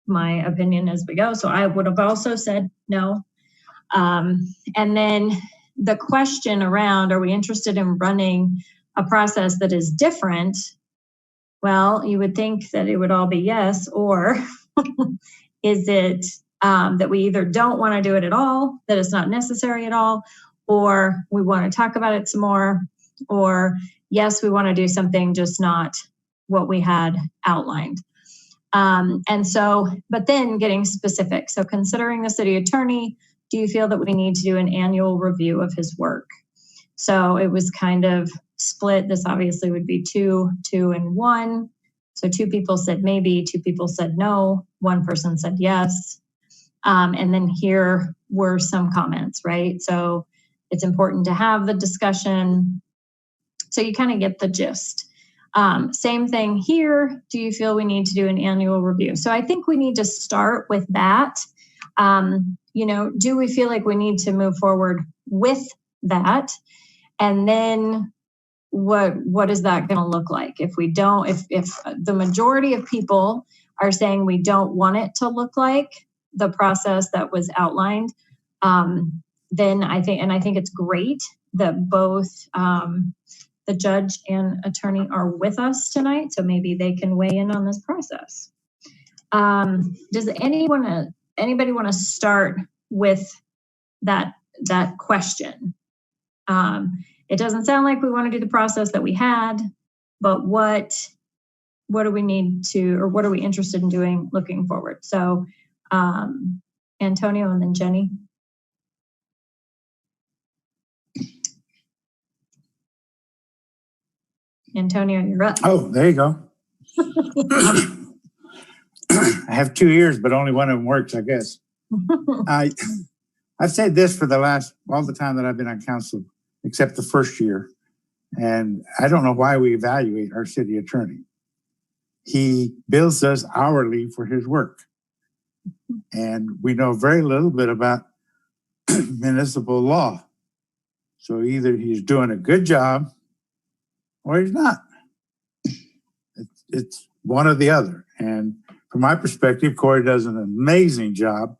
opinion as we go. So I would have also said no. And then the question around, are we interested in running a process that is different? Well, you would think that it would all be yes, or is it that we either don't want to do it at all, that it's not necessary at all, or we want to talk about it some more, or yes, we want to do something, just not what we had outlined. And so, but then getting specific. So considering the city attorney, do you feel that we need to do an annual review of his work? So it was kind of split. This obviously would be 2, 2, and 1. So 2 people said maybe, 2 people said no, 1 person said yes. And then here were some comments, right? So it's important to have the discussion. So you kind of get the gist. Same thing here. Do you feel we need to do an annual review? So I think we need to start with that. Do we feel like we need to move forward with that? And then what is that going to look like? If we don't, if the majority of people are saying we don't want it to look like the process that was outlined, then I think it's great that both the judge and attorney are with us tonight, so maybe they can weigh in on this process. Does anybody want to start with that question? It doesn't sound like we want to do the process that we had, but what do we need to, or what are we interested in doing looking forward? So Antonio and then Jenny. Antonio, you're up. Oh, there you go. I have 2 ears, but only one of them works, I guess. I've said this for all the time that I've been on council, except the first year. And I don't know why we evaluate our city attorney. He bills us hourly for his work. And we know very little bit about municipal law. So either he's doing a good job or he's not. It's one or the other. And from my perspective, Corey does an amazing job.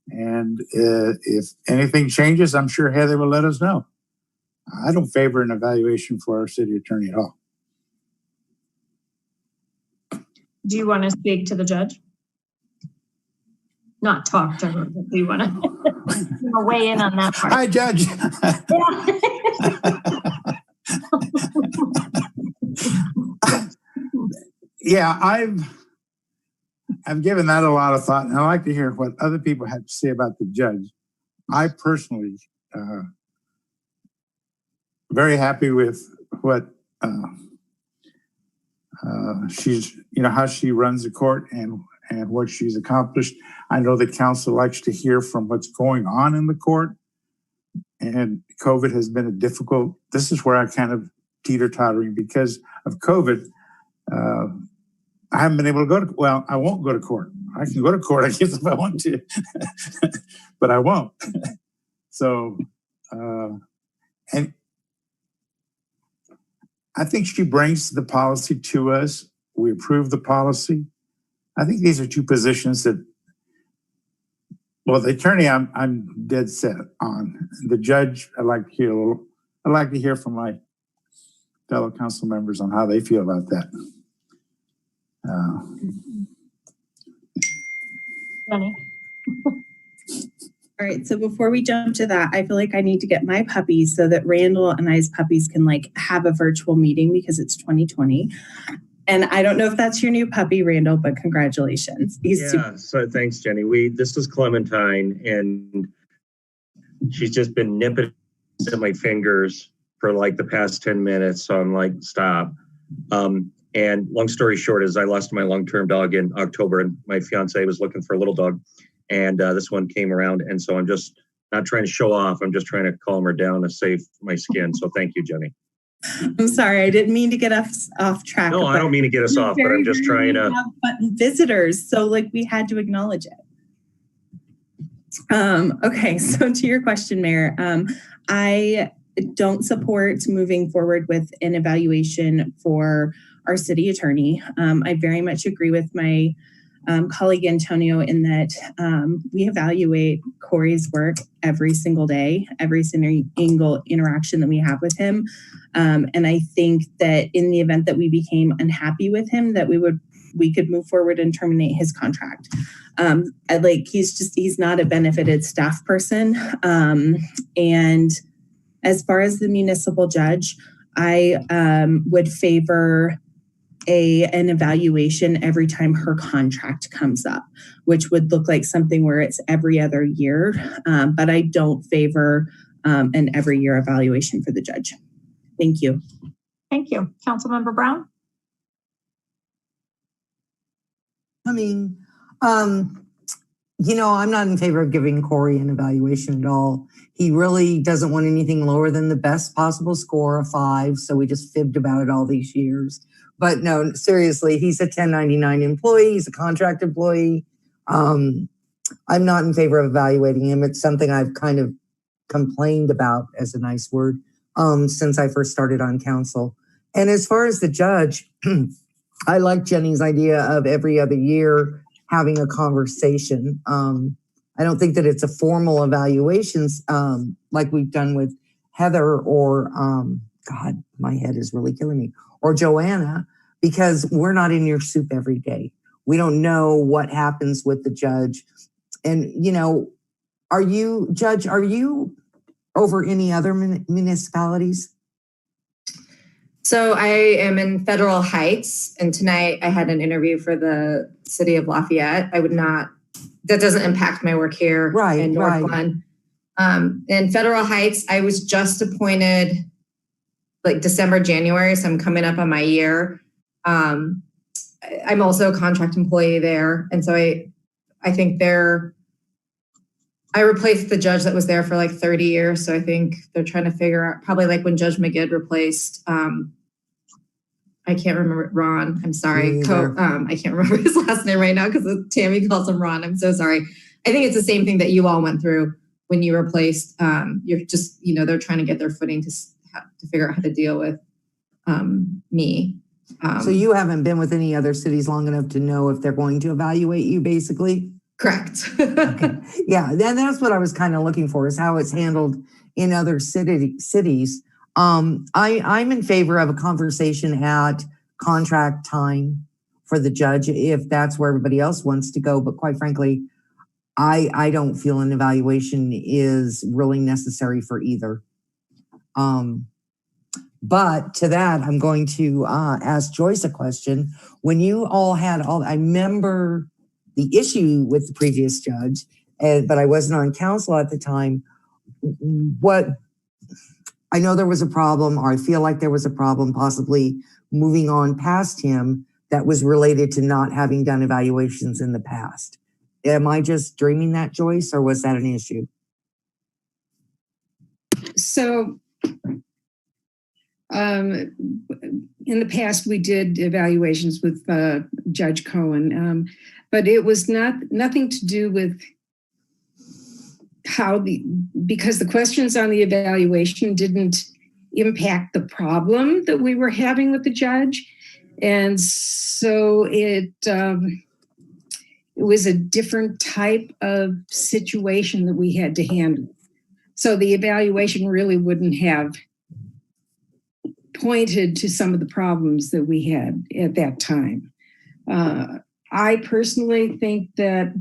And if anything changes, I'm sure Heather will let us know. I don't favor an evaluation for our city attorney at all. Do you want to speak to the judge? Not talk to her, but do you want to weigh in on that part? Hi, Judge. Yeah, I've given that a lot of thought, and I like to hear what other people have to say about the judge. I personally very happy with what she's, how she runs the court and what she's accomplished. I know the council likes to hear from what's going on in the court, and COVID has been a difficult. This is where I kind of teeter-tottering because of COVID. I haven't been able to go to, well, I won't go to court. I can go to court, I guess, if I want to, but I won't. So, and I think she brings the policy to us. We approve the policy. I think these are two positions that, well, the attorney, I'm dead set on. The judge, I'd like to hear from my fellow council members on how they feel about that. Jenny. All right, so before we jump to that, I feel like I need to get my puppies so that Randall and I's puppies can have a virtual meeting because it's 2020. And I don't know if that's your new puppy, Randall, but congratulations. So thanks, Jenny. This is Clementine, and she's just been nipping at my fingers for the past 10 minutes. So I'm like, stop. And long story short is I lost my long-term dog in October, and my fiance was looking for a little dog, and this one came around. And so I'm just not trying to show off. I'm just trying to calm her down to save my skin. So thank you, Jenny. I'm sorry, I didn't mean to get us off track. No, I don't mean to get us off, but I'm just trying to have visitors. So we had to acknowledge it. Okay, so to your question, Mayor, I don't support moving forward with an evaluation for our city attorney. I very much agree with my colleague Antonio in that we evaluate Corey's work every single day, every single interaction that we have with him. And I think that in the event that we became unhappy with him, that we could move forward and terminate his contract. He's not a benefited staff person. And as far as the municipal judge, I would favor an evaluation every time her contract comes up, which would look like something where it's every other year. But I don't favor an every year evaluation for the judge. Thank you. Thank you. Councilmember Brown? I'm not in favor of giving Corey an evaluation at all. He really doesn't want anything lower than the best possible score, a 5. So we just fibbed about it all these years. But no, seriously, he's a 1099 employee. He's a contract employee. I'm not in favor of evaluating him. It's something I've kind of complained about, as a nice word, since I first started on council. And as far as the judge, I like Jenny's idea of every other year having a conversation. I don't think that it's a formal evaluations like we've done with Heather or, God, my head is really killing me, or Joanna, because we're not in your soup every day. We don't know what happens with the judge. And, Judge, are you over any other municipalities? So I am in Federal Heights, and tonight I had an interview for the city of Lafayette. That doesn't impact my work here in Northglenn. In Federal Heights, I was just appointed like December, January, so I'm coming up on my year. I'm also a contract employee there, and so I think I replaced the judge that was there for like 30 years. So I think they're trying to figure out, probably like when Judge McGid replaced, I can't remember, Ron. I'm sorry. I can't remember his last name right now because Tammy calls him Ron. I'm so sorry. I think it's the same thing that you all went through when you replaced. You're just, they're trying to get their footing to figure out how to deal with me. So you haven't been with any other cities long enough to know if they're going to evaluate you, basically? Correct. Okay. Yeah, that's what I was kind of looking for, is how it's handled in other cities. I'm in favor of a conversation at contract time for the judge if that's where everybody else wants to go. But quite frankly, I don't feel an evaluation is really necessary for either. But to that, I'm going to ask Joyce a question. When you all had I remember the issue with the previous judge, but I wasn't on council at the time. I know there was a problem, or I feel like there was a problem possibly moving on past him that was related to not having done evaluations in the past. Am I just dreaming that, Joyce, or was that an issue? So in the past, we did evaluations with Judge Cohen, but it was nothing to do with because the questions on the evaluation didn't impact the problem that we were having with the judge. And so it was a different type of situation that we had to handle. So the evaluation really wouldn't have pointed to some of the problems that we had at that time. I personally think that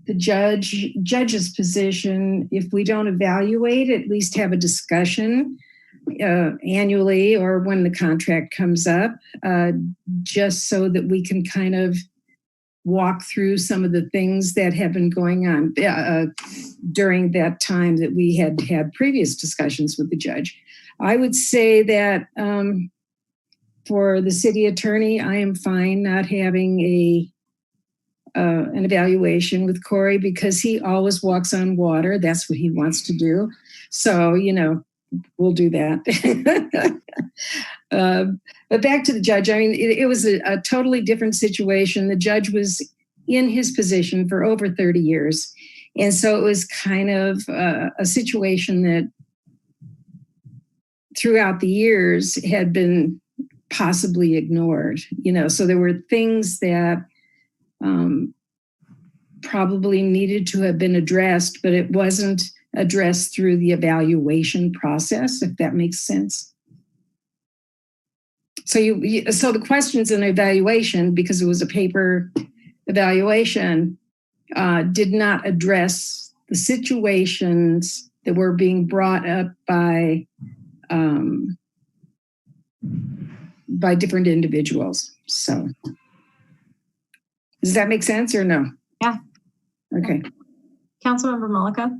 the judge's position, if we don't evaluate, at least have a discussion annually or when the contract comes up, just so that we can kind of walk through some of the things that have been going on during that time that we had previous discussions with the judge. I would say that for the city attorney, I am fine not having an evaluation with Corey because he always walks on water. That's what he wants to do. So, we'll do that. But back to the judge. I mean, it was a totally different situation. The judge was in his position for over 30 years. And so it was kind of a situation that throughout the years had been possibly ignored, so there were things that probably needed to have been addressed, but it wasn't addressed through the evaluation process, if that makes sense. So so the questions in evaluation, because it was a paper evaluation, did not address the situations that were being brought up by different individuals. So does that make sense or no? Yeah. Okay. Councilmember Malika?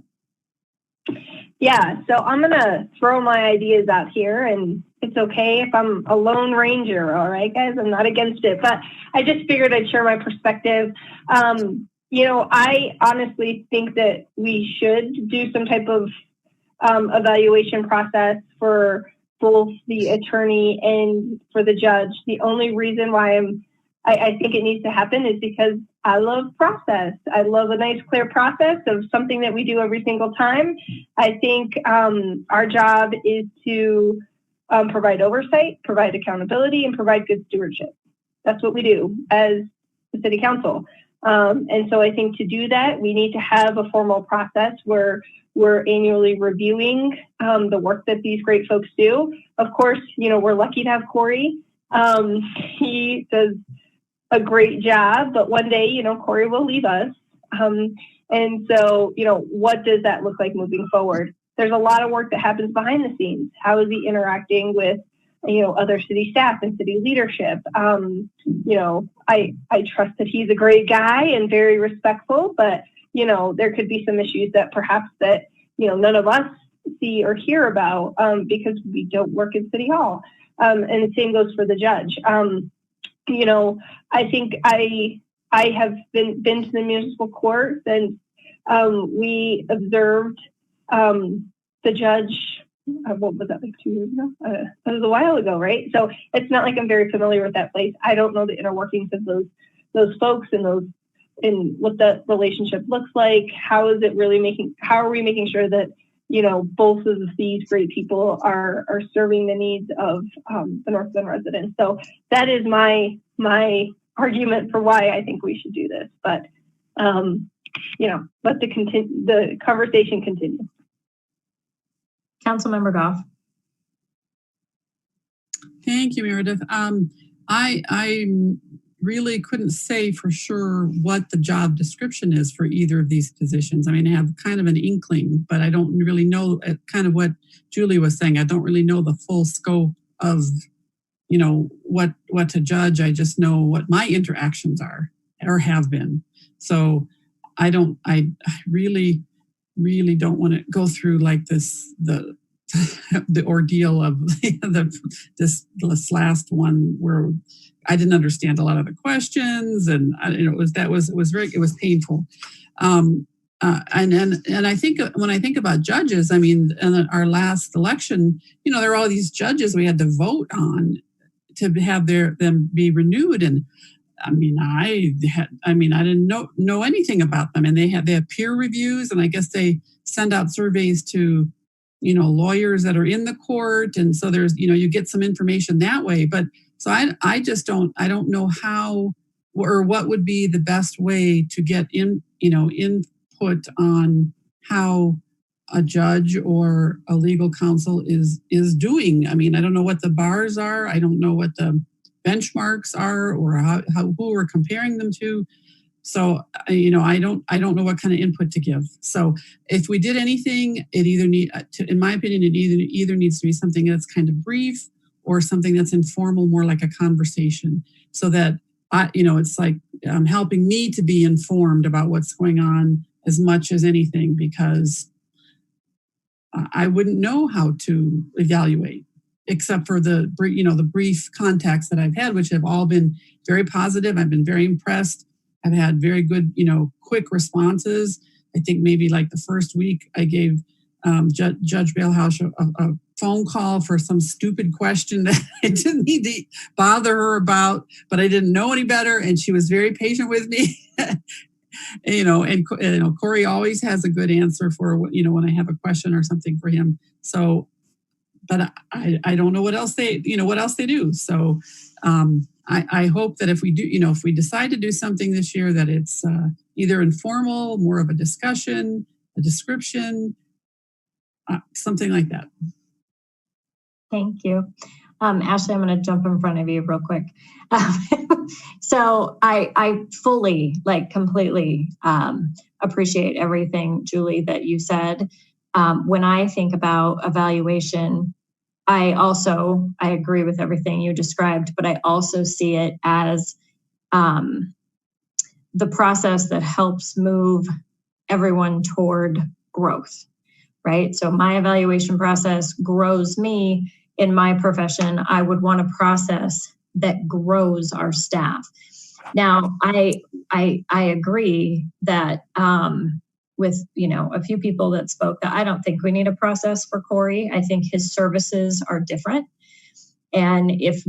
Yeah, so I'm going to throw my ideas out here, and it's okay if I'm a lone ranger, all right, guys? I'm not against it, but I just figured I'd share my perspective. I honestly think that we should do some type of evaluation process for both the attorney and for the judge. The only reason why I think it needs to happen is because I love process. I love a nice, clear process of something that we do every single time. I think our job is to provide oversight, provide accountability, and provide good stewardship. That's what we do as the city council. And so I think to do that, we need to have a formal process where we're annually reviewing the work that these great folks do. Of course, we're lucky to have Corey. He does a great job, but one day, Corey will leave us. And so, what does that look like moving forward? There's a lot of work that happens behind the scenes. How is he interacting with, other city staff and city leadership? I trust that he's a great guy and very respectful, but, there could be some issues that perhaps that, none of us see or hear about because we don't work in City Hall. And the same goes for the judge. I think I have been to the municipal court, and we observed the judge. What was that, like 2 years ago? That was a while ago, right? So it's not like I'm very familiar with that place. I don't know the inner workings of those folks and what that relationship looks like. How are we making sure that both of these great people are serving the needs of the Northglenn residents? So that is my argument for why I think we should do this. But let the conversation continue. Councilmember Goff. Thank you, Meredith. I really couldn't say for sure what the job description is for either of these positions. I mean, I have kind of an inkling, but I don't really know, kind of what Julie was saying. I don't really know the full scope of, what to judge. I just know what my interactions are or have been. So I really don't want to go through like the ordeal of this last one where I didn't understand a lot of the questions, and it was painful. And I think when I think about judges, I mean, in our last election, there are all these judges we had to vote on to have them be renewed, and I didn't know anything about them, and they have peer reviews, and I guess they send out surveys to lawyers that are in the court, and so there's you get some information that way. But so I don't know how or what would be the best way to get input on how a judge or a legal counsel is doing. I mean, I don't know what the bars are. I don't know what the benchmarks are or who we're comparing them to. So, I don't know what kind of input to give. So if we did anything, in my opinion, it either needs to be something that's kind of brief or something that's informal, more like a conversation, so that it's like helping me to be informed about what's going on as much as anything, because I wouldn't know how to evaluate, except for the brief contacts that I've had, which have all been very positive. I've been very impressed. I've had very good, quick responses. I think maybe like the first week I gave Judge Bailhouse a phone call for some stupid question that I didn't need to bother her about, but I didn't know any better, and she was very patient with me. And Corey always has a good answer for when I have a question or something for him. So, but I don't know what else they do. So I hope that if we do, if we decide to do something this year, that it's either informal, more of a discussion, a description, something like that. Thank you. Ashley, I'm going to jump in front of you real quick. So I fully, completely appreciate everything, Julie, that you said. When I think about evaluation, I agree with everything you described, but I also see it as the process that helps move everyone toward growth, right? So my evaluation process grows me in my profession. I would want a process that grows our staff. Now, I agree that with, a few people that spoke, that I don't think we need a process for Corey. I think his services are different. And if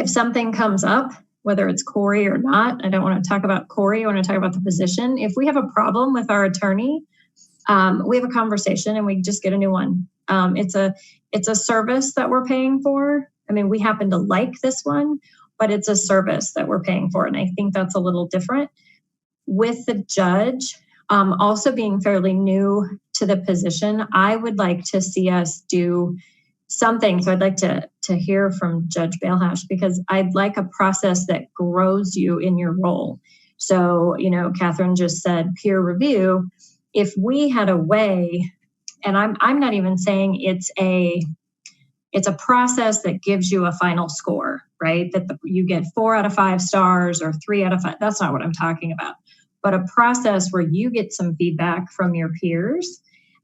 something comes up, whether it's Corey or not, I don't want to talk about Corey, I want to talk about the position. If we have a problem with our attorney, we have a conversation and we just get a new one. It's a service that we're paying for. I mean, we happen to like this one, but it's a service that we're paying for. And I think that's a little different. With the judge also being fairly new to the position, I would like to see us do something. So I'd like to hear from Judge Bailhash, because I'd like a process that grows you in your role. So, Catherine just said peer review. If we had a way, and I'm not even saying it's a process that gives you a final score, right? That you get 4 out of 5 stars or 3 out of 5. That's not what I'm talking about. But a process where you get some feedback from your peers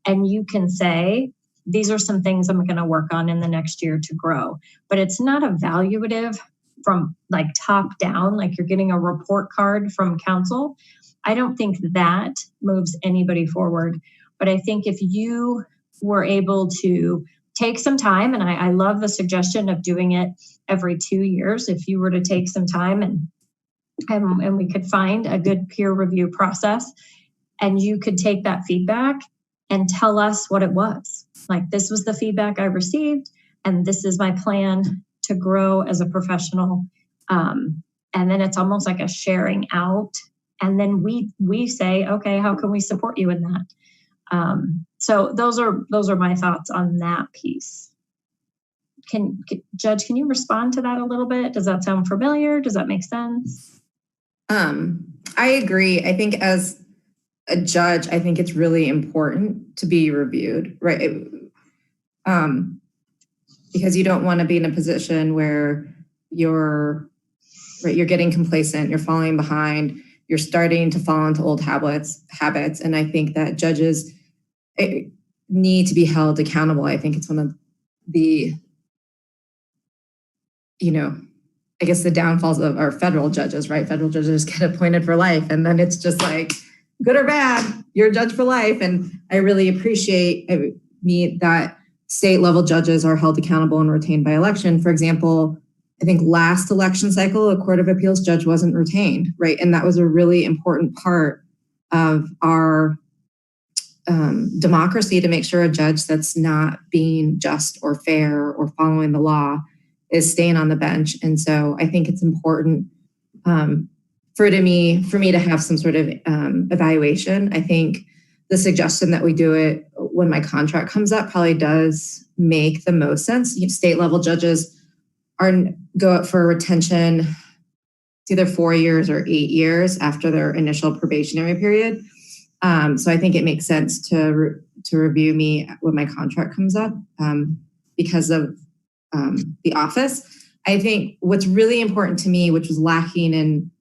and you can say, these are some things I'm going to work on in the next year to grow. But it's not evaluative from like top down, like you're getting a report card from council. I don't think that moves anybody forward. But I think if you were able to take some time, and I love the suggestion of doing it every 2 years, if you were to take some time and we could find a good peer review process, and you could take that feedback and tell us what it was. Like, this was the feedback I received, and this is my plan to grow as a professional. And then it's almost like a sharing out. And then we say, okay, how can we support you in that? So those are my thoughts on that piece. Judge, can you respond to that a little bit? Does that sound familiar? Does that make sense? I agree. I think as a judge, I think it's really important to be reviewed, right? Because you don't want to be in a position where you're getting complacent, you're falling behind, you're starting to fall into old habits. And I think that judges need to be held accountable. I think it's one of the, I guess the downfalls of our federal judges, right? Federal judges get appointed for life, and then it's just like, good or bad, you're a judge for life. And I really appreciate that state level judges are held accountable and retained by election. For example, I think last election cycle, a Court of Appeals judge wasn't retained, right? And that was a really important part of our democracy, to make sure a judge that's not being just or fair or following the law is staying on the bench. And so I think it's important for me to have some sort of evaluation. I think the suggestion that we do it when my contract comes up probably does make the most sense. State level judges go up for retention. It's either 4 years or 8 years after their initial probationary period. So I think it makes sense to review me when my contract comes up because of the office. I think what's really important to me, which was lacking in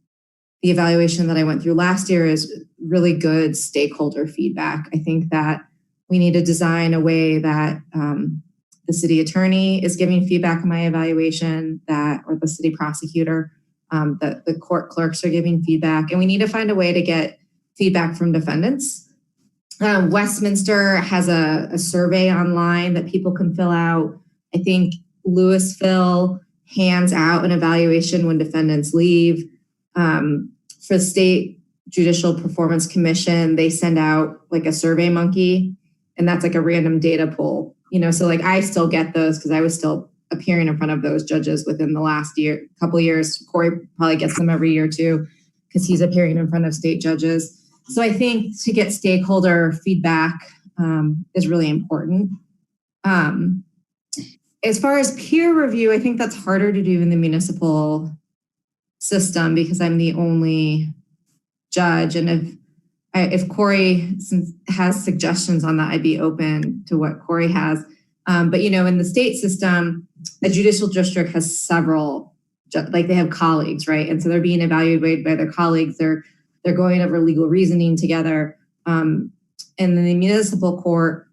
the evaluation that I went through last year, is really good stakeholder feedback. I think that we need to design a way that the city attorney is giving feedback on my evaluation, or the city prosecutor, that the court clerks are giving feedback, and we need to find a way to get feedback from defendants. Westminster has a survey online that people can fill out. I think Louisville hands out an evaluation when defendants leave. For the State Judicial Performance Commission, they send out like a Survey Monkey, and that's like a random data pool. So like I still get those because I was still appearing in front of those judges within the last couple of years. Corey probably gets them every year too, because he's appearing in front of state judges. So I think to get stakeholder feedback is really important. As far as peer review, I think that's harder to do in the municipal system because I'm the only judge. And if Corey has suggestions on that, I'd be open to what Corey has. But in the state system, a judicial district has several, they have colleagues, right? And so they're being evaluated by their colleagues. They're going over legal reasoning together. And in the municipal court,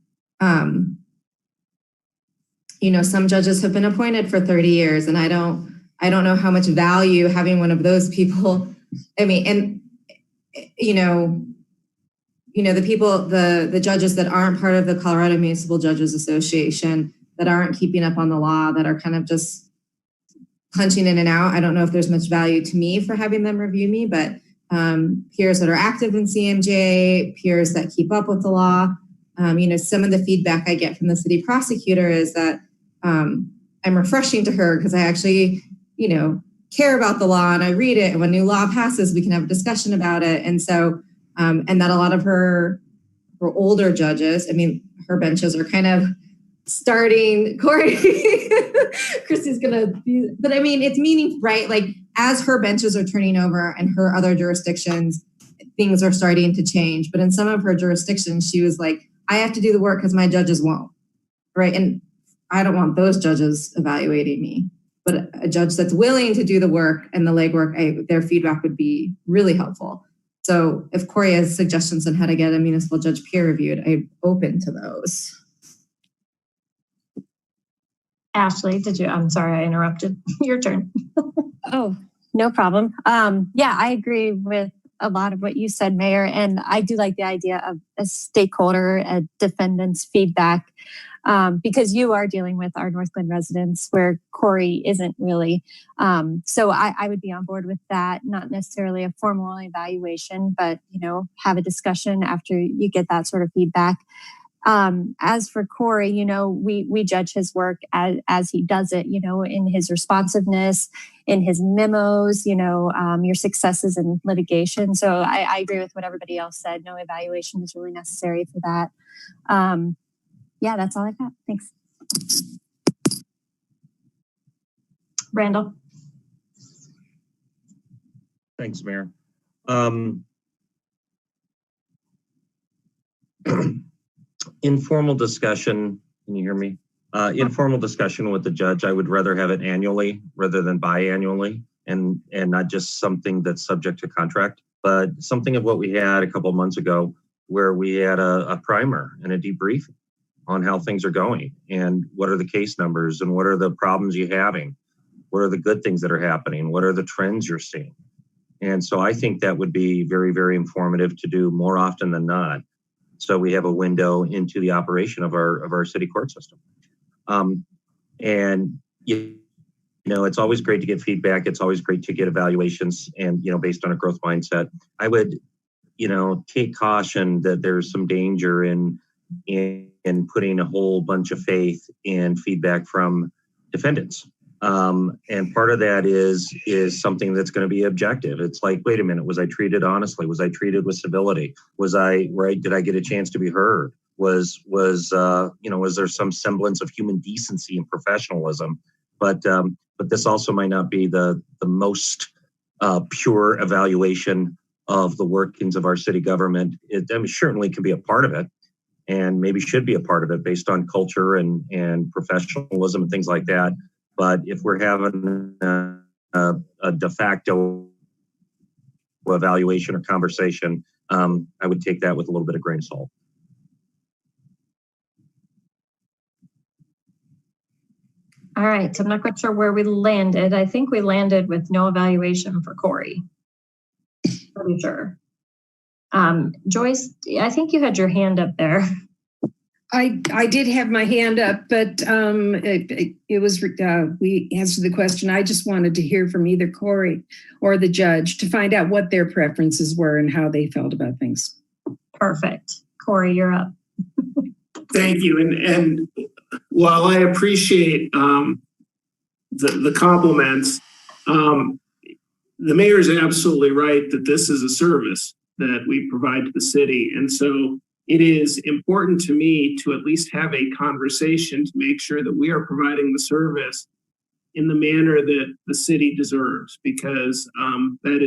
some judges have been appointed for 30 years, and I don't know how much value having one of those people. the judges that aren't part of the Colorado Municipal Judges Association, that aren't keeping up on the law, that are kind of just punching in and out. I don't know if there's much value to me for having them review me, but peers that are active in CMJ, peers that keep up with the law. Some of the feedback I get from the city prosecutor is that I'm refreshing to her because I actually, care about the law and I read it. And when new law passes, we can have a discussion about it. And so, and that a lot of her older judges, her benches are kind of starting. Corey, Christy's gonna be, but it's meaning, right? Like as her benches are turning over and her other jurisdictions, things are starting to change. But in some of her jurisdictions, she was like, I have to do the work because my judges won't, right? And I don't want those judges evaluating me, but a judge that's willing to do the work and the legwork, their feedback would be really helpful. So if Corey has suggestions on how to get a municipal judge peer reviewed, I'm open to those. Ashley, I'm sorry, I interrupted. Your turn. Oh, no problem. Yeah, I agree with a lot of what you said, Mayor. And I do like the idea of a stakeholder, a defendant's feedback, because you are dealing with our Northglenn residents where Corey isn't really. So I would be on board with that, not necessarily a formal evaluation, but, have a discussion after you get that sort of feedback. As for Corey, we judge his work as he does it, in his responsiveness, in his memos, your successes in litigation. So I agree with what everybody else said. No evaluation is really necessary for that. Yeah, that's all I've got. Thanks. Randall. Thanks, Mayor. Informal discussion, can you hear me? Informal discussion with the judge, I would rather have it annually rather than biannually, and not just something that's subject to contract, but something of what we had a couple of months ago where we had a primer and a debrief on how things are going and what are the case numbers and what are the problems you're having, what are the good things that are happening, what are the trends you're seeing. And so I think that would be very, very informative to do more often than not. So we have a window into the operation of our city court system. And it's always great to get feedback. It's always great to get evaluations and, based on a growth mindset. I would, take caution that there's some danger in putting a whole bunch of faith in feedback from defendants. And part of that is something that's going to be objective. It's like, wait a minute, was I treated honestly? Was I treated with civility? Was I right? Did I get a chance to be heard? Was there some semblance of human decency and professionalism? But this also might not be the most pure evaluation of the workings of our city government. It certainly can be a part of it, and maybe should be a part of it based on culture and professionalism and things like that. But if we're having a de facto evaluation or conversation, I would take that with a little bit of grain of salt. All right, so I'm not quite sure where we landed. I think we landed with no evaluation for Corey. Pretty sure. Joyce, I think you had your hand up there. I did have my hand up, but it was, we answered the question. I just wanted to hear from either Corey or the judge to find out what their preferences were and how they felt about things. Perfect. Corey, you're up. Thank you. And while I appreciate the compliments, the mayor is absolutely right that this is a service that we provide to the city. And so it is important to me to at least have a conversation to make sure that we are providing the service in the manner that the city deserves, because that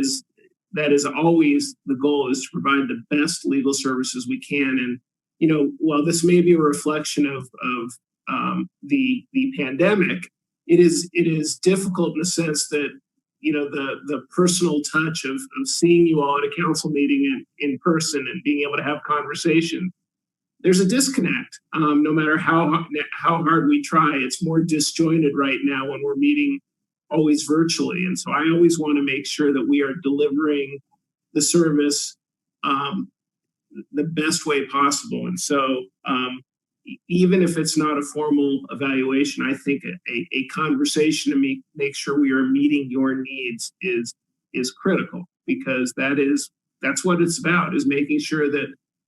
is always the goal, is to provide the best legal services we can. And while this may be a reflection of the pandemic, it is difficult in the sense that the personal touch of seeing you all at a council meeting in person and being able to have conversation, there's a disconnect. No matter how hard we try, it's more disjointed right now when we're meeting always virtually. And so I always want to make sure that we are delivering the service the best way possible. And so even if it's not a formal evaluation, I think a conversation to make sure we are meeting your needs is critical, because that's what it's about, is making sure that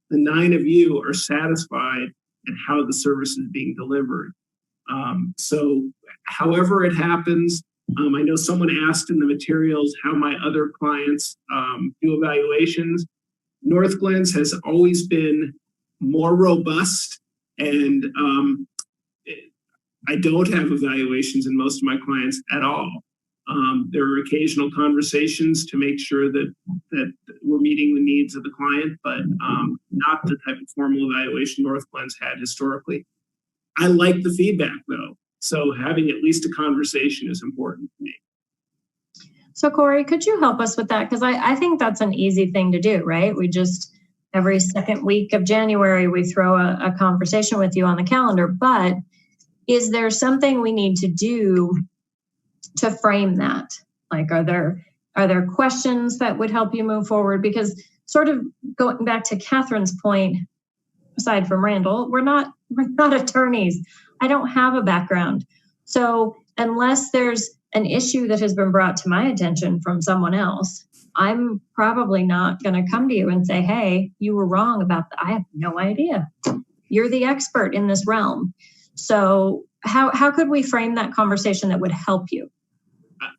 the 9 of you are satisfied at how the service is being delivered. So however it happens, I know someone asked in the materials how my other clients do evaluations. Northglenn's has always been more robust, and I don't have evaluations in most of my clients at all. There are occasional conversations to make sure that we're meeting the needs of the client, but not the type of formal evaluation Northglenn's had historically. I like the feedback though, so having at least a conversation is important to me. So Corey, could you help us with that? Because I think that's an easy thing to do, right? We just, every second week of January, we throw a conversation with you on the calendar, but is there something we need to do to frame that? Like, are there questions that would help you move forward? Because sort of going back to Catherine's point, aside from Randall, we're not attorneys. I don't have a background. So unless there's an issue that has been brought to my attention from someone else, I'm probably not going to come to you and say, hey, you were wrong about that. I have no idea. You're the expert in this realm. So how could we frame that conversation that would help you?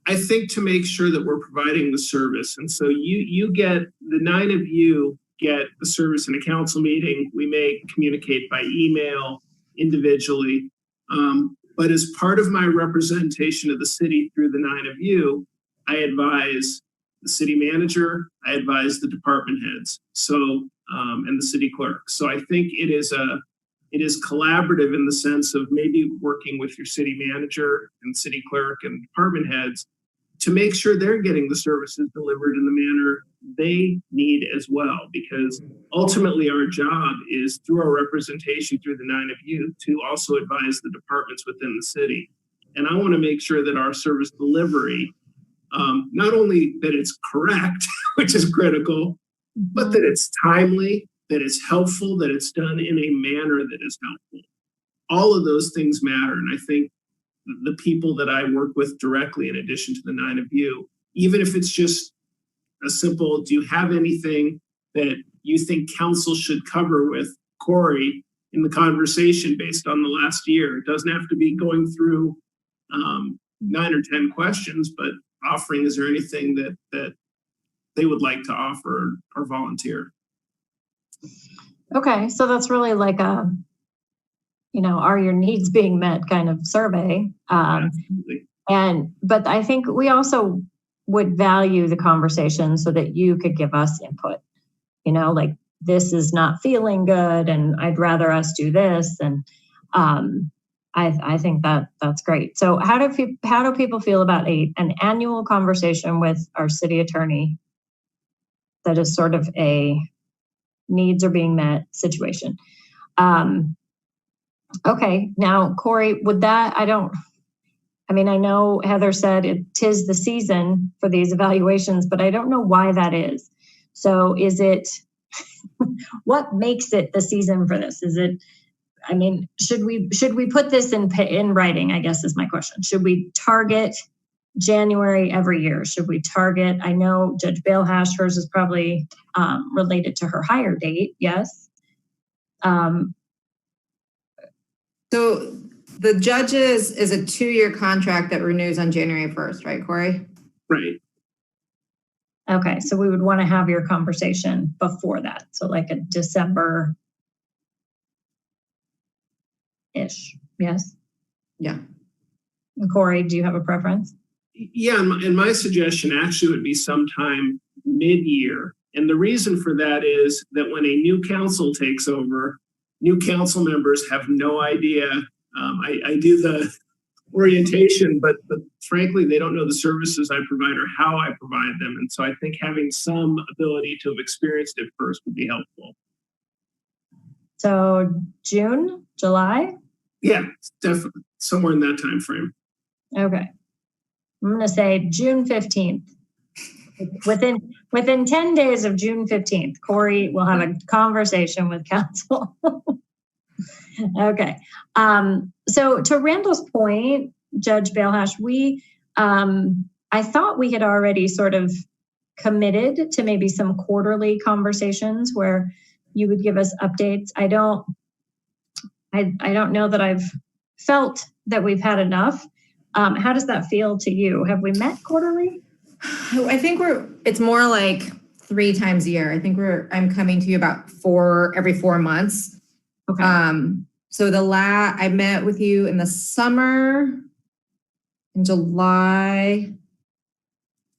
I think to make sure that we're providing the service. And so you get, the 9 of you get the service in a council meeting. We may communicate by email individually. But as part of my representation of the city through the 9 of you, I advise the city manager, I advise the department heads, so and the city clerk. So I think it is collaborative in the sense of maybe working with your city manager and city clerk and department heads to make sure they're getting the services delivered in the manner they need as well, because ultimately our job is, through our representation through the 9 of you, to also advise the departments within the city. And I want to make sure that our service delivery, not only that it's correct, which is critical, but that it's timely, that it's helpful, that it's done in a manner that is helpful. All of those things matter. And I think the people that I work with directly, in addition to the 9 of you, even if it's just a simple, do you have anything that you think council should cover with Corey in the conversation based on the last year? It doesn't have to be going through 9 or 10 questions, but offering, is there anything that they would like to offer or volunteer? Okay, so that's really like a, are your needs being met kind of survey. Absolutely. But I think we also would value the conversation so that you could give us input, like, this is not feeling good and I'd rather us do this. And I think that's great. So how do people feel about an annual conversation with our city attorney that is sort of a needs are being met situation? Okay, now Corey, would that, I know Heather said tis the season for these evaluations, but I don't know why that is. So is it, what makes it the season for this? Is it, should we put this in writing, I guess is my question. Should we target January every year? Should we target, I know Judge Balehash, hers is probably related to her hire date, yes? So the judges is a 2-year contract that renews on January 1st, right, Corey? Right. Okay, so we would want to have your conversation before that. So like a December-ish, yes? Yeah. Corey, do you have a preference? Yeah, and my suggestion actually would be sometime mid-year. And the reason for that is that when a new council takes over, new council members have no idea. I do the orientation, but frankly, they don't know the services I provide or how I provide them. And so I think having some ability to have experienced it first would be helpful. So June, July? Yeah, definitely somewhere in that time frame. Okay. I'm going to say June 15th. Within 10 days of June 15th, Corey will have a conversation with council. Okay. So to Randall's point, Judge Bailhash, I thought we had already sort of committed to maybe some quarterly conversations where you would give us updates. I don't know that I've felt that we've had enough. How does that feel to you? Have we met quarterly? I think it's more like 3 times a year. I think I'm coming to you about every 4 months. Okay. So I met with you in the summer, in July.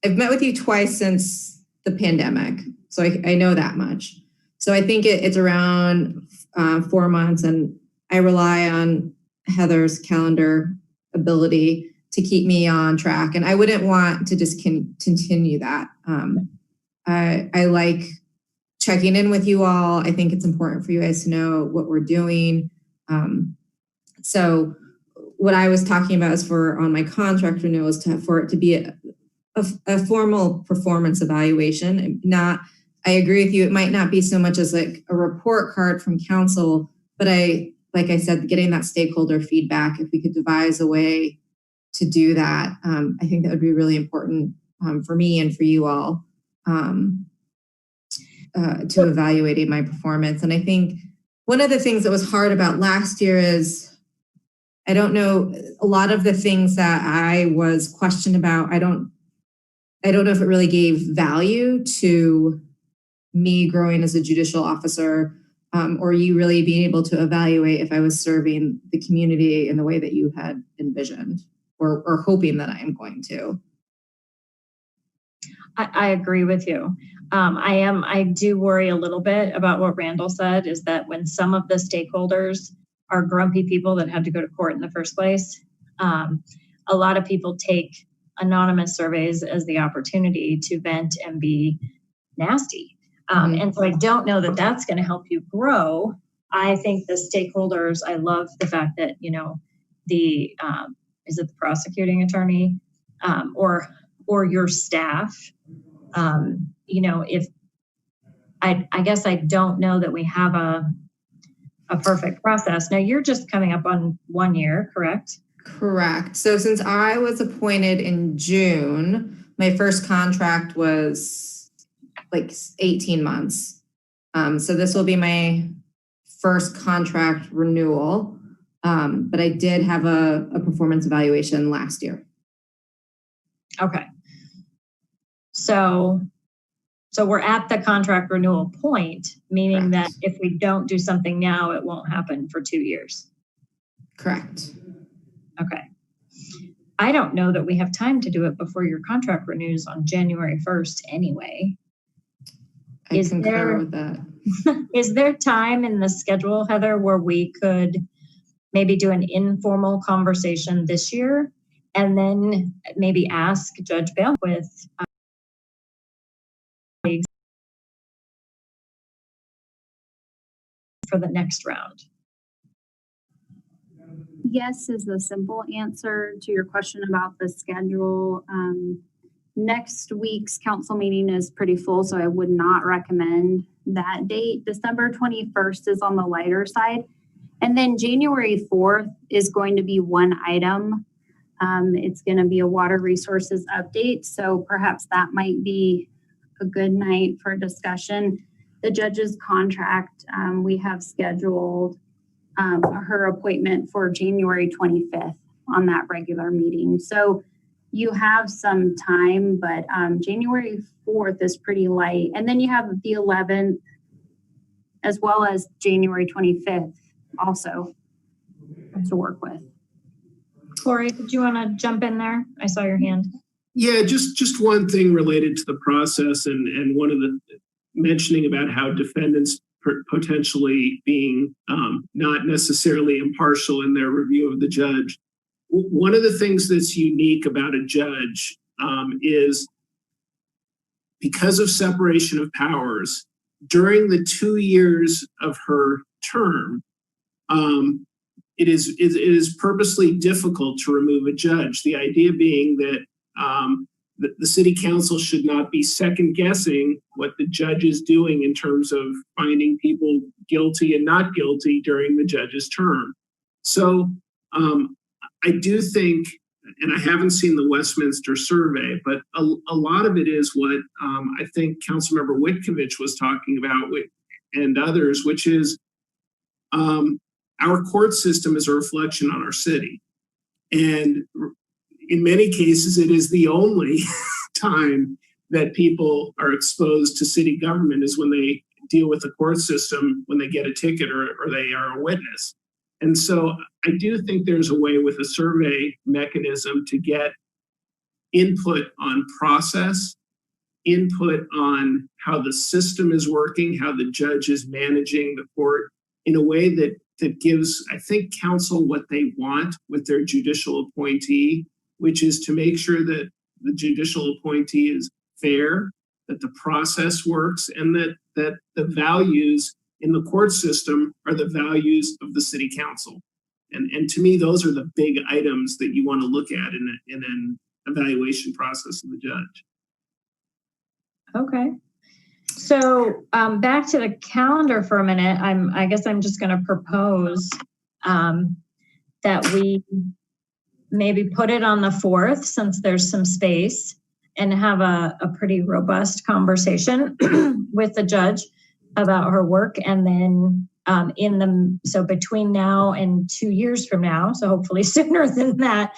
I've met with you twice since the pandemic. So I know that much. So I think it's around 4 months, and I rely on Heather's calendar ability to keep me on track. And I wouldn't want to just continue that. I like checking in with you all. I think it's important for you guys to know what we're doing. So what I was talking about is on my contract renewal is for it to be a formal performance evaluation. I agree with you. It might not be so much as like a report card from council, but like I said, getting that stakeholder feedback, if we could devise a way to do that, I think that would be really important for me and for you all to evaluating my performance. And I think one of the things that was hard about last year is, I don't know, a lot of the things that I was questioned about, I don't know if it really gave value to me growing as a judicial officer, or you really being able to evaluate if I was serving the community in the way that you had envisioned or hoping that I am going to. I agree with you. I do worry a little bit about what Randall said, is that when some of the stakeholders are grumpy people that had to go to court in the first place, a lot of people take anonymous surveys as the opportunity to vent and be nasty. And so I don't know that that's going to help you grow. I think the stakeholders, I love the fact that, is it the prosecuting attorney or your staff? If I guess I don't know that we have a perfect process. Now you're just coming up on 1 year, correct? Correct. So since I was appointed in June, my first contract was like 18 months. So this will be my first contract renewal. But I did have a performance evaluation last year. Okay. So we're at the contract renewal point, meaning that if we don't do something now, it won't happen for 2 years. Correct. Okay. I don't know that we have time to do it before your contract renews on January 1st anyway. I concur with that. Is there time in the schedule, Heather, where we could maybe do an informal conversation this year and then maybe ask Judge Bale with for the next round? Yes is the simple answer to your question about the schedule. Next week's council meeting is pretty full, so I would not recommend that date. December 21st is on the lighter side. And then January 4th is going to be one item. It's going to be a water resources update. So perhaps that might be a good night for discussion. The judge's contract, we have scheduled her appointment for January 25th on that regular meeting. So you have some time, but January 4th is pretty light. And then you have the 11th as well as January 25th also to work with. Corey, did you want to jump in there? I saw your hand. Yeah, just one thing related to the process and one of the mentioning about how defendants potentially being not necessarily impartial in their review of the judge. One of the things that's unique about a judge is because of separation of powers, during the 2 years of her term, it is purposely difficult to remove a judge. The idea being that the city council should not be second guessing what the judge is doing in terms of finding people guilty and not guilty during the judge's term. So I do think, and I haven't seen the Westminster survey, but a lot of it is what I think Councilmember Witkovich was talking about and others, which is our court system is a reflection on our city. And in many cases, it is the only time that people are exposed to city government is when they deal with the court system, when they get a ticket or they are a witness. And so I do think there's a way with a survey mechanism to get input on process, input on how the system is working, how the judge is managing the court in a way that gives, I think, council what they want with their judicial appointee, which is to make sure that the judicial appointee is fair, that the process works, and that the values in the court system are the values of the city council. And to me, those are the big items that you want to look at in an evaluation process of the judge. Okay. So back to the calendar for a minute. I guess I'm just going to propose that we maybe put it on the 4th, since there's some space, and have a pretty robust conversation with the judge about her work. And then so between now and 2 years from now, so hopefully sooner than that,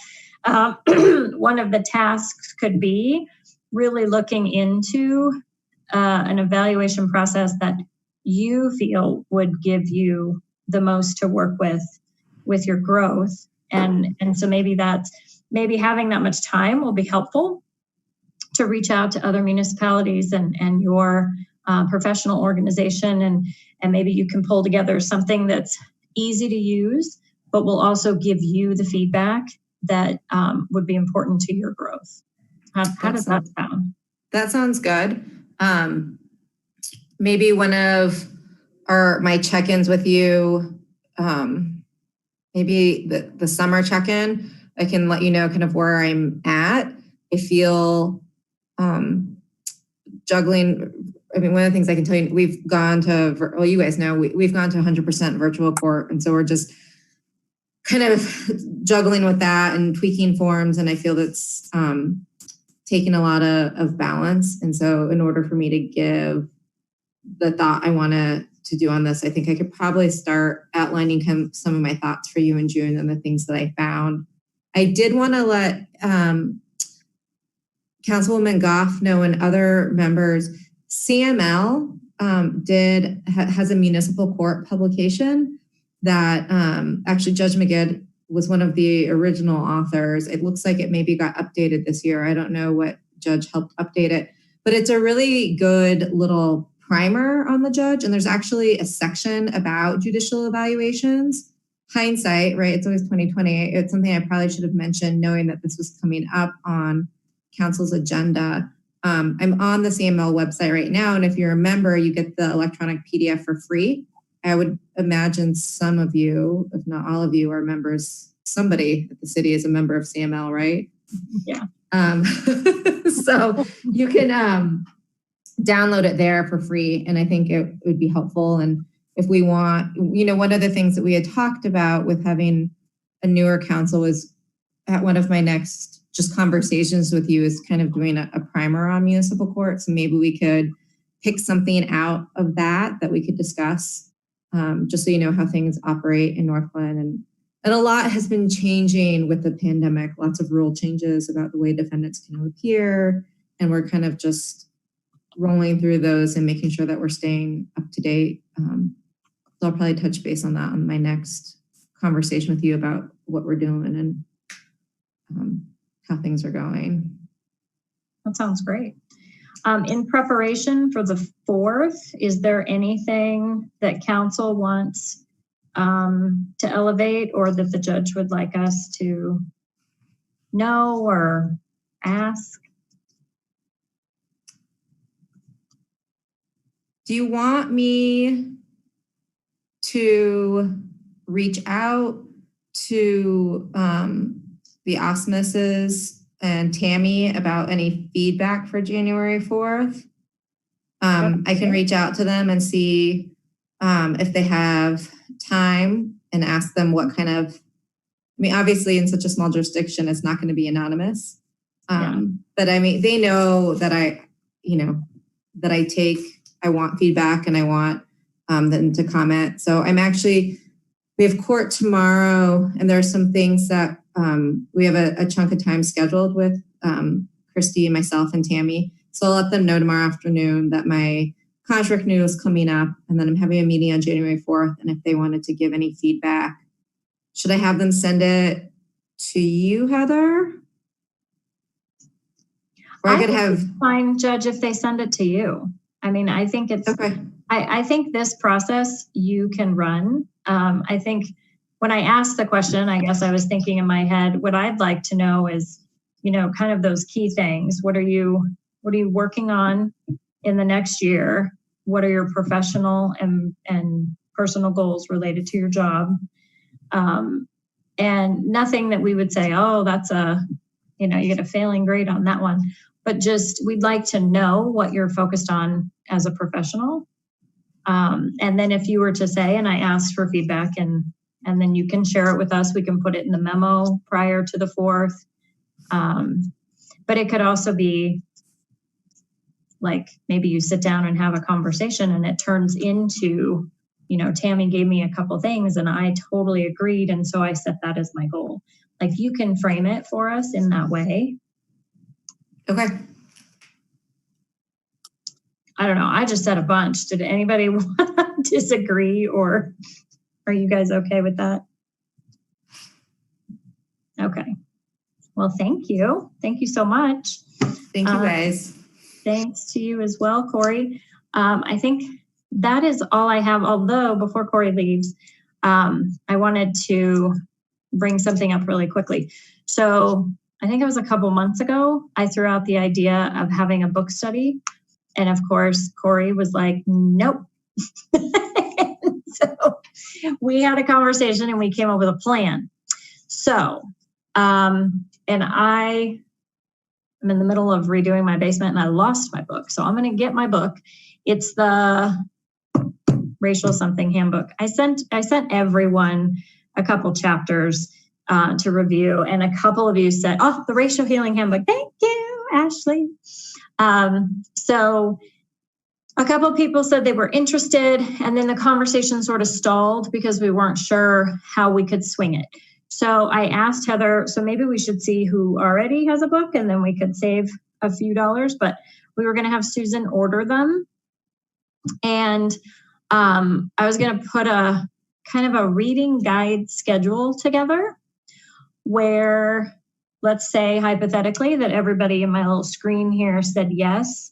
one of the tasks could be really looking into an evaluation process that you feel would give you the most to work with your growth. And so maybe having that much time will be helpful to reach out to other municipalities and your professional organization, and maybe you can pull together something that's easy to use, but will also give you the feedback that would be important to your growth. How does that sound? That sounds good. Maybe one of my check-ins with you, maybe the summer check-in, I can let you know kind of where I'm at. I feel juggling. I mean, one of the things I can tell you, we've gone to, well, you guys know, we've gone to 100% virtual court. And so we're just kind of juggling with that and tweaking forms. And I feel that's taking a lot of balance. And so in order for me to give the thought I want to do on this, I think I could probably start outlining some of my thoughts for you in June and the things that I found. I did want to let Councilwoman Goff know and other members, CML has a municipal court publication that actually Judge McGidd was one of the original authors. It looks like it maybe got updated this year. I don't know what judge helped update it, but it's a really good little primer on the judge. And there's actually a section about judicial evaluations. Hindsight, right? It's always 2020. It's something I probably should have mentioned knowing that this was coming up on council's agenda. I'm on the CML website right now. And if you're a member, you get the electronic PDF for free. I would imagine some of you, if not all of you, are members. Somebody at the city is a member of CML, right? Yeah. So you can download it there for free. And I think it would be helpful. And if we want, one of the things that we had talked about with having a newer council was at one of my next just conversations with you is kind of doing a primer on municipal courts. And maybe we could pick something out of that we could discuss, just so you know how things operate in Northglenn. And a lot has been changing with the pandemic, lots of rule changes about the way defendants can appear. And we're kind of just rolling through those and making sure that we're staying up to date. So I'll probably touch base on that on my next conversation with you about what we're doing and how things are going. That sounds great. In preparation for the 4th, is there anything that council wants to elevate or that the judge would like us to know or ask? Do you want me to reach out to the Osmosis and Tammy about any feedback for January 4th. I can reach out to them and see if they have time and ask them what kind of, I mean, obviously in such a small jurisdiction, it's not going to be anonymous. But I mean, they know that I want feedback and I want them to comment. So we have court tomorrow, and there are some things that we have a chunk of time scheduled with Christy, myself, and Tammy. So I'll let them know tomorrow afternoon that my contract renewal is coming up, and then I'm having a meeting on January 4th. And if they wanted to give any feedback, should I have them send it to you, Heather? Or I could have. It's fine, Judge, if they send it to you. I mean, I think it's okay. I think this process you can run. I think when I asked the question, I guess I was thinking in my head, what I'd like to know is, kind of those key things. What are you working on in the next year? What are your professional and personal goals related to your job? And nothing that we would say, oh, that's you get a failing grade on that one. But just, we'd like to know what you're focused on as a professional. And then if you were to say, and I asked for feedback and then you can share it with us, we can put it in the memo prior to the 4th. But it could also be like, maybe you sit down and have a conversation and it turns into, Tammy gave me a couple things and I totally agreed. And so I set that as my goal. Like, you can frame it for us in that way. Okay. I don't know. I just said a bunch. Did anybody want to disagree, or are you guys okay with that? Okay. Well, thank you. Thank you so much. Thank you, guys. Thanks to you as well, Corey. I think that is all I have. Although before Corey leaves, I wanted to bring something up really quickly. So I think it was a couple months ago, I threw out the idea of having a book study. And of course, Corey was like, nope. So we had a conversation and we came up with a plan. So, and I am in the middle of redoing my basement and I lost my book. So I'm going to get my book. It's the Racial Something Handbook. I sent everyone a couple chapters to review, and a couple of you said, oh, the Racial Healing Handbook. Thank you, Ashley. So a couple of people said they were interested, and then the conversation sort of stalled because we weren't sure how we could swing it. So I asked Heather, so maybe we should see who already has a book and then we could save a few dollars, but we were going to have Susan order them. And I was going to put a kind of a reading guide schedule together where, let's say hypothetically that everybody in my little screen here said yes,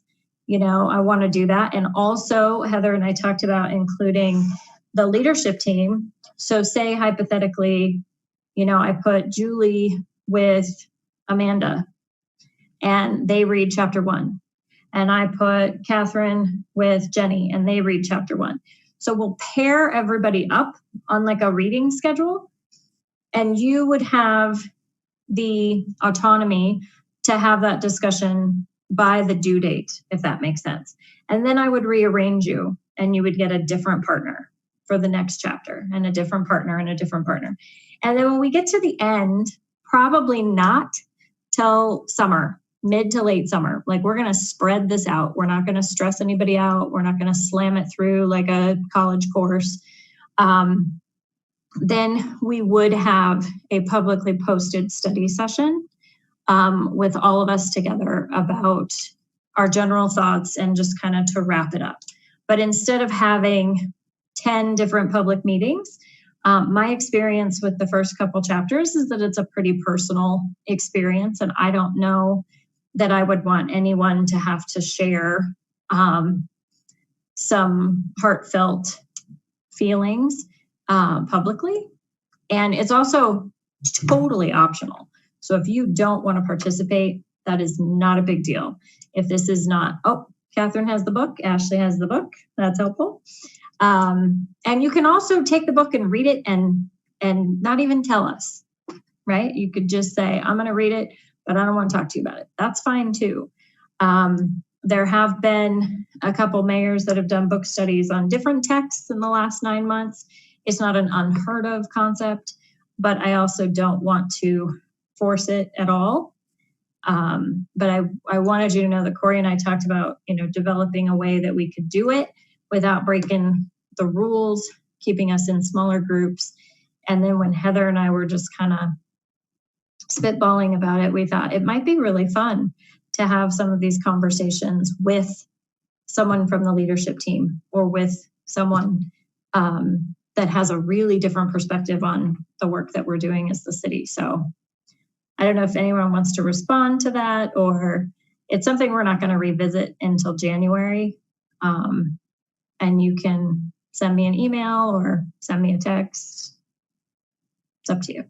I want to do that. And also Heather and I talked about including the leadership team. So say hypothetically, I put Julie with Amanda and they read chapter 1. And I put Catherine with Jenny and they read chapter 1. So we'll pair everybody up on like a reading schedule, and you would have the autonomy to have that discussion by the due date, if that makes sense. And then I would rearrange you and you would get a different partner for the next chapter and a different partner and a different partner. And then when we get to the end, probably not till summer, mid to late summer, like we're going to spread this out. We're not going to stress anybody out. We're not going to slam it through like a college course. Then we would have a publicly posted study session with all of us together about our general thoughts and just kind of to wrap it up. But instead of having 10 different public meetings, my experience with the first couple chapters is that it's a pretty personal experience. And I don't know that I would want anyone to have to share some heartfelt feelings publicly. And it's also totally optional. So if you don't want to participate, that is not a big deal. If this is not, oh, Catherine has the book, Ashley has the book, that's helpful. And you can also take the book and read it and not even tell us, right? You could just say, I'm going to read it. but I don't want to talk to you about it. That's fine too. There have been a couple mayors that have done book studies on different texts in the last 9 months. It's not an unheard of concept, but I also don't want to force it at all. But I wanted you to know that Corey and I talked about, developing a way that we could do it without breaking the rules, keeping us in smaller groups. And then when Heather and I were just kind of spitballing about it, we thought it might be really fun to have some of these conversations with someone from the leadership team or with someone that has a really different perspective on the work that we're doing as the city. So I don't know if anyone wants to respond to that, or it's something we're not going to revisit until January. And you can send me an email or send me a text. It's up to you.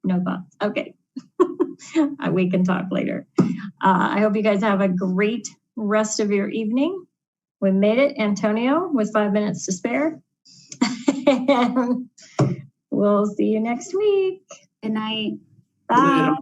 No thoughts. Okay. We can talk later. I hope you guys have a great rest of your evening. We made it, Antonio, with 5 minutes to spare. And we'll see you next week. Good night. Bye.